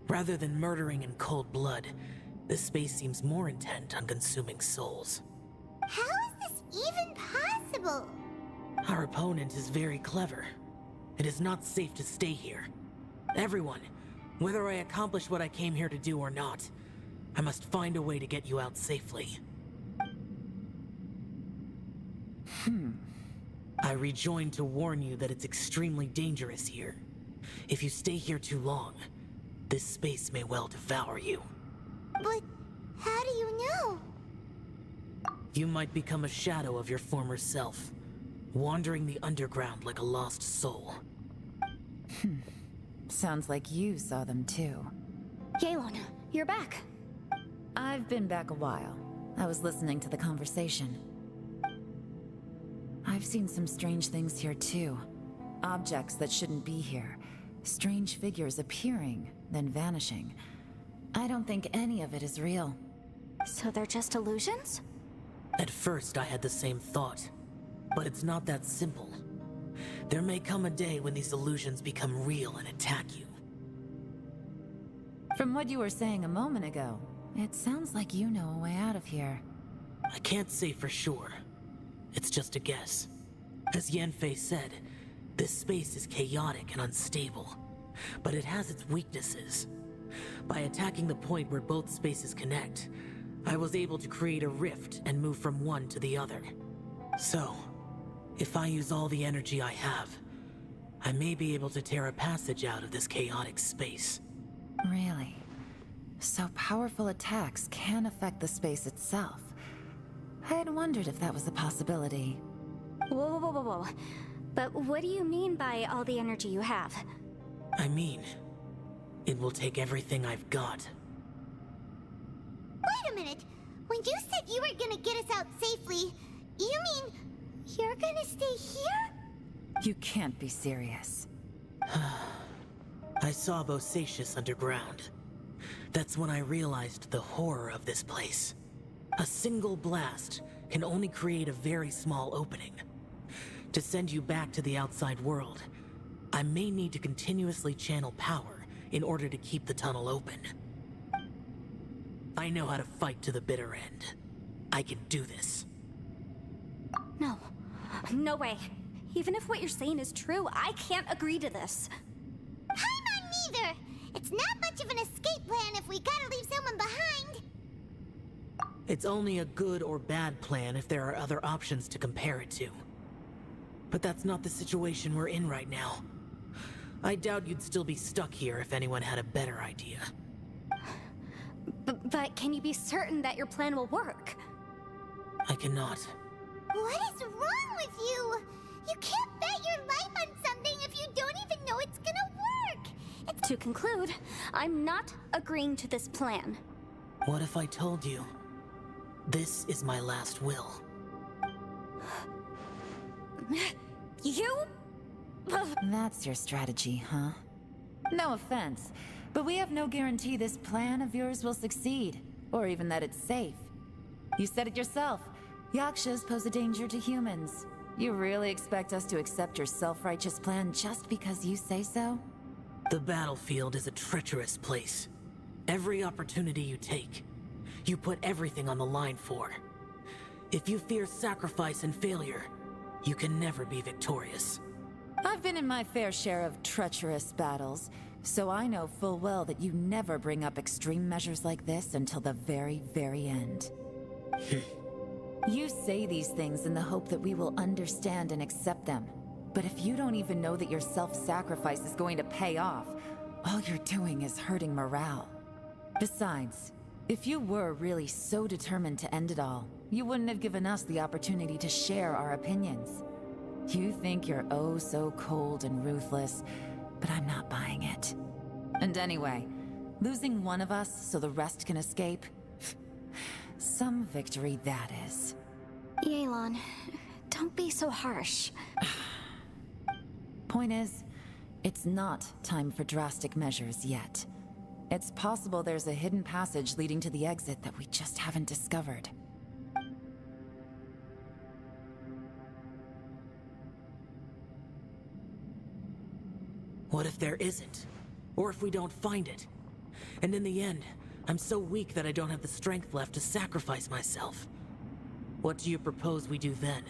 Rather than murdering in cold blood, this space seems more intent on consuming souls. How is this even possible? Our opponent is very clever. It is not safe to stay here. Everyone, whether I accomplish what I came here to do or not, I must find a way to get you out safely. I rejoined to warn you that it's extremely dangerous here. If you stay here too long, this space may well devour you. But how do you know? You might become a shadow of your former self, wandering the underground like a lost soul. Sounds like you saw them too. Yehlon, you're back. I've been back a while. I was listening to the conversation. I've seen some strange things here too. Objects that shouldn't be here. Strange figures appearing, then vanishing. I don't think any of it is real. So they're just illusions? At first I had the same thought, but it's not that simple. There may come a day when these illusions become real and attack you. From what you were saying a moment ago, it sounds like you know a way out of here. I can't say for sure. It's just a guess. As Yanfei said, this space is chaotic and unstable, but it has its weaknesses. By attacking the point where both spaces connect, I was able to create a rift and move from one to the other. So, if I use all the energy I have, I may be able to tear a passage out of this chaotic space. Really? So powerful attacks can affect the space itself. I had wondered if that was a possibility. Whoa. But what do you mean by all the energy you have? I mean, it will take everything I've got. Wait a minute. When you said you were gonna get us out safely, you mean you're gonna stay here? You can't be serious. I saw Bosacius underground. That's when I realized the horror of this place. A single blast can only create a very small opening. To send you back to the outside world, I may need to continuously channel power in order to keep the tunnel open. I know how to fight to the bitter end. I can do this. No way. Even if what you're saying is true, I can't agree to this. I'm not neither. It's not much of an escape plan if we gotta leave someone behind. It's only a good or bad plan if there are other options to compare it to. But that's not the situation we're in right now. I doubt you'd still be stuck here if anyone had a better idea. But can you be certain that your plan will work? I cannot. What is wrong with you? You can't bet your life on something if you don't even know it's gonna work. To conclude, I'm not agreeing to this plan. What if I told you? This is my last will. You? That's your strategy, huh? No offense, but we have no guarantee this plan of yours will succeed, or even that it's safe. You said it yourself. Yakshas pose a danger to humans. You really expect us to accept your self-righteous plan just because you say so? The battlefield is a treacherous place. Every opportunity you take, you put everything on the line for. If you fear sacrifice and failure, you can never be victorious. I've been in my fair share of treacherous battles, so I know full well that you never bring up extreme measures like this until the very, very end. You say these things in the hope that we will understand and accept them. But if you don't even know that your self-sacrifice is going to pay off, all you're doing is hurting morale. Besides, if you were really so determined to end it all, you wouldn't have given us the opportunity to share our opinions. You think you're oh so cold and ruthless, but I'm not buying it. And anyway, losing one of us so the rest can escape? Some victory that is. Yelan, don't be so harsh. Point is, it's not time for drastic measures yet. It's possible there's a hidden passage leading to the exit that we just haven't discovered. What if there isn't? Or if we don't find it? And in the end, I'm so weak that I don't have the strength left to sacrifice myself. What do you propose we do then?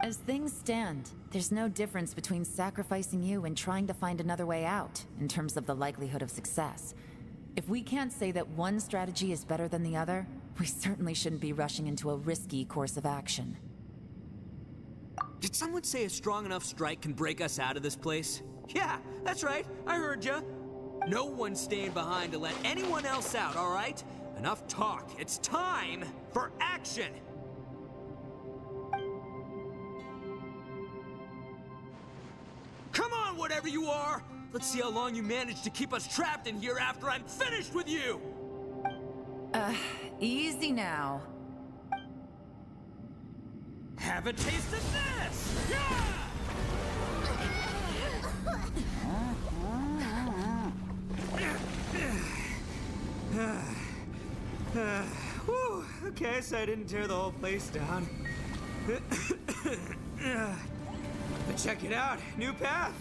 As things stand, there's no difference between sacrificing you and trying to find another way out, in terms of the likelihood of success. If we can't say that one strategy is better than the other, we certainly shouldn't be rushing into a risky course of action. Did someone say a strong enough strike can break us out of this place? Yeah, that's right, I heard ya. No one's staying behind to let anyone else out, all right? Enough talk, it's time for action! Come on, whatever you are! Let's see how long you manage to keep us trapped in here after I'm finished with you! Easy now. Have a taste of this! Whew, okay, so I didn't tear the whole place down. But check it out, new path.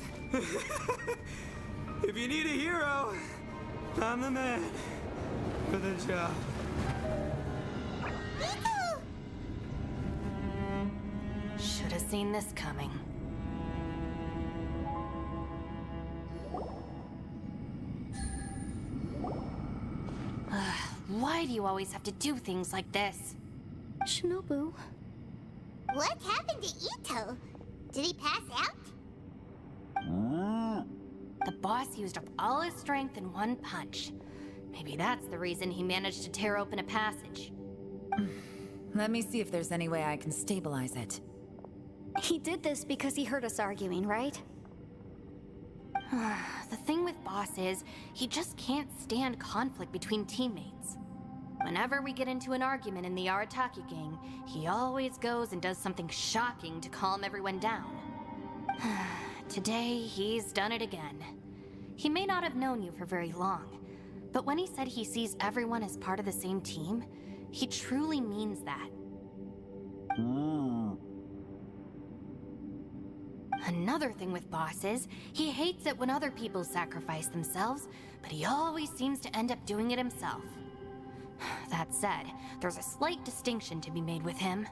If you need a hero, I'm the man for the job. Should have seen this coming. Why do you always have to do things like this? Shinobu. What happened to Ito? Did he pass out? The boss used up all his strength in one punch. Maybe that's the reason he managed to tear open a passage. Let me see if there's any way I can stabilize it. He did this because he heard us arguing, right? The thing with Boss is, he just can't stand conflict between teammates. Whenever we get into an argument in the Arataki gang, he always goes and does something shocking to calm everyone down. Today, he's done it again. He may not have known you for very long, but when he said he sees everyone as part of the same team, he truly means that. Another thing with Boss is, he hates it when other people sacrifice themselves, but he always seems to end up doing it himself. That said, there's a slight distinction to be made with him.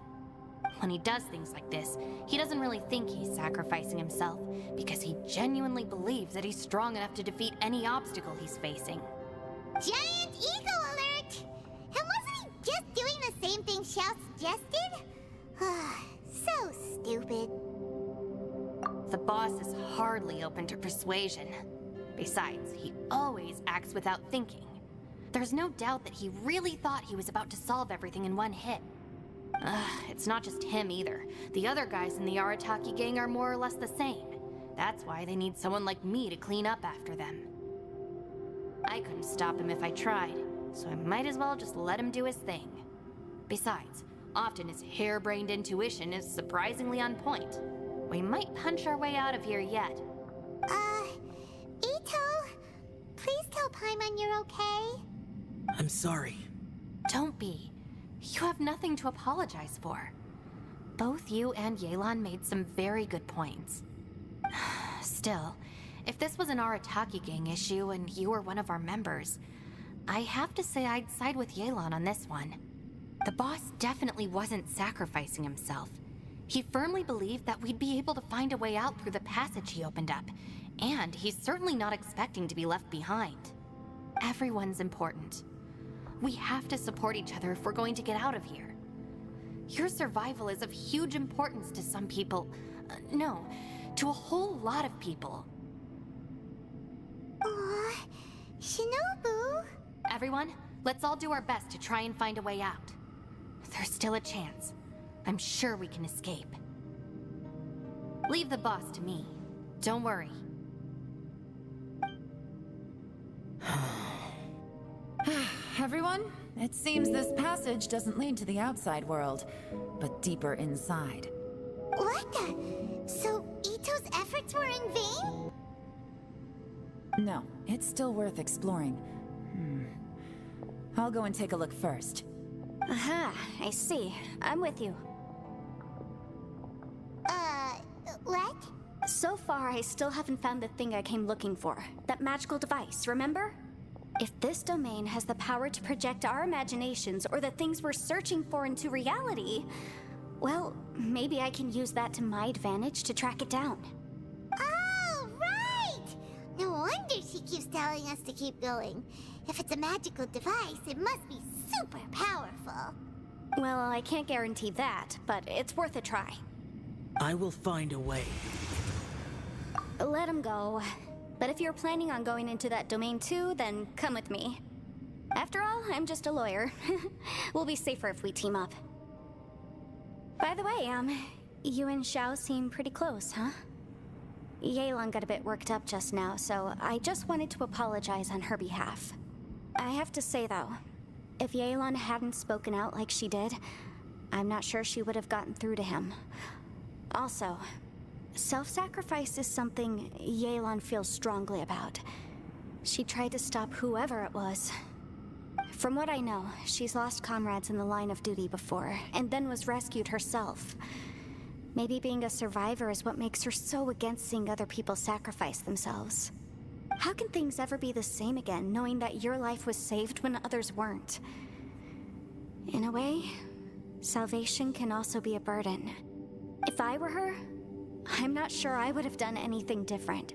When he does things like this, he doesn't really think he's sacrificing himself, because he genuinely believes that he's strong enough to defeat any obstacle he's facing. Giant ego alert! And wasn't he just doing the same thing Xiao suggested? So stupid. The boss is hardly open to persuasion. Besides, he always acts without thinking. There's no doubt that he really thought he was about to solve everything in one hit. It's not just him either. The other guys in the Arataki gang are more or less the same. That's why they need someone like me to clean up after them. I couldn't stop him if I tried, so I might as well just let him do his thing. Besides, often his harebrained intuition is surprisingly on point. We might punch our way out of here yet. Ito, please tell Paimon you're okay. I'm sorry. Don't be. You have nothing to apologize for. Both you and Yelan made some very good points. Still, if this was an Arataki gang issue and you were one of our members, I have to say I'd side with Yelan on this one. The boss definitely wasn't sacrificing himself. He firmly believed that we'd be able to find a way out through the passage he opened up, and he's certainly not expecting to be left behind. Everyone's important. We have to support each other if we're going to get out of here. Your survival is of huge importance to some people. No, to a whole lot of people. Shinobu? Everyone, let's all do our best to try and find a way out. There's still a chance. I'm sure we can escape. Leave the boss to me. Don't worry. everyone. It seems this passage doesn't lead to the outside world, but deeper inside. What the? So Ito's efforts were in vain? No, it's still worth exploring. I'll go and take a look first. Aha, I see. I'm with you. What? So far, I still haven't found the thing I came looking for. That magical device, remember? If this domain has the power to project our imaginations or the things we're searching for into reality, well, maybe I can use that to my advantage to track it down. Oh, right! No wonder she keeps telling us to keep going. If it's a magical device, it must be super powerful. Well, I can't guarantee that, but it's worth a try. I will find a way. Let him go. But if you're planning on going into that domain too, then come with me. After all, I'm just a lawyer. We'll be safer if we team up. By the way, you and Xiao seem pretty close, huh? Yelan got a bit worked up just now, so I just wanted to apologize on her behalf. I have to say though, if Yelan hadn't spoken out like she did, I'm not sure she would have gotten through to him. Also, self-sacrifice is something Yelan feels strongly about. She tried to stop whoever it was. From what I know, she's lost comrades in the line of duty before, and then was rescued herself. Maybe being a survivor is what makes her so against seeing other people sacrifice themselves. How can things ever be the same again, knowing that your life was saved when others weren't? In a way, salvation can also be a burden. If I were her, I'm not sure I would have done anything different.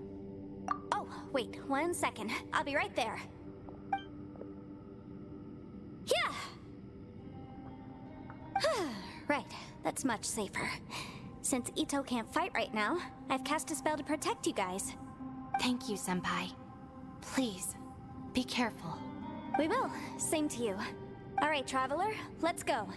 Oh, wait, 1 second. I'll be right there. Yeah! Right, that's much safer. Since Ito can't fight right now, I've cast a spell to protect you guys. Thank you, Senpai. Please, be careful. We will. Same to you. All right, Traveler, let's go.